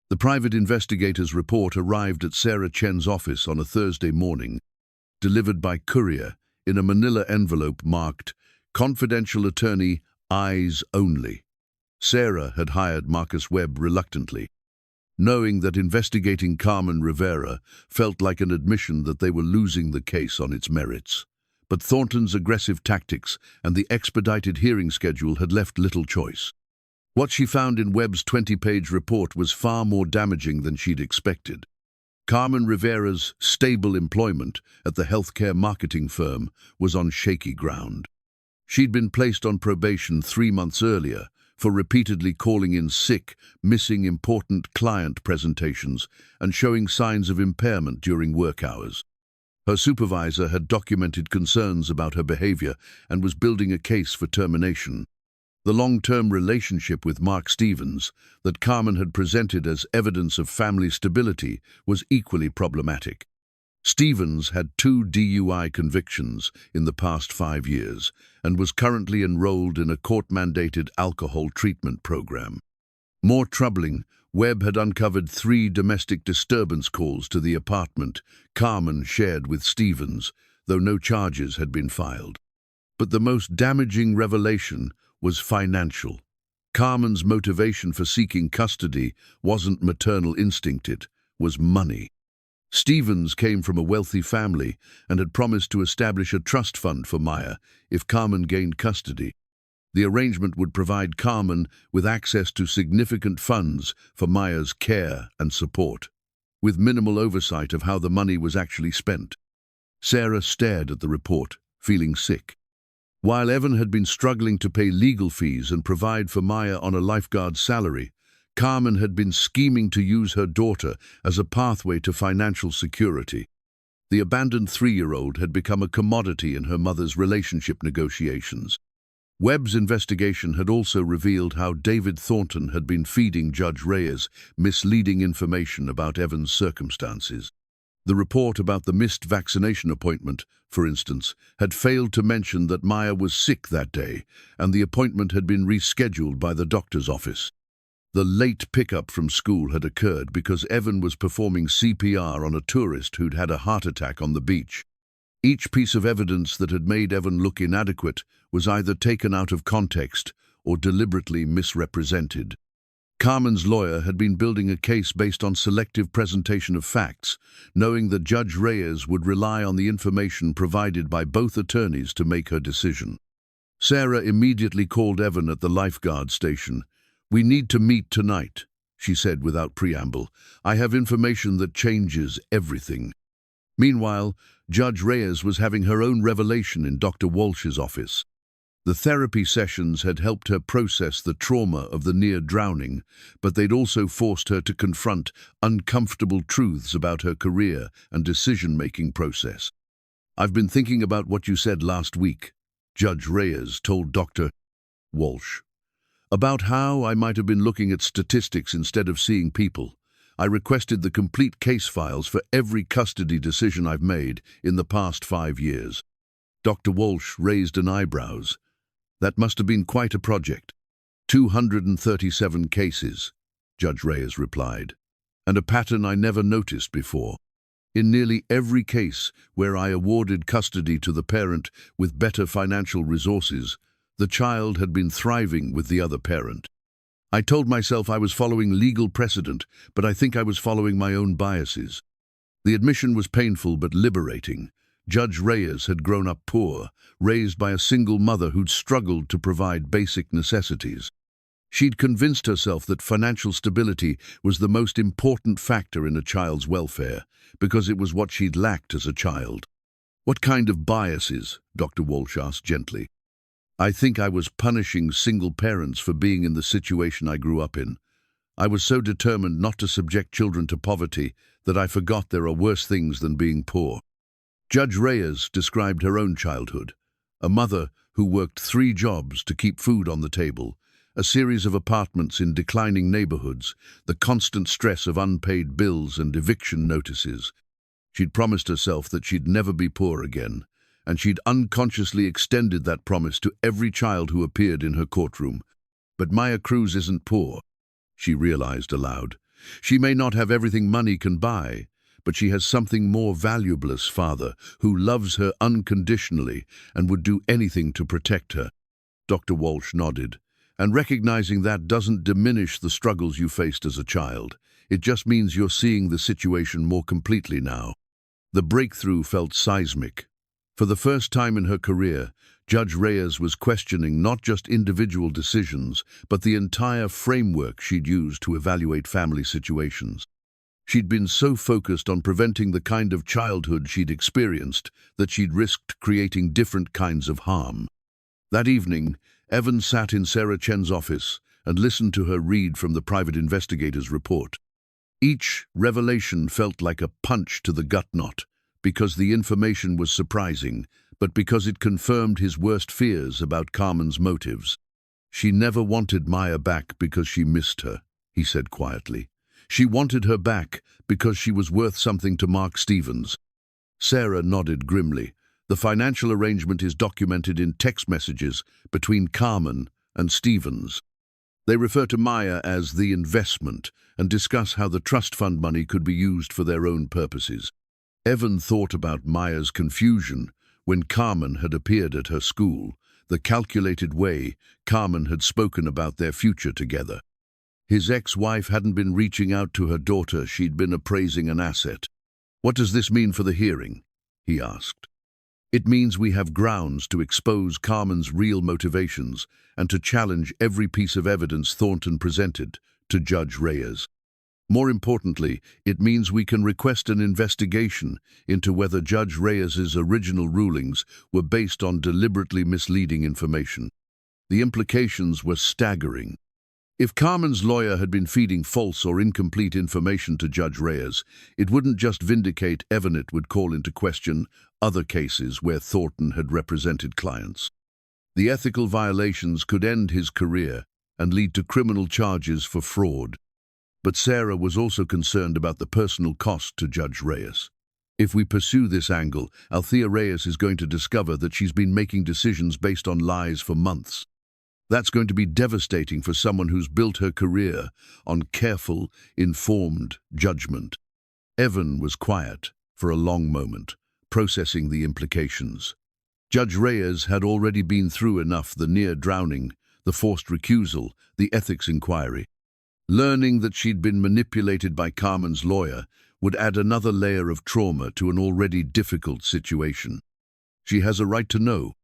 The private investigator's report arrived at Sarah Chen's office on a Thursday morning, delivered by courier in a manila envelope marked "Confidential Attorney, Eyes Only." Sarah had hired Marcus Webb reluctantly, knowing that investigating Carmen Rivera felt like an admission that they were losing the case on its merits. But Thornton's aggressive tactics and the expedited hearing schedule had left little choice. What she found in Webb's 20-page report was far more damaging than she'd expected. Carmen Rivera's stable employment at the healthcare marketing firm was on shaky ground. She'd been placed on probation 3 months earlier for repeatedly calling in sick, missing important client presentations, and showing signs of impairment during work hours. Her supervisor had documented concerns about her behavior and was building a case for termination. The long-term relationship with Mark Stevens, that Carmen had presented as evidence of family stability, was equally problematic. Stevens had 2 DUI convictions in the past 5 years and was currently enrolled in a court-mandated alcohol treatment program. More troubling, Webb had uncovered 3 domestic disturbance calls to the apartment Carmen shared with Stevens, though no charges had been filed. But the most damaging revelation was financial. Carmen's motivation for seeking custody wasn't maternal instinct, it was money. Stevens came from a wealthy family and had promised to establish a trust fund for Maya if Carmen gained custody. The arrangement would provide Carmen with access to significant funds for Maya's care and support, with minimal oversight of how the money was actually spent. Sarah stared at the report, feeling sick. While Evan had been struggling to pay legal fees and provide for Maya on a lifeguard salary, Carmen had been scheming to use her daughter as a pathway to financial security. The abandoned 3-year-old had become a commodity in her mother's relationship negotiations. Webb's investigation had also revealed how David Thornton had been feeding Judge Reyes misleading information about Evan's circumstances. The report about the missed vaccination appointment, for instance, had failed to mention that Maya was sick that day, and the appointment had been rescheduled by the doctor's office. The late pickup from school had occurred because Evan was performing CPR on a tourist who'd had a heart attack on the beach. Each piece of evidence that had made Evan look inadequate was either taken out of context or deliberately misrepresented. Carmen's lawyer had been building a case based on selective presentation of facts, knowing that Judge Reyes would rely on the information provided by both attorneys to make her decision. Sarah immediately called Evan at the lifeguard station. "We need to meet tonight," she said without preamble. "I have information that changes everything." Meanwhile, Judge Reyes was having her own revelation in Dr. Walsh's office. The therapy sessions had helped her process the trauma of the near drowning, but they'd also forced her to confront uncomfortable truths about her career and decision-making process. "I've been thinking about what you said last week," Judge Reyes told Dr. Walsh, "about how I might have been looking at statistics instead of seeing people. I requested the complete case files for every custody decision I've made in the past 5 years. Dr. Walsh raised an eyebrows. "That must have been quite a project." 237 cases, Judge Reyes replied, "and a pattern I never noticed before. In nearly every case where I awarded custody to the parent with better financial resources, the child had been thriving with the other parent. I told myself I was following legal precedent, but I think I was following my own biases." The admission was painful but liberating. Judge Reyes had grown up poor, raised by a single mother who'd struggled to provide basic necessities. She'd convinced herself that financial stability was the most important factor in a child's welfare, because it was what she'd lacked as a child. "What kind of biases?" Dr. Walsh asked gently. "I think I was punishing single parents for being in the situation I grew up in. I was so determined not to subject children to poverty that I forgot there are worse things than being poor." Judge Reyes described her own childhood, a mother who worked 3 jobs to keep food on the table, a series of apartments in declining neighborhoods, the constant stress of unpaid bills and eviction notices. She'd promised herself that she'd never be poor again, and she'd unconsciously extended that promise to every child who appeared in her courtroom. But Maya Cruz isn't poor, she realized aloud. She may not have everything money can buy, but she has something more valuable: as father, who loves her unconditionally and would do anything to protect her. Dr. Walsh nodded. And recognizing that doesn't diminish the struggles you faced as a child. It just means you're seeing the situation more completely now. The breakthrough felt seismic. For the first time in her career, Judge Reyes was questioning not just individual decisions, but the entire framework she'd used to evaluate family situations. She'd been so focused on preventing the kind of childhood she'd experienced that she'd risked creating different kinds of harm. That evening, Evan sat in Sarah Chen's office and listened to her read from the private investigator's report. Each revelation felt like a punch to the gut, not because the information was surprising, but because it confirmed his worst fears about Carmen's motives. She never wanted Maya back because she missed her, he said quietly. She wanted her back because she was worth something to Mark Stevens. Sarah nodded grimly. The financial arrangement is documented in text messages between Carmen and Stevens. They refer to Maya as the investment and discuss how the trust fund money could be used for their own purposes. Evan thought about Maya's confusion when Carmen had appeared at her school, the calculated way Carmen had spoken about their future together. His ex-wife hadn't been reaching out to her daughter, she'd been appraising an asset. "What does this mean for the hearing?" he asked. "It means we have grounds to expose Carmen's real motivations and to challenge every piece of evidence Thornton presented to Judge Reyes. More importantly, it means we can request an investigation into whether Judge Reyes's original rulings were based on deliberately misleading information." The implications were staggering. If Carmen's lawyer had been feeding false or incomplete information to Judge Reyes, it wouldn't just vindicate Evan, it would call into question other cases where Thornton had represented clients. The ethical violations could end his career and lead to criminal charges for fraud. But Sarah was also concerned about the personal cost to Judge Reyes. If we pursue this angle, Althea Reyes is going to discover that she's been making decisions based on lies for months. That's going to be devastating for someone who's built her career on careful, informed judgment. Evan was quiet for a long moment, processing the implications. Judge Reyes had already been through enough: the near drowning, the forced recusal, the ethics inquiry. Learning that she'd been manipulated by Carmen's lawyer would add another layer of trauma to an already difficult situation. "She has a right to know,"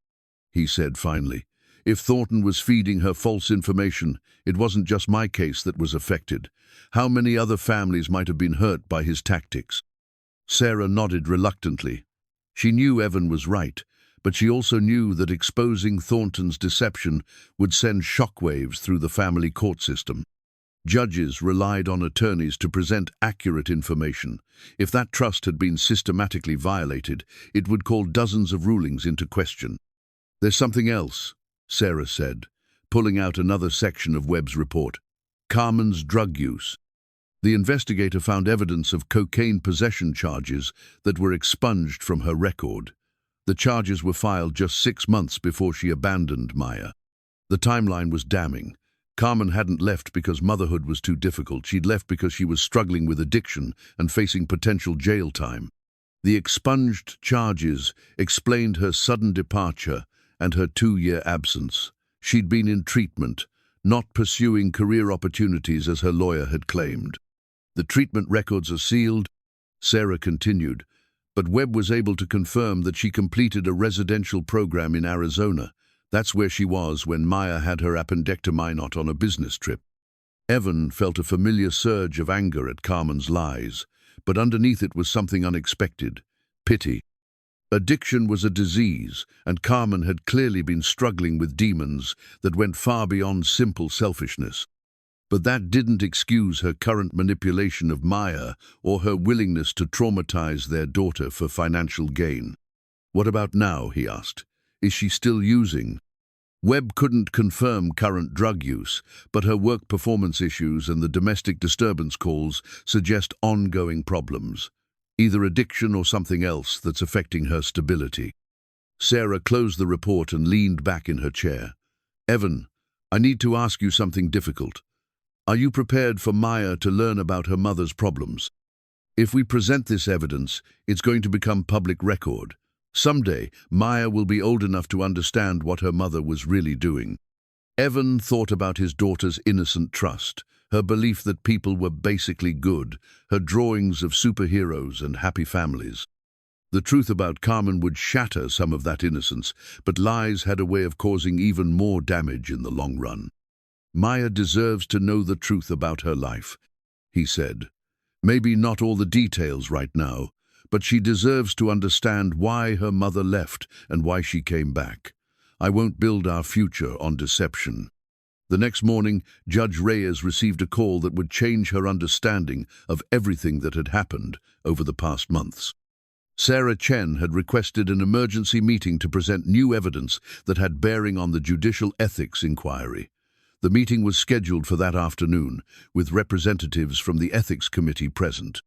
he said finally. "If Thornton was feeding her false information, it wasn't just my case that was affected. How many other families might have been hurt by his tactics?" Sarah nodded reluctantly. She knew Evan was right, but she also knew that exposing Thornton's deception would send shockwaves through the family court system. Judges relied on attorneys to present accurate information. If that trust had been systematically violated, it would call dozens of rulings into question. "There's something else," Sarah said, pulling out another section of Webb's report. "Carmen's drug use." The investigator found evidence of cocaine possession charges that were expunged from her record. The charges were filed just 6 months before she abandoned Maya. The timeline was damning. Carmen hadn't left because motherhood was too difficult. She'd left because she was struggling with addiction and facing potential jail time. The expunged charges explained her sudden departure and her 2-year absence. She'd been in treatment, not pursuing career opportunities as her lawyer had claimed. "The treatment records are sealed," Sarah continued, but Webb was able to confirm that she completed a residential program in Arizona. That's where she was when Maya had her appendectomy, not on a business trip. Evan felt a familiar surge of anger at Carmen's lies, but underneath it was something unexpected: pity. Addiction was a disease, and Carmen had clearly been struggling with demons that went far beyond simple selfishness. But that didn't excuse her current manipulation of Maya or her willingness to traumatize their daughter for financial gain. "What about now?" he asked. "Is she still using?" Webb couldn't confirm current drug use, but her work performance issues and the domestic disturbance calls suggest ongoing problems, either addiction or something else that's affecting her stability. Sarah closed the report and leaned back in her chair. Evan, I need to ask you something difficult. Are you prepared for Maya to learn about her mother's problems? If we present this evidence, it's going to become public record. Someday, Maya will be old enough to understand what her mother was really doing. Evan thought about his daughter's innocent trust, her belief that people were basically good, her drawings of superheroes and happy families. The truth about Carmen would shatter some of that innocence, but lies had a way of causing even more damage in the long run. Maya deserves to know the truth about her life, he said. Maybe not all the details right now, but she deserves to understand why her mother left and why she came back. I won't build our future on deception. The next morning, Judge Reyes received a call that would change her understanding of everything that had happened over the past months. Sarah Chen had requested an emergency meeting to present new evidence that had bearing on the judicial ethics inquiry. The meeting was scheduled for that afternoon, with representatives from the Ethics Committee present.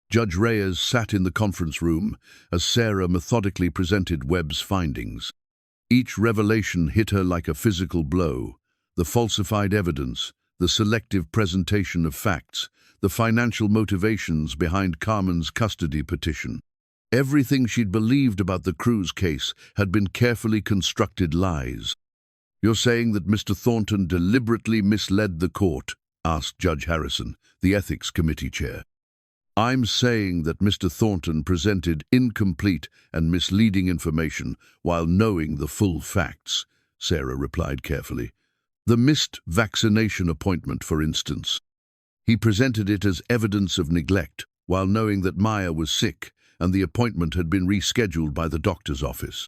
Judge Reyes sat in the conference room as Sarah methodically presented Webb's findings. Each revelation hit her like a physical blow. The falsified evidence, the selective presentation of facts, the financial motivations behind Carmen's custody petition. Everything she'd believed about the Cruz case had been carefully constructed lies. You're saying that Mr. Thornton deliberately misled the court? Asked Judge Harrison, the Ethics Committee chair. I'm saying that Mr. Thornton presented incomplete and misleading information while knowing the full facts, Sarah replied carefully. The missed vaccination appointment, for instance. He presented it as evidence of neglect while knowing that Maya was sick and the appointment had been rescheduled by the doctor's office.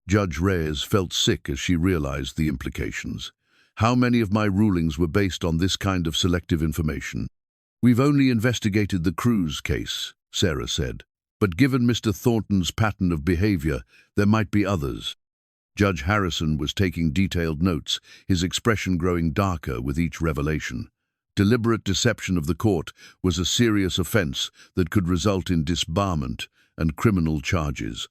Judge Reyes felt sick as she realized the implications. How many of my rulings were based on this kind of selective information? We've only investigated the Cruz case, Sarah said, but given Mr. Thornton's pattern of behavior, there might be others. Judge Harrison was taking detailed notes, his expression growing darker with each revelation. Deliberate deception of the court was a serious offense that could result in disbarment and criminal charges.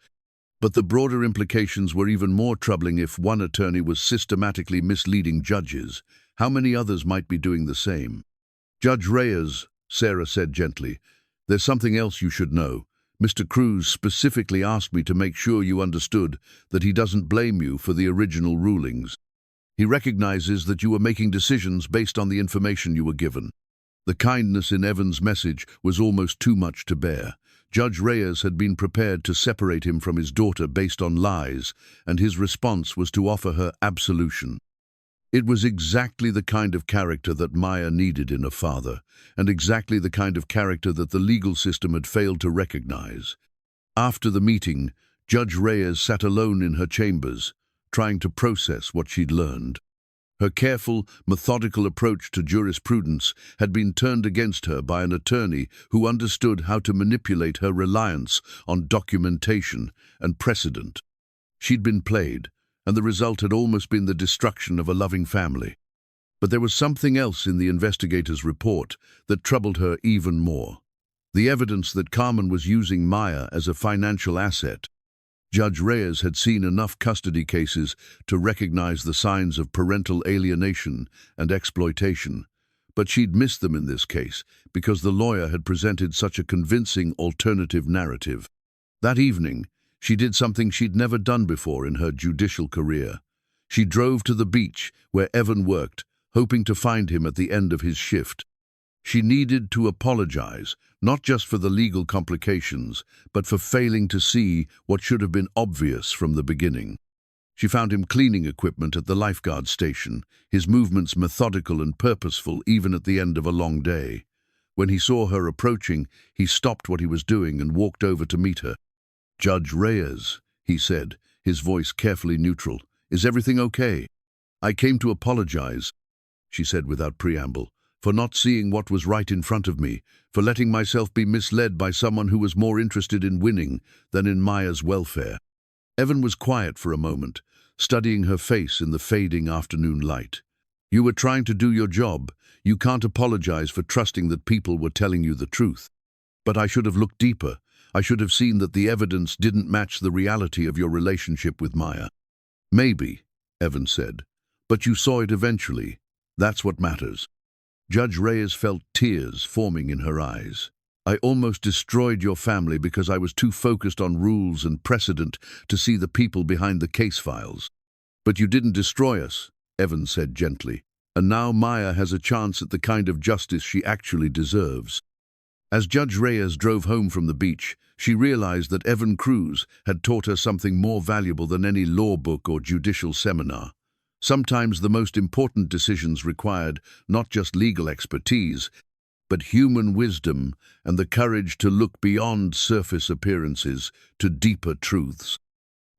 But the broader implications were even more troubling. If one attorney was systematically misleading judges, how many others might be doing the same? Judge Reyes, Sarah said gently, there's something else you should know. Mr. Cruz specifically asked me to make sure you understood that he doesn't blame you for the original rulings. He recognizes that you were making decisions based on the information you were given. The kindness in Evan's message was almost too much to bear. Judge Reyes had been prepared to separate him from his daughter based on lies, and his response was to offer her absolution. It was exactly the kind of character that Maya needed in a father, and exactly the kind of character that the legal system had failed to recognize. After the meeting, Judge Reyes sat alone in her chambers, trying to process what she'd learned. Her careful, methodical approach to jurisprudence had been turned against her by an attorney who understood how to manipulate her reliance on documentation and precedent. She'd been played, and the result had almost been the destruction of a loving family. But there was something else in the investigator's report that troubled her even more. The evidence that Carmen was using Maya as a financial asset. Judge Reyes had seen enough custody cases to recognize the signs of parental alienation and exploitation, but she'd missed them in this case because the lawyer had presented such a convincing alternative narrative. That evening, she did something she'd never done before in her judicial career. She drove to the beach where Evan worked, hoping to find him at the end of his shift. She needed to apologize, not just for the legal complications, but for failing to see what should have been obvious from the beginning. She found him cleaning equipment at the lifeguard station, his movements methodical and purposeful even at the end of a long day. When he saw her approaching, he stopped what he was doing and walked over to meet her. "Judge Reyes," he said, his voice carefully neutral, "is everything okay?" "I came to apologize," she said without preamble, "for not seeing what was right in front of me, for letting myself be misled by someone who was more interested in winning than in Maya's welfare." Evan was quiet for a moment, studying her face in the fading afternoon light. "You were trying to do your job. You can't apologize for trusting that people were telling you the truth. But I should have looked deeper. I should have seen that the evidence didn't match the reality of your relationship with Maya. Maybe, Evan said, but you saw it eventually. That's what matters. Judge Reyes felt tears forming in her eyes. I almost destroyed your family because I was too focused on rules and precedent to see the people behind the case files. But you didn't destroy us, Evan said gently, and now Maya has a chance at the kind of justice she actually deserves. As Judge Reyes drove home from the beach, she realized that Evan Cruz had taught her something more valuable than any law book or judicial seminar. Sometimes the most important decisions required not just legal expertise, but human wisdom and the courage to look beyond surface appearances to deeper truths.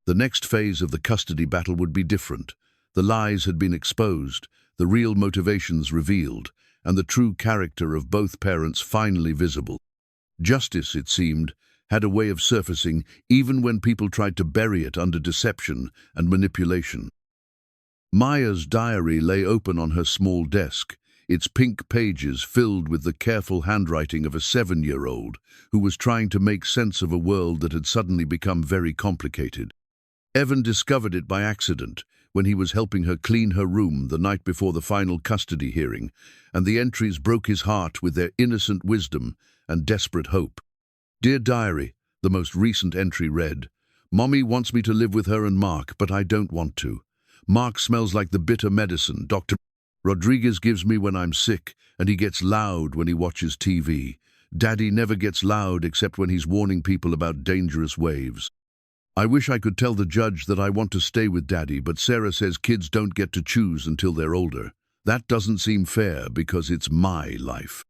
The next phase of the custody battle would be different. The lies had been exposed, the real motivations revealed, and the true character of both parents finally visible. Justice, it seemed, had a way of surfacing even when people tried to bury it under deception and manipulation. Maya's diary lay open on her small desk, its pink pages filled with the careful handwriting of a 7-year-old who was trying to make sense of a world that had suddenly become very complicated. Evan discovered it by accident when he was helping her clean her room the night before the final custody hearing, and the entries broke his heart with their innocent wisdom and desperate hope. Dear Diary, the most recent entry read, "Mommy wants me to live with her and Mark, but I don't want to. Mark smells like the bitter medicine Dr. Rodriguez gives me when I'm sick, and he gets loud when he watches TV. Daddy never gets loud except when he's warning people about dangerous waves. I wish I could tell the judge that I want to stay with Daddy, but Sarah says kids don't get to choose until they're older. That doesn't seem fair because it's my life."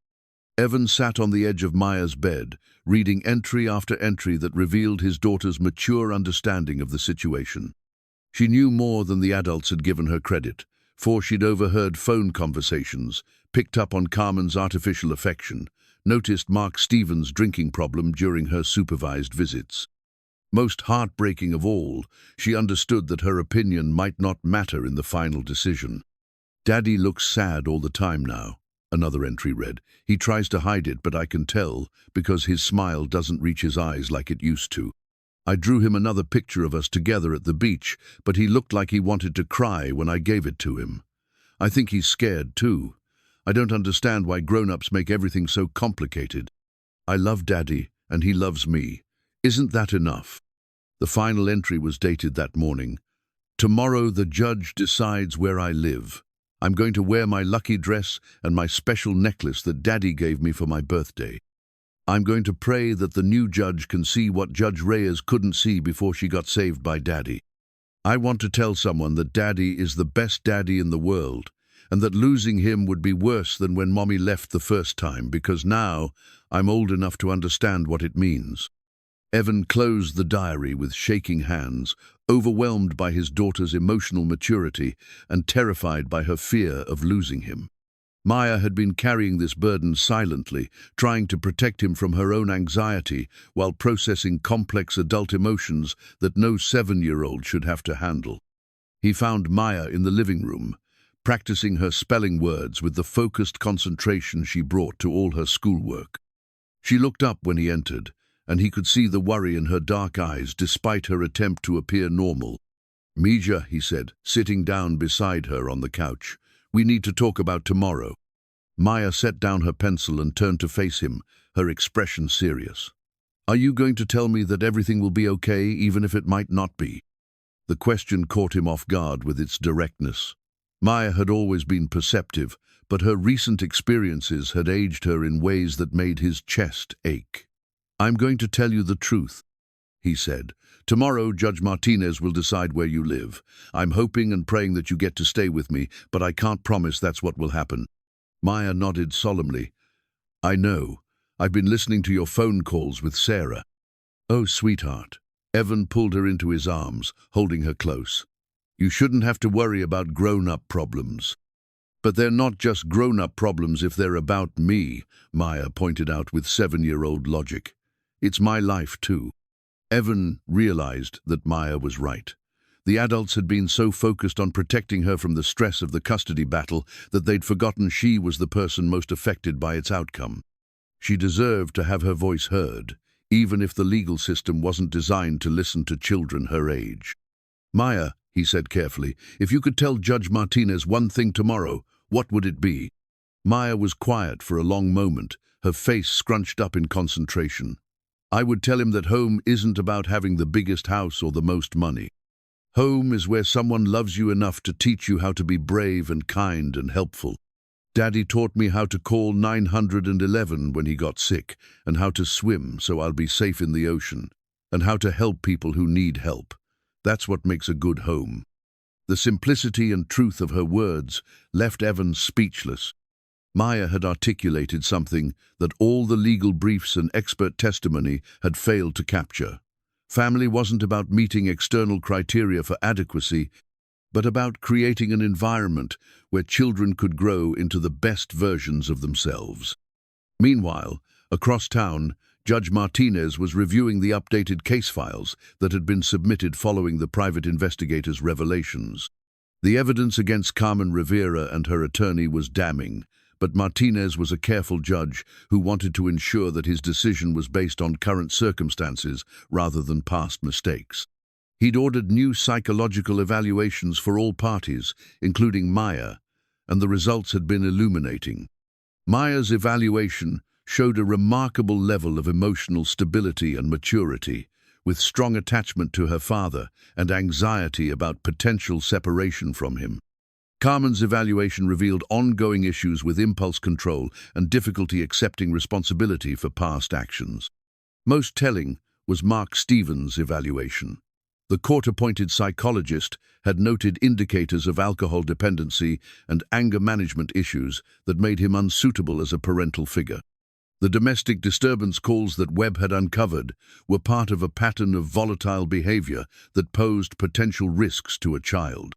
Evan sat on the edge of Maya's bed, reading entry after entry that revealed his daughter's mature understanding of the situation. She knew more than the adults had given her credit, for she'd overheard phone conversations, picked up on Carmen's artificial affection, noticed Mark Stevens' drinking problem during her supervised visits. Most heartbreaking of all, she understood that her opinion might not matter in the final decision. "Daddy looks sad all the time now," another entry read. "He tries to hide it, but I can tell because his smile doesn't reach his eyes like it used to. I drew him another picture of us together at the beach, but he looked like he wanted to cry when I gave it to him. I think he's scared too. I don't understand why grown-ups make everything so complicated. I love Daddy, and he loves me. Isn't that enough?" The final entry was dated that morning. "Tomorrow the judge decides where I live. I'm going to wear my lucky dress and my special necklace that Daddy gave me for my birthday. I'm going to pray that the new judge can see what Judge Reyes couldn't see before she got saved by Daddy. I want to tell someone that Daddy is the best daddy in the world, and that losing him would be worse than when Mommy left the first time, because now I'm old enough to understand what it means." Evan closed the diary with shaking hands, overwhelmed by his daughter's emotional maturity and terrified by her fear of losing him. Maya had been carrying this burden silently, trying to protect him from her own anxiety while processing complex adult emotions that no 7-year-old should have to handle. He found Maya in the living room, practicing her spelling words with the focused concentration she brought to all her schoolwork. She looked up when he entered, and he could see the worry in her dark eyes despite her attempt to appear normal. "Mija," he said, sitting down beside her on the couch, "we need to talk about tomorrow." Maya set down her pencil and turned to face him, her expression serious. "Are you going to tell me that everything will be okay, even if it might not be?" The question caught him off guard with its directness. Maya had always been perceptive, but her recent experiences had aged her in ways that made his chest ache. "I'm going to tell you the truth," he said. "Tomorrow, Judge Martinez will decide where you live. I'm hoping and praying that you get to stay with me, but I can't promise that's what will happen." Maya nodded solemnly. "I know. I've been listening to your phone calls with Sarah." "Oh, sweetheart." Evan pulled her into his arms, holding her close. "You shouldn't have to worry about grown-up problems." "But they're not just grown-up problems if they're about me," Maya pointed out with 7-year-old logic. "It's my life, too." Evan realized that Maya was right. The adults had been so focused on protecting her from the stress of the custody battle that they'd forgotten she was the person most affected by its outcome. She deserved to have her voice heard, even if the legal system wasn't designed to listen to children her age. "Maya," he said carefully, "if you could tell Judge Martinez one thing tomorrow, what would it be?" Maya was quiet for a long moment, her face scrunched up in concentration. "I would tell him that home isn't about having the biggest house or the most money. Home is where someone loves you enough to teach you how to be brave and kind and helpful. Daddy taught me how to call 911 when he got sick, and how to swim so I'll be safe in the ocean, and how to help people who need help. That's what makes a good home." The simplicity and truth of her words left Evan speechless. Maya had articulated something that all the legal briefs and expert testimony had failed to capture. Family wasn't about meeting external criteria for adequacy, but about creating an environment where children could grow into the best versions of themselves. Meanwhile, across town, Judge Martinez was reviewing the updated case files that had been submitted following the private investigator's revelations. The evidence against Carmen Rivera and her attorney was damning, but Martinez was a careful judge who wanted to ensure that his decision was based on current circumstances rather than past mistakes. He'd ordered new psychological evaluations for all parties, including Maya, and the results had been illuminating. Maya's evaluation showed a remarkable level of emotional stability and maturity, with strong attachment to her father and anxiety about potential separation from him. Carmen's evaluation revealed ongoing issues with impulse control and difficulty accepting responsibility for past actions. Most telling was Mark Stevens' evaluation. The court-appointed psychologist had noted indicators of alcohol dependency and anger management issues that made him unsuitable as a parental figure. The domestic disturbance calls that Webb had uncovered were part of a pattern of volatile behavior that posed potential risks to a child.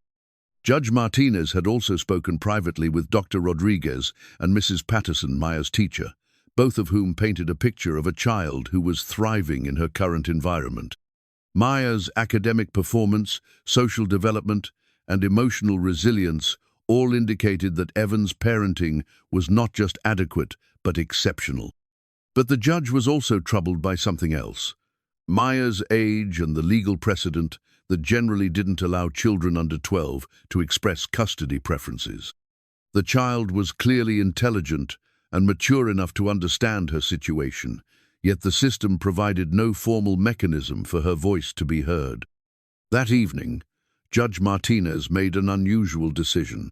Judge Martinez had also spoken privately with Dr. Rodriguez and Mrs. Patterson, Maya's teacher, both of whom painted a picture of a child who was thriving in her current environment. Maya's academic performance, social development, and emotional resilience all indicated that Evan's parenting was not just adequate, but exceptional. But the judge was also troubled by something else: Maya's age and the legal precedent that generally didn't allow children under 12 to express custody preferences. The child was clearly intelligent and mature enough to understand her situation, yet the system provided no formal mechanism for her voice to be heard. That evening, Judge Martinez made an unusual decision.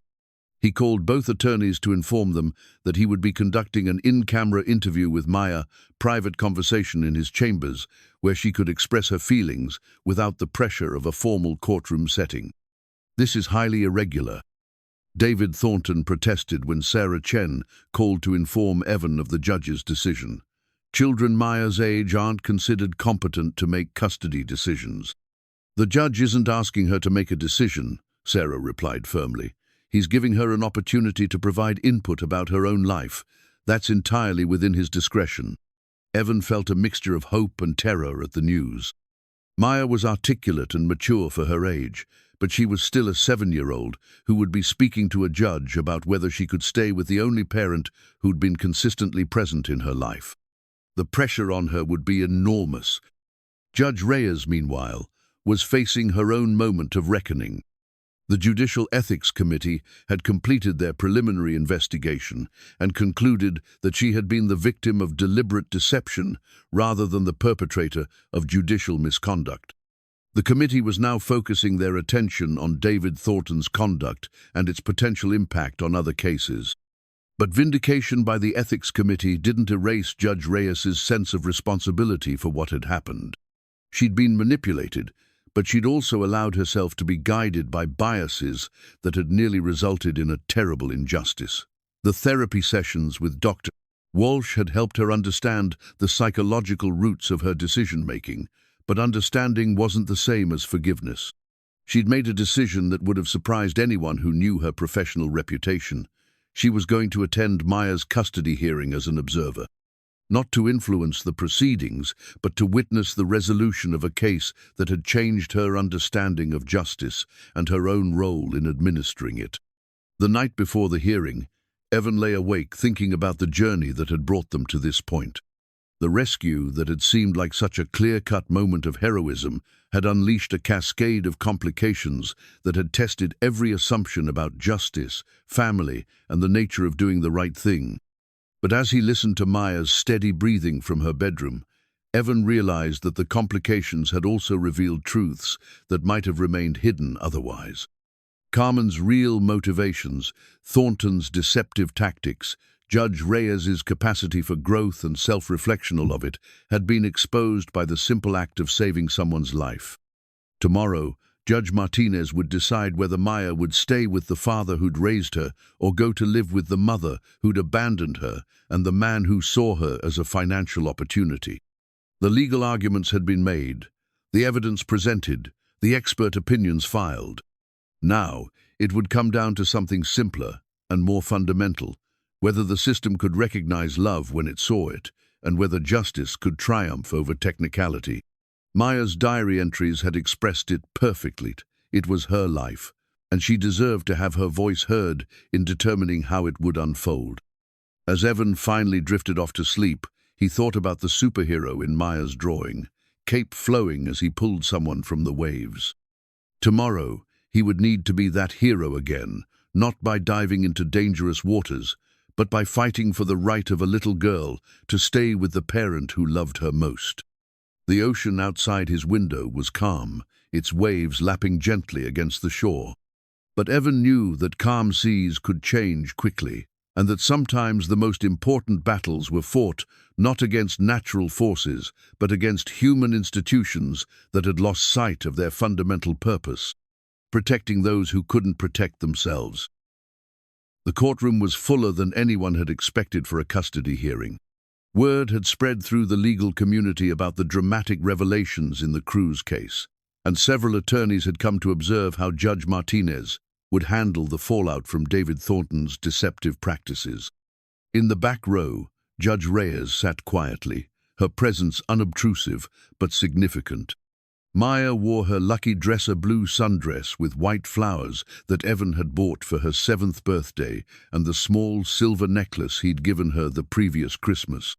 He called both attorneys to inform them that he would be conducting an in-camera interview with Maya, private conversation in his chambers, where she could express her feelings without the pressure of a formal courtroom setting. "This is highly irregular," David Thornton protested when Sarah Chen called to inform Evan of the judge's decision. "Children Maya's age aren't considered competent to make custody decisions." "The judge isn't asking her to make a decision," Sarah replied firmly. "He's giving her an opportunity to provide input about her own life. That's entirely within his discretion." Evan felt a mixture of hope and terror at the news. Maya was articulate and mature for her age, but she was still a 7-year-old who would be speaking to a judge about whether she could stay with the only parent who'd been consistently present in her life. The pressure on her would be enormous. Judge Reyes, meanwhile, was facing her own moment of reckoning. The Judicial Ethics Committee had completed their preliminary investigation and concluded that she had been the victim of deliberate deception rather than the perpetrator of judicial misconduct. The committee was now focusing their attention on David Thornton's conduct and its potential impact on other cases. But vindication by the Ethics Committee didn't erase Judge Reyes's sense of responsibility for what had happened. She'd been manipulated, but she'd also allowed herself to be guided by biases that had nearly resulted in a terrible injustice. The therapy sessions with Dr. Walsh had helped her understand the psychological roots of her decision-making, but understanding wasn't the same as forgiveness. She'd made a decision that would have surprised anyone who knew her professional reputation. She was going to attend Maya's custody hearing as an observer. Not to influence the proceedings, but to witness the resolution of a case that had changed her understanding of justice and her own role in administering it. The night before the hearing, Evan lay awake thinking about the journey that had brought them to this point. The rescue that had seemed like such a clear-cut moment of heroism had unleashed a cascade of complications that had tested every assumption about justice, family, and the nature of doing the right thing. But as he listened to Maya's steady breathing from her bedroom, Evan realized that the complications had also revealed truths that might have remained hidden otherwise. Carmen's real motivations, Thornton's deceptive tactics, Judge Reyes's capacity for growth and self-reflection of it had been exposed by the simple act of saving someone's life. Tomorrow, Judge Martinez would decide whether Maya would stay with the father who'd raised her or go to live with the mother who'd abandoned her and the man who saw her as a financial opportunity. The legal arguments had been made, the evidence presented, the expert opinions filed. Now, it would come down to something simpler and more fundamental, whether the system could recognize love when it saw it, and whether justice could triumph over technicality. Maya's diary entries had expressed it perfectly. It was her life, and she deserved to have her voice heard in determining how it would unfold. As Evan finally drifted off to sleep, he thought about the superhero in Maya's drawing, cape flowing as he pulled someone from the waves. Tomorrow, he would need to be that hero again, not by diving into dangerous waters, but by fighting for the right of a little girl to stay with the parent who loved her most. The ocean outside his window was calm, its waves lapping gently against the shore. But Evan knew that calm seas could change quickly, and that sometimes the most important battles were fought not against natural forces, but against human institutions that had lost sight of their fundamental purpose, protecting those who couldn't protect themselves. The courtroom was fuller than anyone had expected for a custody hearing. Word had spread through the legal community about the dramatic revelations in the Cruz case, and several attorneys had come to observe how Judge Martinez would handle the fallout from David Thornton's deceptive practices. In the back row, Judge Reyes sat quietly, her presence unobtrusive but significant. Maya wore her lucky dresser blue sundress with white flowers that Evan had bought for her 7th birthday and the small silver necklace he'd given her the previous Christmas.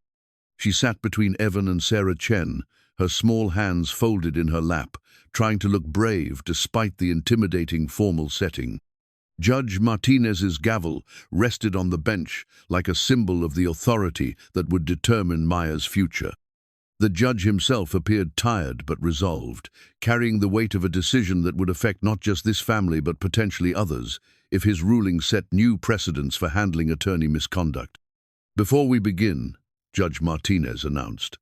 She sat between Evan and Sarah Chen, her small hands folded in her lap, trying to look brave despite the intimidating formal setting. Judge Martinez's gavel rested on the bench like a symbol of the authority that would determine Maya's future. The judge himself appeared tired but resolved, carrying the weight of a decision that would affect not just this family but potentially others, if his ruling set new precedents for handling attorney misconduct. "Before we begin," Judge Martinez announced,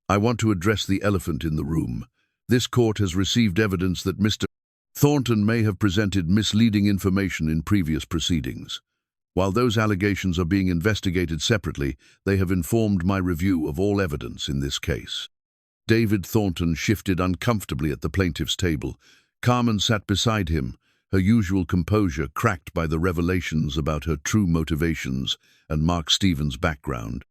"I want to address the elephant in the room. This court has received evidence that Mr. Thornton may have presented misleading information in previous proceedings. While those allegations are being investigated separately, they have informed my review of all evidence in this case." David Thornton shifted uncomfortably at the plaintiff's table. Carmen sat beside him, her usual composure cracked by the revelations about her true motivations and Mark Stevens' background.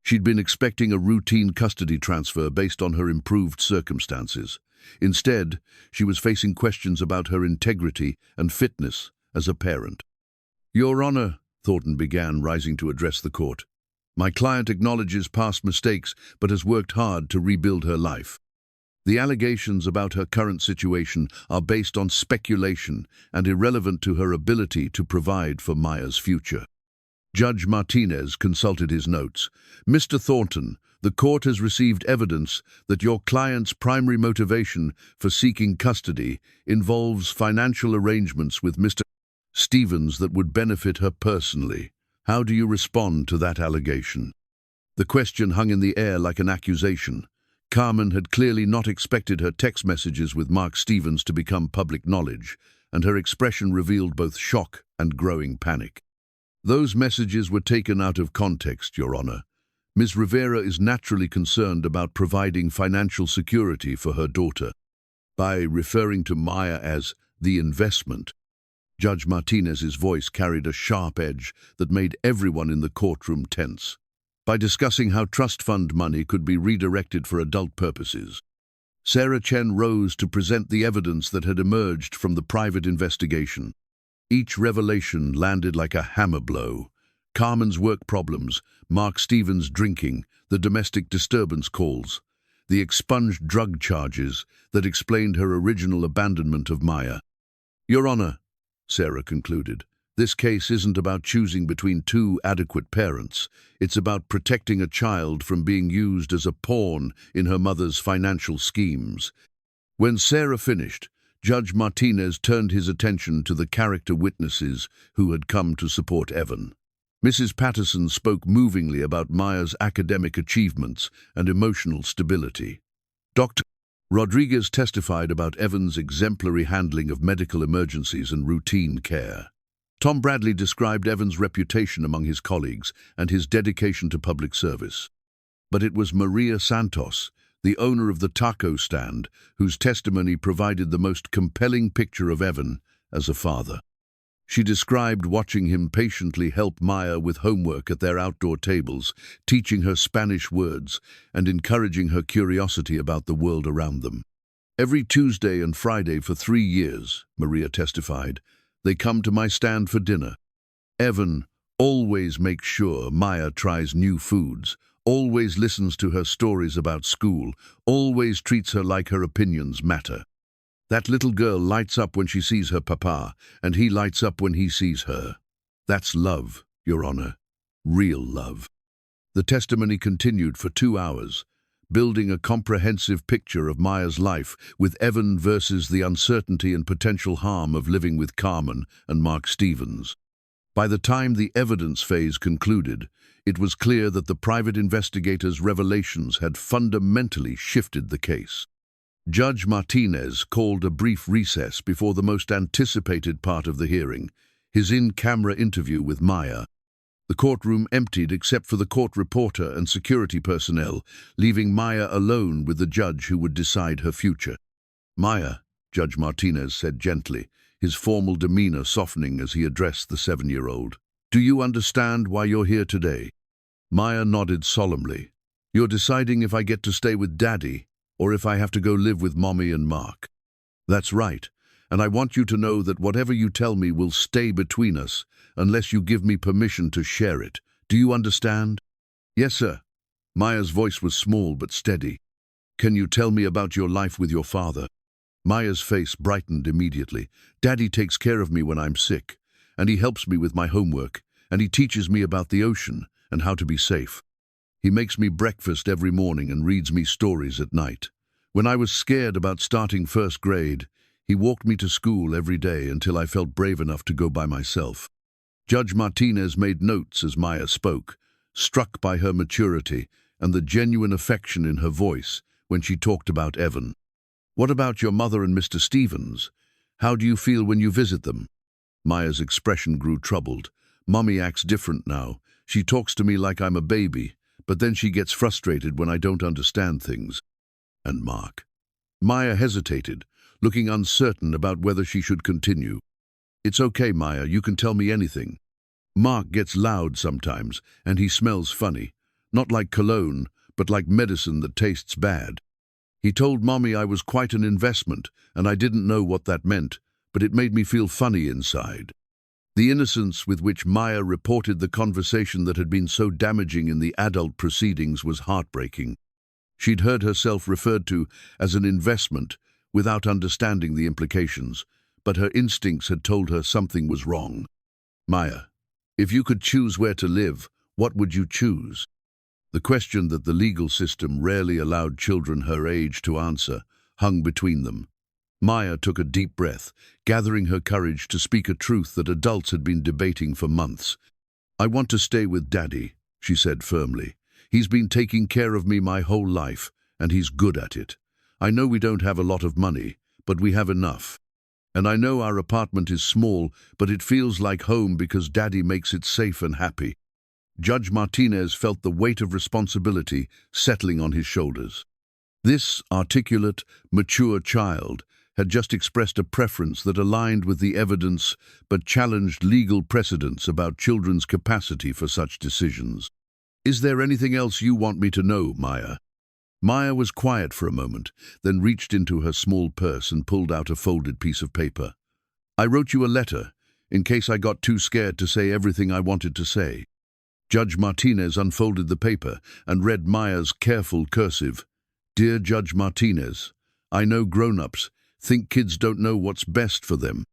She'd been expecting a routine custody transfer based on her improved circumstances. Instead, she was facing questions about her integrity and fitness as a parent. "Your Honor," Thornton began, rising to address the court, "my client acknowledges past mistakes but has worked hard to rebuild her life. The allegations about her current situation are based on speculation and irrelevant to her ability to provide for Maya's future." Judge Martinez consulted his notes. "Mr. Thornton, the court has received evidence that your client's primary motivation for seeking custody involves financial arrangements with Mr. Stevens that would benefit her personally. How do you respond to that allegation?" The question hung in the air like an accusation. Carmen had clearly not expected her text messages with Mark Stevens to become public knowledge, and her expression revealed both shock and growing panic. "Those messages were taken out of context, Your Honor. Ms. Rivera is naturally concerned about providing financial security for her daughter. By referring to Maya as the investment," Judge Martinez's voice carried a sharp edge that made everyone in the courtroom tense. "By discussing how trust fund money could be redirected for adult purposes." Sarah Chen rose to present the evidence that had emerged from the private investigation. Each revelation landed like a hammer blow. Carmen's work problems, Mark Stevens' drinking, the domestic disturbance calls, the expunged drug charges that explained her original abandonment of Maya. Your Honor, Sarah concluded, this case isn't about choosing between two adequate parents. It's about protecting a child from being used as a pawn in her mother's financial schemes. When Sarah finished, Judge Martinez turned his attention to the character witnesses who had come to support Evan. Mrs. Patterson spoke movingly about Maya's academic achievements and emotional stability. Dr. Rodriguez testified about Evan's exemplary handling of medical emergencies and routine care. Tom Bradley described Evan's reputation among his colleagues and his dedication to public service. But it was Maria Santos, the owner of the taco stand, whose testimony provided the most compelling picture of Evan as a father. She described watching him patiently help Maya with homework at their outdoor tables, teaching her Spanish words and encouraging her curiosity about the world around them. Every Tuesday and Friday for 3 years, Maria testified, they come to my stand for dinner. Evan always makes sure Maya tries new foods, always listens to her stories about school, always treats her like her opinions matter. That little girl lights up when she sees her papa, and he lights up when he sees her. That's love, Your Honor. Real love. The testimony continued for 2 hours, building a comprehensive picture of Maya's life, with Evan versus the uncertainty and potential harm of living with Carmen and Mark Stevens. By the time the evidence phase concluded, it was clear that the private investigator's revelations had fundamentally shifted the case. Judge Martinez called a brief recess before the most anticipated part of the hearing, his in-camera interview with Maya. The courtroom emptied except for the court reporter and security personnel, leaving Maya alone with the judge who would decide her future. Maya, Judge Martinez said gently, his formal demeanor softening as he addressed the 7-year-old. Do you understand why you're here today? Maya nodded solemnly. You're deciding if I get to stay with Daddy or if I have to go live with Mommy and Mark. That's right, and I want you to know that whatever you tell me will stay between us unless you give me permission to share it. Do you understand? Yes, sir. Maya's voice was small but steady. Can you tell me about your life with your father? Maya's face brightened immediately. Daddy takes care of me when I'm sick, and he helps me with my homework, and he teaches me about the ocean and how to be safe. He makes me breakfast every morning and reads me stories at night. When I was scared about starting first grade, he walked me to school every day until I felt brave enough to go by myself. Judge Martinez made notes as Maya spoke, struck by her maturity and the genuine affection in her voice when she talked about Evan. What about your mother and Mr. Stevens? How do you feel when you visit them? Maya's expression grew troubled. Mommy acts different now. She talks to me like I'm a baby, but then she gets frustrated when I don't understand things. And Mark? Maya hesitated, looking uncertain about whether she should continue. It's okay, Maya, you can tell me anything. Mark gets loud sometimes, and he smells funny. Not like cologne, but like medicine that tastes bad. He told Mommy I was quite an investment, and I didn't know what that meant, but it made me feel funny inside. The innocence with which Maya reported the conversation that had been so damaging in the adult proceedings was heartbreaking. She'd heard herself referred to as an investment without understanding the implications, but her instincts had told her something was wrong. Maya, if you could choose where to live, what would you choose? The question that the legal system rarely allowed children her age to answer hung between them. Maya took a deep breath, gathering her courage to speak a truth that adults had been debating for months. I want to stay with Daddy, she said firmly. He's been taking care of me my whole life, and he's good at it. I know we don't have a lot of money, but we have enough. And I know our apartment is small, but it feels like home because Daddy makes it safe and happy. Judge Martinez felt the weight of responsibility settling on his shoulders. This articulate, mature child had just expressed a preference that aligned with the evidence but challenged legal precedents about children's capacity for such decisions. Is there anything else you want me to know, Maya? Maya was quiet for a moment, then reached into her small purse and pulled out a folded piece of paper. I wrote you a letter, in case I got too scared to say everything I wanted to say. Judge Martinez unfolded the paper and read Maya's careful cursive. "Dear Judge Martinez, I know grown-ups think kids don't know what's best for them.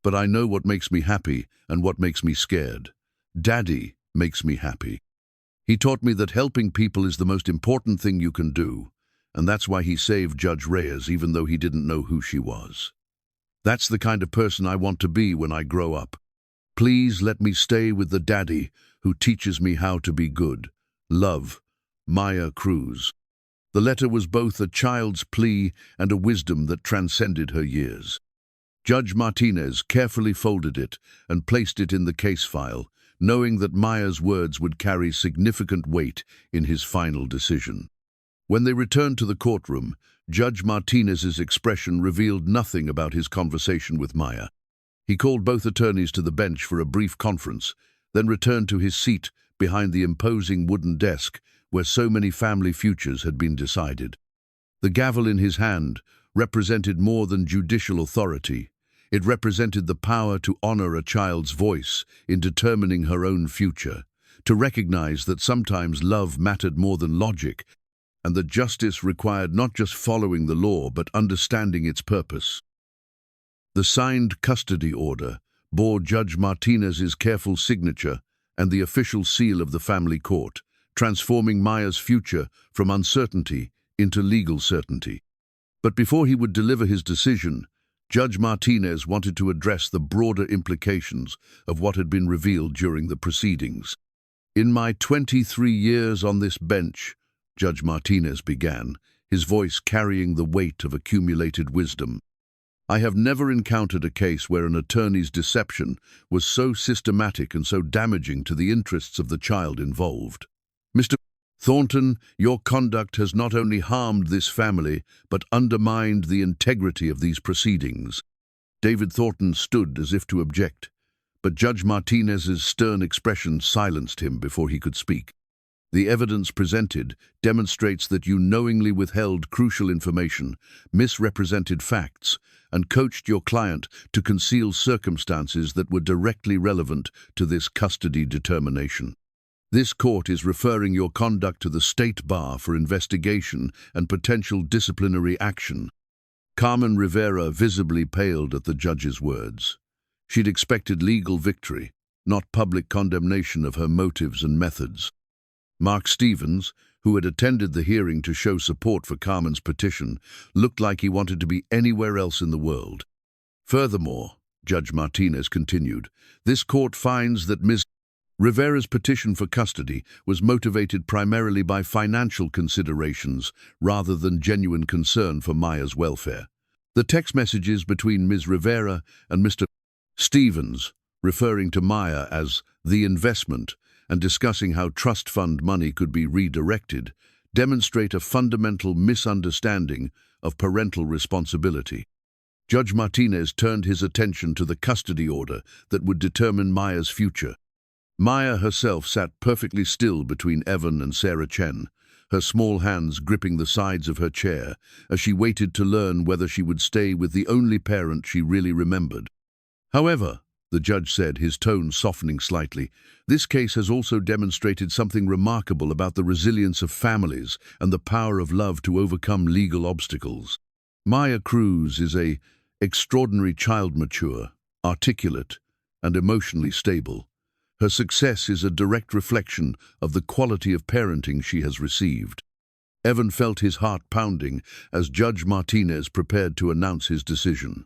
But I know what makes me happy and what makes me scared. Daddy makes me happy. He taught me that helping people is the most important thing you can do, and that's why he saved Judge Reyes even though he didn't know who she was. That's the kind of person I want to be when I grow up. Please let me stay with the daddy who teaches me how to be good. Love, Maya Cruz." The letter was both a child's plea and a wisdom that transcended her years. Judge Martinez carefully folded it and placed it in the case file, knowing that Maya's words would carry significant weight in his final decision. When they returned to the courtroom, Judge Martinez's expression revealed nothing about his conversation with Maya. He called both attorneys to the bench for a brief conference, then returned to his seat behind the imposing wooden desk where so many family futures had been decided. The gavel in his hand represented more than judicial authority. It represented the power to honor a child's voice in determining her own future, to recognize that sometimes love mattered more than logic, and that justice required not just following the law but understanding its purpose. The signed custody order bore Judge Martinez's careful signature and the official seal of the family court, transforming Maya's future from uncertainty into legal certainty. But before he would deliver his decision, Judge Martinez wanted to address the broader implications of what had been revealed during the proceedings. "In my 23 years on this bench," Judge Martinez began, his voice carrying the weight of accumulated wisdom, "I have never encountered a case where an attorney's deception was so systematic and so damaging to the interests of the child involved. Mr. Thornton, your conduct has not only harmed this family, but undermined the integrity of these proceedings." David Thornton stood as if to object, but Judge Martinez's stern expression silenced him before he could speak. "The evidence presented demonstrates that you knowingly withheld crucial information, misrepresented facts, and coached your client to conceal circumstances that were directly relevant to this custody determination. This court is referring your conduct to the state bar for investigation and potential disciplinary action." Carmen Rivera visibly paled at the judge's words. She'd expected legal victory, not public condemnation of her motives and methods. Mark Stevens, who had attended the hearing to show support for Carmen's petition, looked like he wanted to be anywhere else in the world. "Furthermore," Judge Martinez continued, "this court finds that Ms. Rivera's petition for custody was motivated primarily by financial considerations rather than genuine concern for Maya's welfare. The text messages between Ms. Rivera and Mr. Stevens, referring to Maya as the investment and discussing how trust fund money could be redirected, demonstrate a fundamental misunderstanding of parental responsibility." Judge Martinez turned his attention to the custody order that would determine Maya's future. Maya herself sat perfectly still between Evan and Sarah Chen, her small hands gripping the sides of her chair as she waited to learn whether she would stay with the only parent she really remembered. "However," the judge said, his tone softening slightly, "this case has also demonstrated something remarkable about the resilience of families and the power of love to overcome legal obstacles. Maya Cruz is an extraordinary child, mature, articulate, and emotionally stable. Her success is a direct reflection of the quality of parenting she has received." Evan felt his heart pounding as Judge Martinez prepared to announce his decision.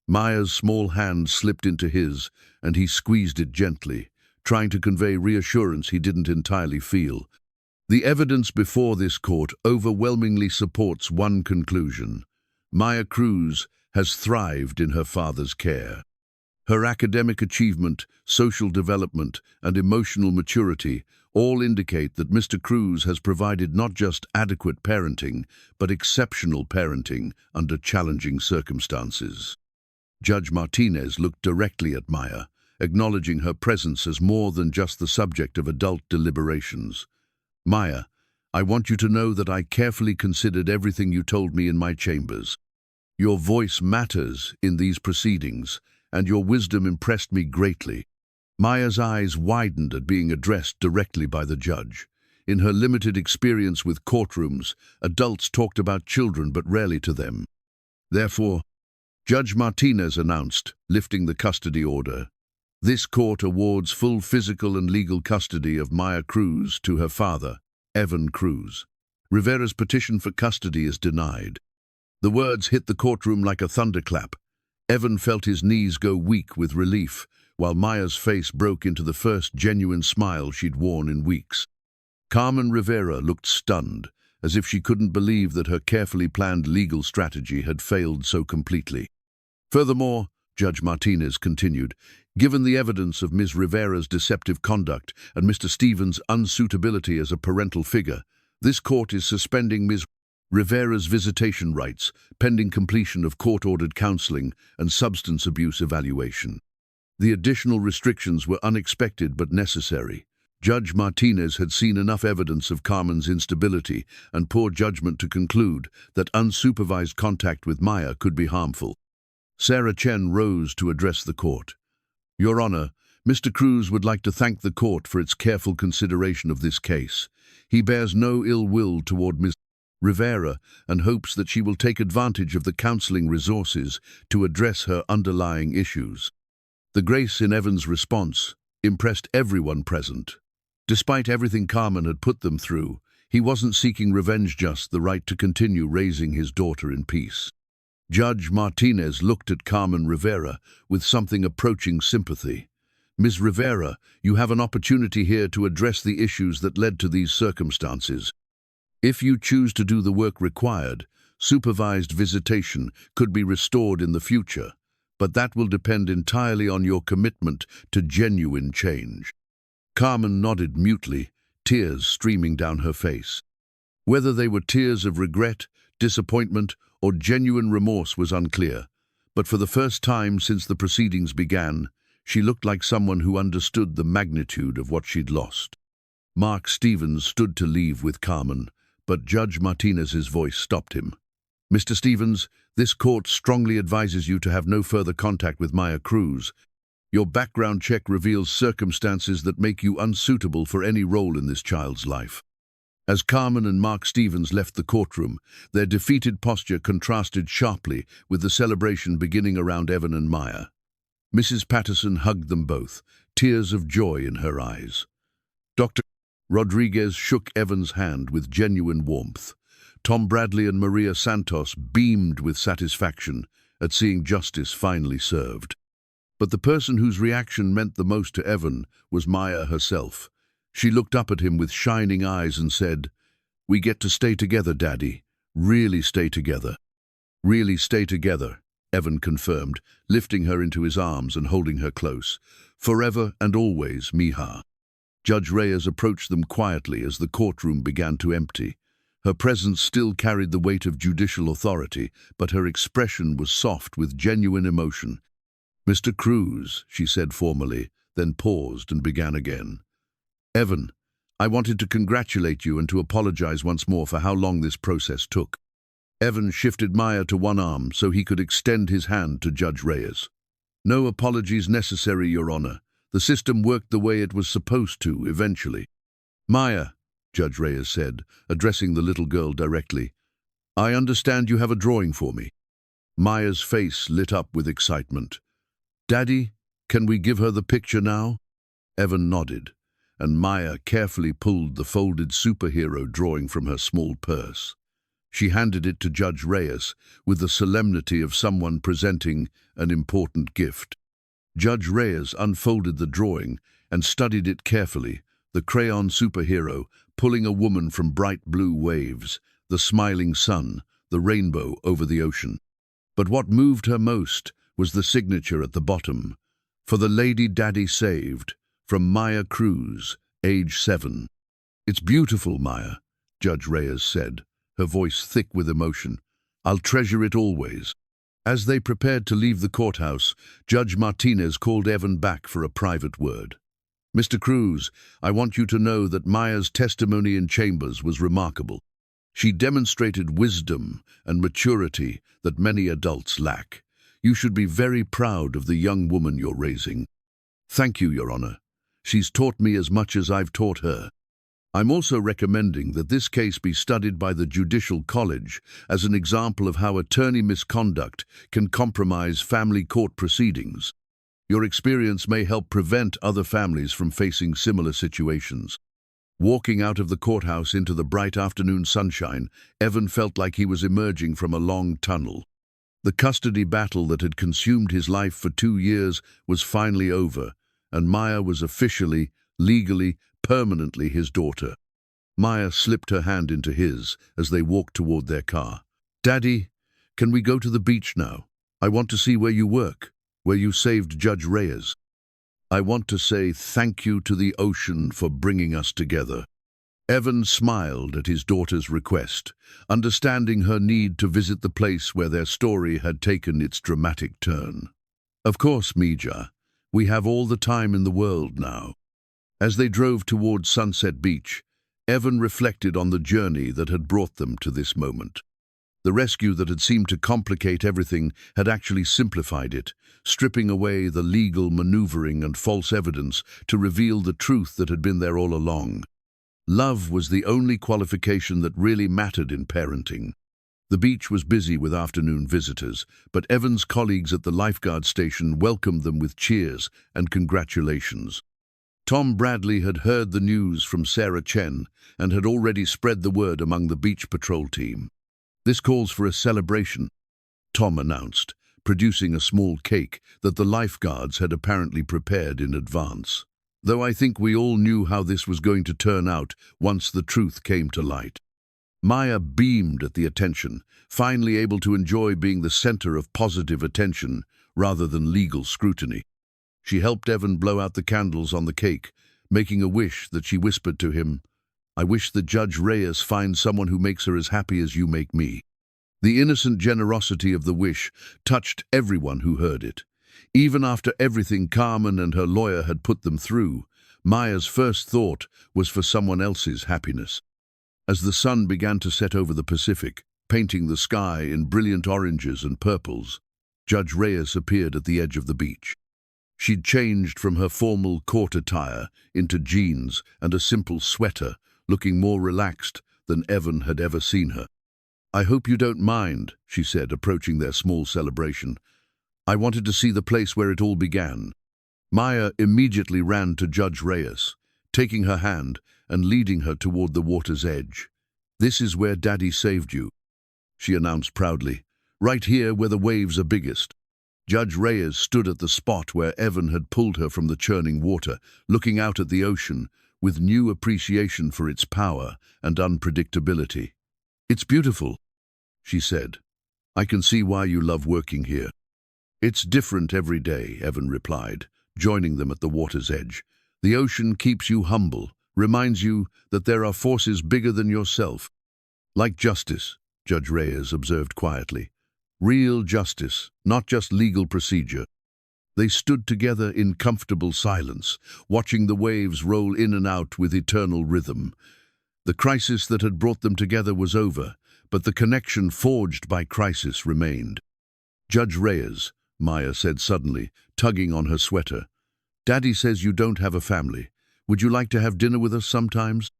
Maya's small hand slipped into his, and he squeezed it gently, trying to convey reassurance he didn't entirely feel. "The evidence before this court overwhelmingly supports one conclusion. Maya Cruz has thrived in her father's care. Her academic achievement, social development, and emotional maturity all indicate that Mr. Cruz has provided not just adequate parenting, but exceptional parenting under challenging circumstances." Judge Martinez looked directly at Maya, acknowledging her presence as more than just the subject of adult deliberations. "Maya, I want you to know that I carefully considered everything you told me in my chambers. Your voice matters in these proceedings, and your wisdom impressed me greatly. Maya's eyes widened at being addressed directly by the judge. In her limited experience with courtrooms, adults talked about children but rarely to them. Therefore, Judge Martinez announced, lifting the custody order. This court awards full physical and legal custody of Maya Cruz to her father, Evan Cruz. Rivera's petition for custody is denied. The words hit the courtroom like a thunderclap. Evan felt his knees go weak with relief, while Maya's face broke into the first genuine smile she'd worn in weeks. Carmen Rivera looked stunned, as if she couldn't believe that her carefully planned legal strategy had failed so completely. Furthermore, Judge Martinez continued, given the evidence of Ms. Rivera's deceptive conduct and Mr. Stevens' unsuitability as a parental figure, this court is suspending Ms. Rivera's visitation rights, pending completion of court-ordered counseling and substance abuse evaluation. The additional restrictions were unexpected but necessary. Judge Martinez had seen enough evidence of Carmen's instability and poor judgment to conclude that unsupervised contact with Maya could be harmful. Sarah Chen rose to address the court. Your Honor, Mr. Cruz would like to thank the court for its careful consideration of this case. He bears no ill will toward Ms. Rivera and hopes that she will take advantage of the counseling resources to address her underlying issues. The grace in Evan's response impressed everyone present. Despite everything Carmen had put them through, he wasn't seeking revenge, just the right to continue raising his daughter in peace. Judge Martinez looked at Carmen Rivera with something approaching sympathy. Ms. Rivera, you have an opportunity here to address the issues that led to these circumstances. If you choose to do the work required, supervised visitation could be restored in the future, but that will depend entirely on your commitment to genuine change. Carmen nodded mutely, tears streaming down her face. Whether they were tears of regret, disappointment, or genuine remorse was unclear, but for the first time since the proceedings began, she looked like someone who understood the magnitude of what she'd lost. Mark Stevens stood to leave with Carmen, but Judge Martinez's voice stopped him. Mr. Stevens, this court strongly advises you to have no further contact with Maya Cruz. Your background check reveals circumstances that make you unsuitable for any role in this child's life. As Carmen and Mark Stevens left the courtroom, their defeated posture contrasted sharply with the celebration beginning around Evan and Maya. Mrs. Patterson hugged them both, tears of joy in her eyes. Dr. Rodriguez shook Evan's hand with genuine warmth. Tom Bradley and Maria Santos beamed with satisfaction at seeing justice finally served. But the person whose reaction meant the most to Evan was Maya herself. She looked up at him with shining eyes and said, "We get to stay together, Daddy. Really stay together." "Really stay together," Evan confirmed, lifting her into his arms and holding her close. "Forever and always, mija." Judge Reyes approached them quietly as the courtroom began to empty. Her presence still carried the weight of judicial authority, but her expression was soft with genuine emotion. "Mr. Cruz," she said formally, then paused and began again. "Evan, I wanted to congratulate you and to apologize once more for how long this process took." Evan shifted Maya to one arm so he could extend his hand to Judge Reyes. "No apologies necessary, Your Honor. The system worked the way it was supposed to, eventually." "Maya," Judge Reyes said, addressing the little girl directly, "I understand you have a drawing for me." Maya's face lit up with excitement. "Daddy, can we give her the picture now?" Evan nodded, and Maya carefully pulled the folded superhero drawing from her small purse. She handed it to Judge Reyes with the solemnity of someone presenting an important gift. Judge Reyes unfolded the drawing and studied it carefully, the crayon superhero pulling a woman from bright blue waves, the smiling sun, the rainbow over the ocean. But what moved her most was the signature at the bottom, "For the lady Daddy saved, from Maya Cruz, age 7. "It's beautiful, Maya," Judge Reyes said, her voice thick with emotion. "I'll treasure it always." As they prepared to leave the courthouse, Judge Martinez called Evan back for a private word. "Mr. Cruz, I want you to know that Maya's testimony in chambers was remarkable. She demonstrated wisdom and maturity that many adults lack. You should be very proud of the young woman you're raising." Thank you, Your Honor. She's taught me as much as I've taught her. I'm also recommending that this case be studied by the Judicial College as an example of how attorney misconduct can compromise family court proceedings. Your experience may help prevent other families from facing similar situations. Walking out of the courthouse into the bright afternoon sunshine, Evan felt like he was emerging from a long tunnel. The custody battle that had consumed his life for 2 years was finally over, and Maya was officially, legally, permanently his daughter. Maya slipped her hand into his as they walked toward their car. "Daddy, can we go to the beach now? I want to see where you work, where you saved Judge Reyes. I want to say thank you to the ocean for bringing us together." Evan smiled at his daughter's request, understanding her need to visit the place where their story had taken its dramatic turn. "Of course, Mija. We have all the time in the world now." As they drove toward Sunset Beach, Evan reflected on the journey that had brought them to this moment. The rescue that had seemed to complicate everything had actually simplified it, stripping away the legal maneuvering and false evidence to reveal the truth that had been there all along. Love was the only qualification that really mattered in parenting. The beach was busy with afternoon visitors, but Evan's colleagues at the lifeguard station welcomed them with cheers and congratulations. Tom Bradley had heard the news from Sarah Chen and had already spread the word among the beach patrol team. "This calls for a celebration," Tom announced, producing a small cake that the lifeguards had apparently prepared in advance. Though I think we all knew how this was going to turn out once the truth came to light. Maya beamed at the attention, finally able to enjoy being the center of positive attention rather than legal scrutiny. She helped Evan blow out the candles on the cake, making a wish that she whispered to him, "I wish that Judge Reyes finds someone who makes her as happy as you make me." The innocent generosity of the wish touched everyone who heard it. Even after everything Carmen and her lawyer had put them through, Maya's first thought was for someone else's happiness. As the sun began to set over the Pacific, painting the sky in brilliant oranges and purples, Judge Reyes appeared at the edge of the beach. She'd changed from her formal court attire into jeans and a simple sweater, looking more relaxed than Evan had ever seen her. "I hope you don't mind," she said, approaching their small celebration. "I wanted to see the place where it all began." Maya immediately ran to Judge Reyes, taking her hand and leading her toward the water's edge. "This is where Daddy saved you," she announced proudly. "Right here where the waves are biggest." Judge Reyes stood at the spot where Evan had pulled her from the churning water, looking out at the ocean with new appreciation for its power and unpredictability. "It's beautiful," she said. "I can see why you love working here." "It's different every day," Evan replied, joining them at the water's edge. "The ocean keeps you humble, reminds you that there are forces bigger than yourself." "Like justice," Judge Reyes observed quietly. "Real justice, not just legal procedure." They stood together in comfortable silence, watching the waves roll in and out with eternal rhythm. The crisis that had brought them together was over, but the connection forged by crisis remained. "Judge Reyes," Maya said suddenly, tugging on her sweater, "Daddy says you don't have a family. Would you like to have dinner with us sometimes?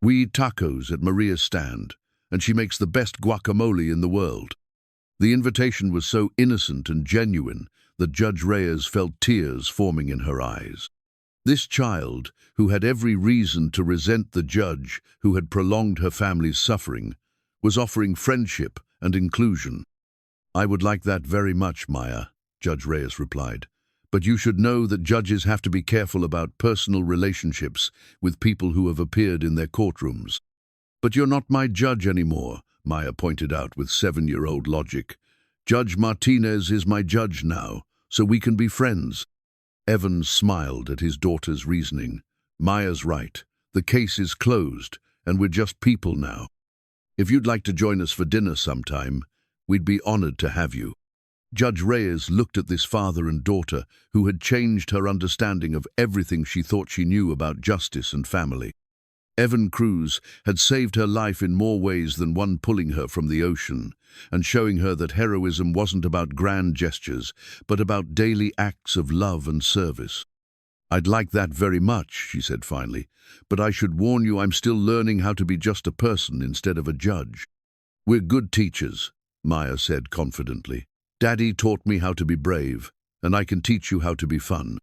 We eat tacos at Maria's stand, and she makes the best guacamole in the world." The invitation was so innocent and genuine that Judge Reyes felt tears forming in her eyes. This child, who had every reason to resent the judge who had prolonged her family's suffering, was offering friendship and inclusion. "I would like that very much, Maya," Judge Reyes replied. "But you should know that judges have to be careful about personal relationships with people who have appeared in their courtrooms." "But you're not my judge anymore," Maya pointed out with 7-year-old logic. "Judge Martinez is my judge now, so we can be friends." Evan smiled at his daughter's reasoning. "Maya's right. The case is closed, and we're just people now. If you'd like to join us for dinner sometime, we'd be honored to have you." Judge Reyes looked at this father and daughter who had changed her understanding of everything she thought she knew about justice and family. Evan Cruz had saved her life in more ways than one, pulling her from the ocean and showing her that heroism wasn't about grand gestures, but about daily acts of love and service. "I'd like that very much," she said finally, "but I should warn you I'm still learning how to be just a person instead of a judge." "We're good teachers," Maya said confidently. "Daddy taught me how to be brave, and I can teach you how to be fun."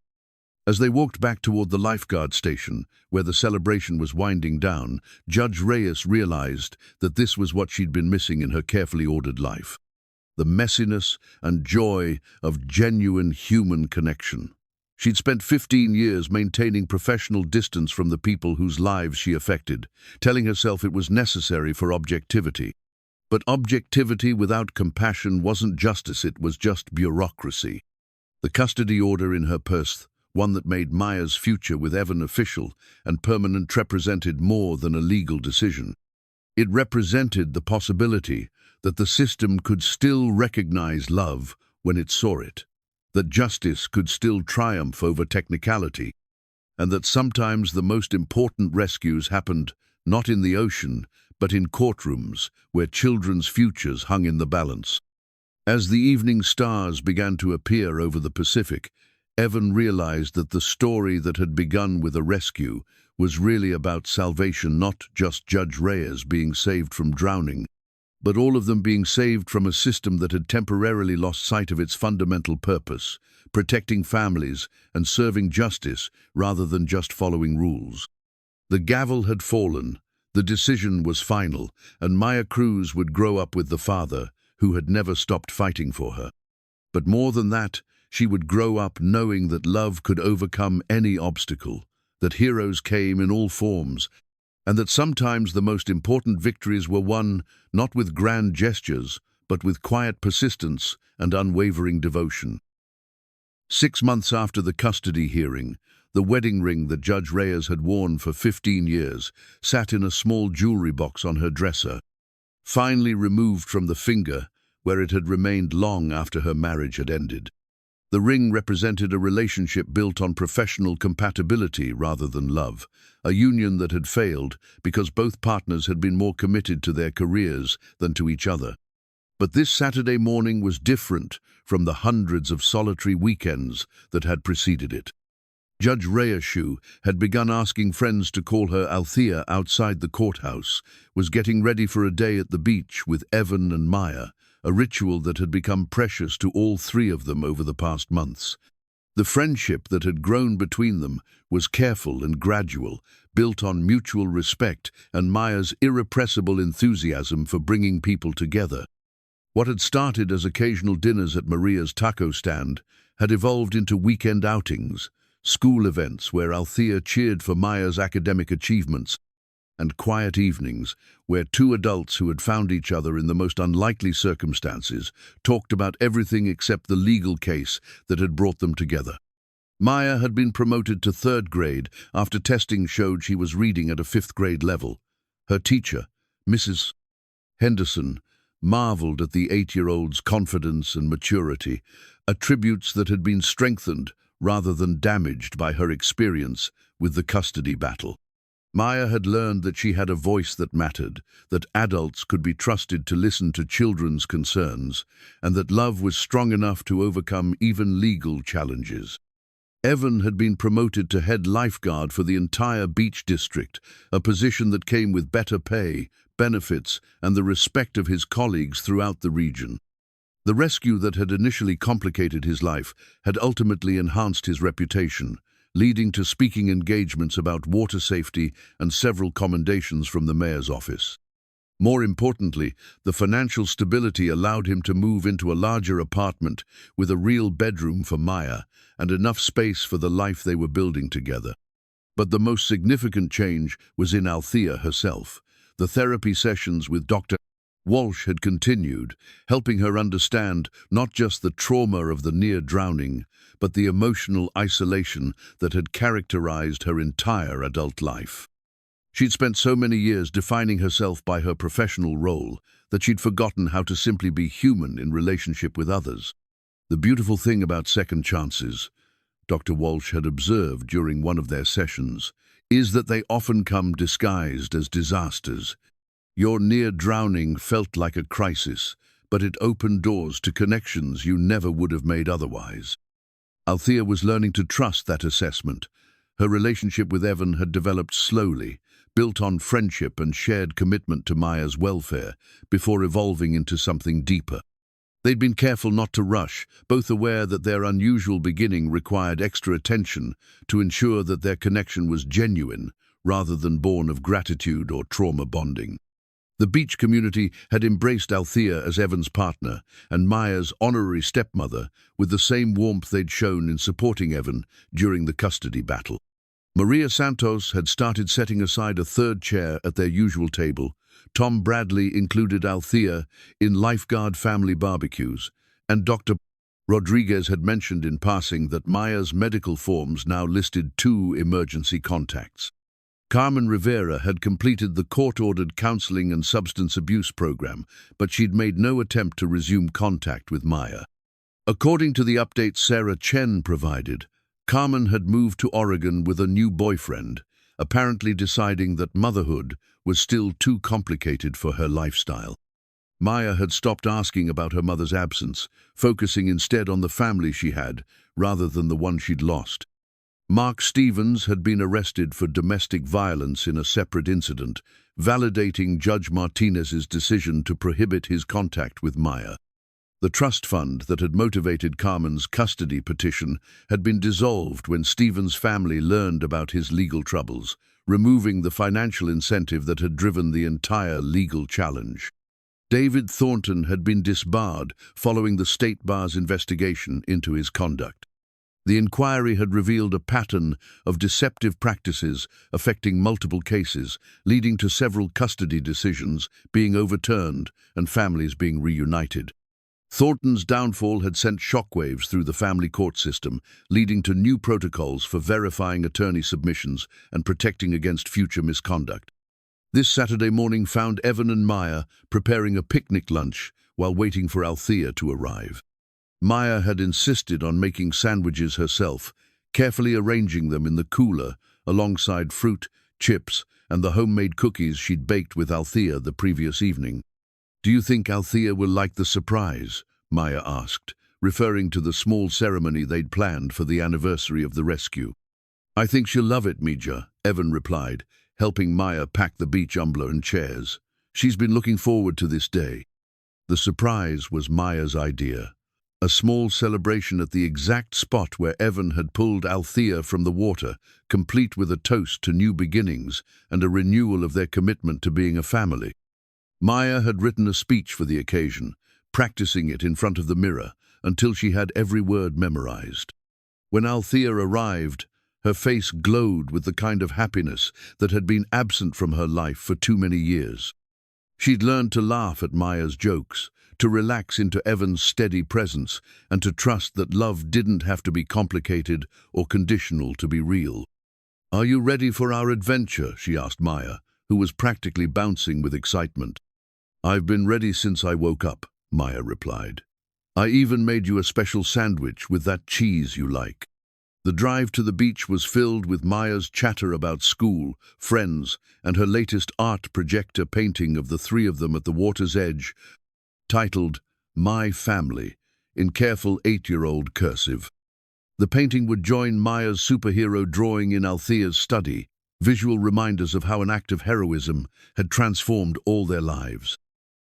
As they walked back toward the lifeguard station, where the celebration was winding down, Judge Reyes realized that this was what she'd been missing in her carefully ordered life: the messiness and joy of genuine human connection. She'd spent 15 years maintaining professional distance from the people whose lives she affected, telling herself it was necessary for objectivity. But objectivity without compassion wasn't justice, it was just bureaucracy. The custody order in her purse, one that made Maya's future with Evan official and permanent, represented more than a legal decision. It represented the possibility that the system could still recognize love when it saw it, that justice could still triumph over technicality, and that sometimes the most important rescues happened not in the ocean, but in courtrooms where children's futures hung in the balance. As the evening stars began to appear over the Pacific, Evan realized that the story that had begun with a rescue was really about salvation, not just Judge Reyes being saved from drowning, but all of them being saved from a system that had temporarily lost sight of its fundamental purpose: protecting families and serving justice rather than just following rules. The gavel had fallen, the decision was final, and Maya Cruz would grow up with the father who had never stopped fighting for her. But more than that, she would grow up knowing that love could overcome any obstacle, that heroes came in all forms, and that sometimes the most important victories were won not with grand gestures, but with quiet persistence and unwavering devotion. 6 months after the custody hearing, the wedding ring that Judge Reyes had worn for 15 years sat in a small jewelry box on her dresser, finally removed from the finger where it had remained long after her marriage had ended. The ring represented a relationship built on professional compatibility rather than love, a union that had failed because both partners had been more committed to their careers than to each other. But this Saturday morning was different from the hundreds of solitary weekends that had preceded it. Judge Reyes had begun asking friends to call her Althea outside the courthouse, was getting ready for a day at the beach with Evan and Maya, a ritual that had become precious to all three of them over the past months. The friendship that had grown between them was careful and gradual, built on mutual respect and Maya's irrepressible enthusiasm for bringing people together. What had started as occasional dinners at Maria's taco stand had evolved into weekend outings, school events where Althea cheered for Maya's academic achievements, and quiet evenings where two adults who had found each other in the most unlikely circumstances talked about everything except the legal case that had brought them together. Maya had been promoted to 3rd grade after testing showed she was reading at a 5th grade level. Her teacher, Mrs. Henderson, marveled at the 8-year-old's confidence and maturity, attributes that had been strengthened rather than damaged by her experience with the custody battle. Maya had learned that she had a voice that mattered, that adults could be trusted to listen to children's concerns, and that love was strong enough to overcome even legal challenges. Evan had been promoted to head lifeguard for the entire beach district, a position that came with better pay, benefits, and the respect of his colleagues throughout the region. The rescue that had initially complicated his life had ultimately enhanced his reputation, leading to speaking engagements about water safety and several commendations from the mayor's office. More importantly, the financial stability allowed him to move into a larger apartment with a real bedroom for Maya and enough space for the life they were building together. But the most significant change was in Althea herself. The therapy sessions with Dr. Walsh had continued, helping her understand not just the trauma of the near drowning, but the emotional isolation that had characterized her entire adult life. She'd spent so many years defining herself by her professional role that she'd forgotten how to simply be human in relationship with others. The beautiful thing about second chances, Dr. Walsh had observed during one of their sessions, is that they often come disguised as disasters. Your near drowning felt like a crisis, but it opened doors to connections you never would have made otherwise. Althea was learning to trust that assessment. Her relationship with Evan had developed slowly, built on friendship and shared commitment to Maya's welfare, before evolving into something deeper. They'd been careful not to rush, both aware that their unusual beginning required extra attention to ensure that their connection was genuine, rather than born of gratitude or trauma bonding. The beach community had embraced Althea as Evan's partner and Maya's honorary stepmother with the same warmth they'd shown in supporting Evan during the custody battle. Maria Santos had started setting aside a third chair at their usual table. Tom Bradley included Althea in lifeguard family barbecues, and Dr. Rodriguez had mentioned in passing that Maya's medical forms now listed 2 emergency contacts. Carmen Rivera had completed the court-ordered counseling and substance abuse program, but she'd made no attempt to resume contact with Maya. According to the updates Sarah Chen provided, Carmen had moved to Oregon with a new boyfriend, apparently deciding that motherhood was still too complicated for her lifestyle. Maya had stopped asking about her mother's absence, focusing instead on the family she had, rather than the one she'd lost. Mark Stevens had been arrested for domestic violence in a separate incident, validating Judge Martinez's decision to prohibit his contact with Maya. The trust fund that had motivated Carmen's custody petition had been dissolved when Stevens' family learned about his legal troubles, removing the financial incentive that had driven the entire legal challenge. David Thornton had been disbarred following the state bar's investigation into his conduct. The inquiry had revealed a pattern of deceptive practices affecting multiple cases, leading to several custody decisions being overturned and families being reunited. Thornton's downfall had sent shockwaves through the family court system, leading to new protocols for verifying attorney submissions and protecting against future misconduct. This Saturday morning found Evan and Maya preparing a picnic lunch while waiting for Althea to arrive. Maya had insisted on making sandwiches herself, carefully arranging them in the cooler alongside fruit, chips, and the homemade cookies she'd baked with Althea the previous evening. "Do you think Althea will like the surprise?" Maya asked, referring to the small ceremony they'd planned for the anniversary of the rescue. "I think she'll love it, Mija," Evan replied, helping Maya pack the beach umbrella and chairs. "She's been looking forward to this day." The surprise was Maya's idea. A small celebration at the exact spot where Evan had pulled Althea from the water, complete with a toast to new beginnings and a renewal of their commitment to being a family. Maya had written a speech for the occasion, practicing it in front of the mirror until she had every word memorized. When Althea arrived, her face glowed with the kind of happiness that had been absent from her life for too many years. She'd learned to laugh at Maya's jokes, to relax into Evan's steady presence, and to trust that love didn't have to be complicated or conditional to be real. "Are you ready for our adventure?" she asked Maya, who was practically bouncing with excitement. "I've been ready since I woke up," Maya replied. "I even made you a special sandwich with that cheese you like." The drive to the beach was filled with Maya's chatter about school, friends, and her latest art projector painting of the 3 of them at the water's edge, titled "My Family," in careful 8-year-old cursive. The painting would join Maya's superhero drawing in Althea's study, visual reminders of how an act of heroism had transformed all their lives.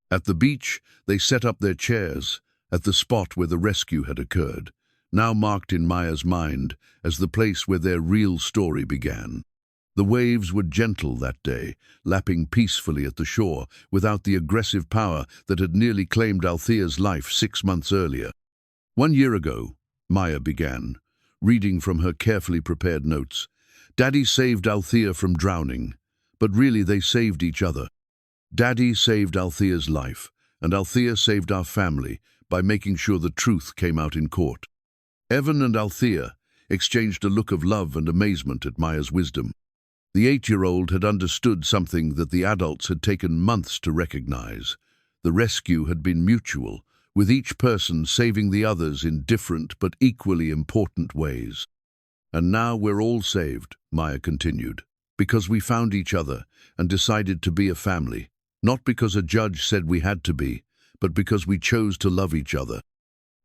At the beach, they set up their chairs at the spot where the rescue had occurred, now marked in Maya's mind as the place where their real story began. The waves were gentle that day, lapping peacefully at the shore without the aggressive power that had nearly claimed Althea's life 6 months earlier. "1 year ago," Maya began, reading from her carefully prepared notes, "Daddy saved Althea from drowning, but really they saved each other. Daddy saved Althea's life, and Althea saved our family by making sure the truth came out in court." Evan and Althea exchanged a look of love and amazement at Maya's wisdom. The 8-year-old had understood something that the adults had taken months to recognize. The rescue had been mutual, with each person saving the others in different but equally important ways. "And now we're all saved," Maya continued, "because we found each other and decided to be a family, not because a judge said we had to be, but because we chose to love each other."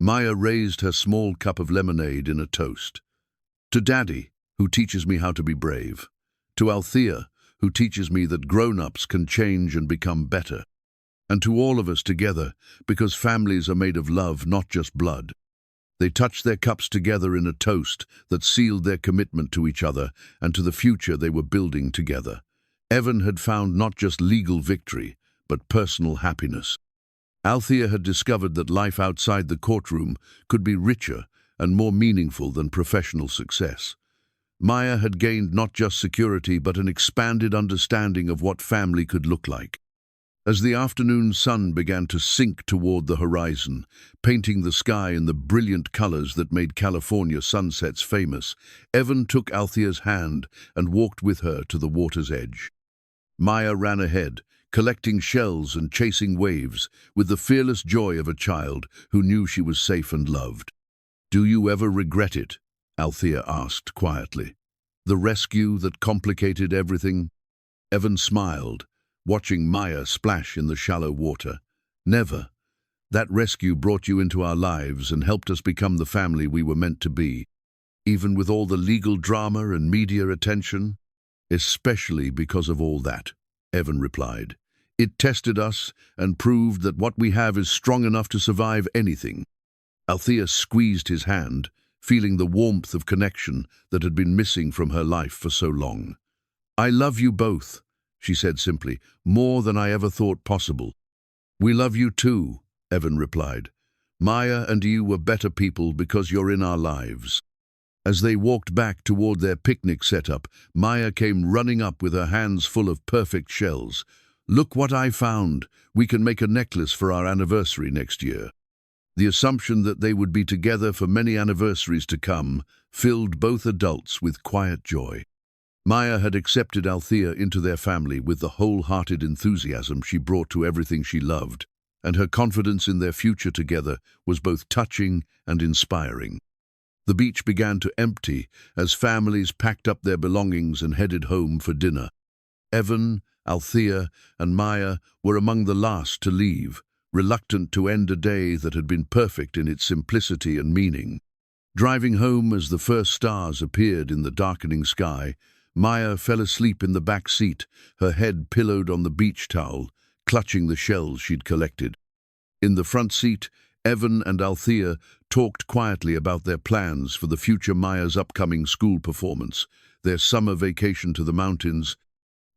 Maya raised her small cup of lemonade in a toast. To Daddy, who teaches me how to be brave. To Althea, who teaches me that grown-ups can change and become better. And to all of us together, because families are made of love, not just blood. They touched their cups together in a toast that sealed their commitment to each other and to the future they were building together. Evan had found not just legal victory, but personal happiness. Althea had discovered that life outside the courtroom could be richer and more meaningful than professional success. Maya had gained not just security, but an expanded understanding of what family could look like. As the afternoon sun began to sink toward the horizon, painting the sky in the brilliant colors that made California sunsets famous, Evan took Althea's hand and walked with her to the water's edge. Maya ran ahead, collecting shells and chasing waves, with the fearless joy of a child who knew she was safe and loved. "Do you ever regret it?" Althea asked quietly. "The rescue that complicated everything?" Evan smiled, watching Maya splash in the shallow water. "Never. That rescue brought you into our lives and helped us become the family we were meant to be. Even with all the legal drama and media attention?" "Especially because of all that," Evan replied. "It tested us and proved that what we have is strong enough to survive anything." Althea squeezed his hand, feeling the warmth of connection that had been missing from her life for so long. "I love you both," she said simply, "more than I ever thought possible." "We love you too," Evan replied. "Maya and you were better people because you're in our lives." As they walked back toward their picnic setup, Maya came running up with her hands full of perfect shells. "Look what I found. We can make a necklace for our anniversary next year." The assumption that they would be together for many anniversaries to come filled both adults with quiet joy. Maya had accepted Althea into their family with the wholehearted enthusiasm she brought to everything she loved, and her confidence in their future together was both touching and inspiring. The beach began to empty as families packed up their belongings and headed home for dinner. Evan, Althea, and Maya were among the last to leave, reluctant to end a day that had been perfect in its simplicity and meaning. Driving home as the first stars appeared in the darkening sky, Maya fell asleep in the back seat, her head pillowed on the beach towel, clutching the shells she'd collected. In the front seat, Evan and Althea talked quietly about their plans for the future Maya's upcoming school performance, their summer vacation to the mountains,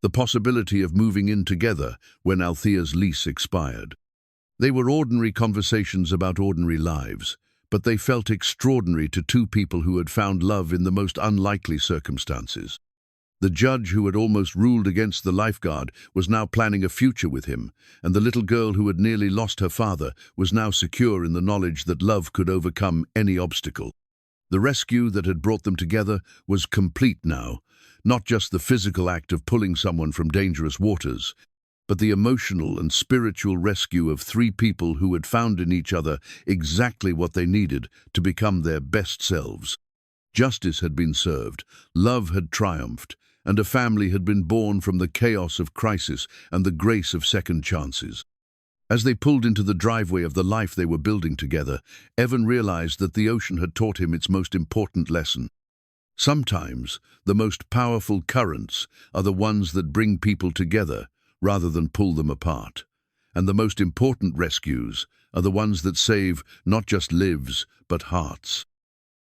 the possibility of moving in together when Althea's lease expired. They were ordinary conversations about ordinary lives, but they felt extraordinary to two people who had found love in the most unlikely circumstances. The judge who had almost ruled against the lifeguard was now planning a future with him, and the little girl who had nearly lost her father was now secure in the knowledge that love could overcome any obstacle. The rescue that had brought them together was complete now, not just the physical act of pulling someone from dangerous waters, but the emotional and spiritual rescue of three people who had found in each other exactly what they needed to become their best selves. Justice had been served, love had triumphed, and a family had been born from the chaos of crisis and the grace of second chances. As they pulled into the driveway of the life they were building together, Evan realized that the ocean had taught him its most important lesson. Sometimes, the most powerful currents are the ones that bring people together rather than pull them apart. And the most important rescues are the ones that save not just lives, but hearts.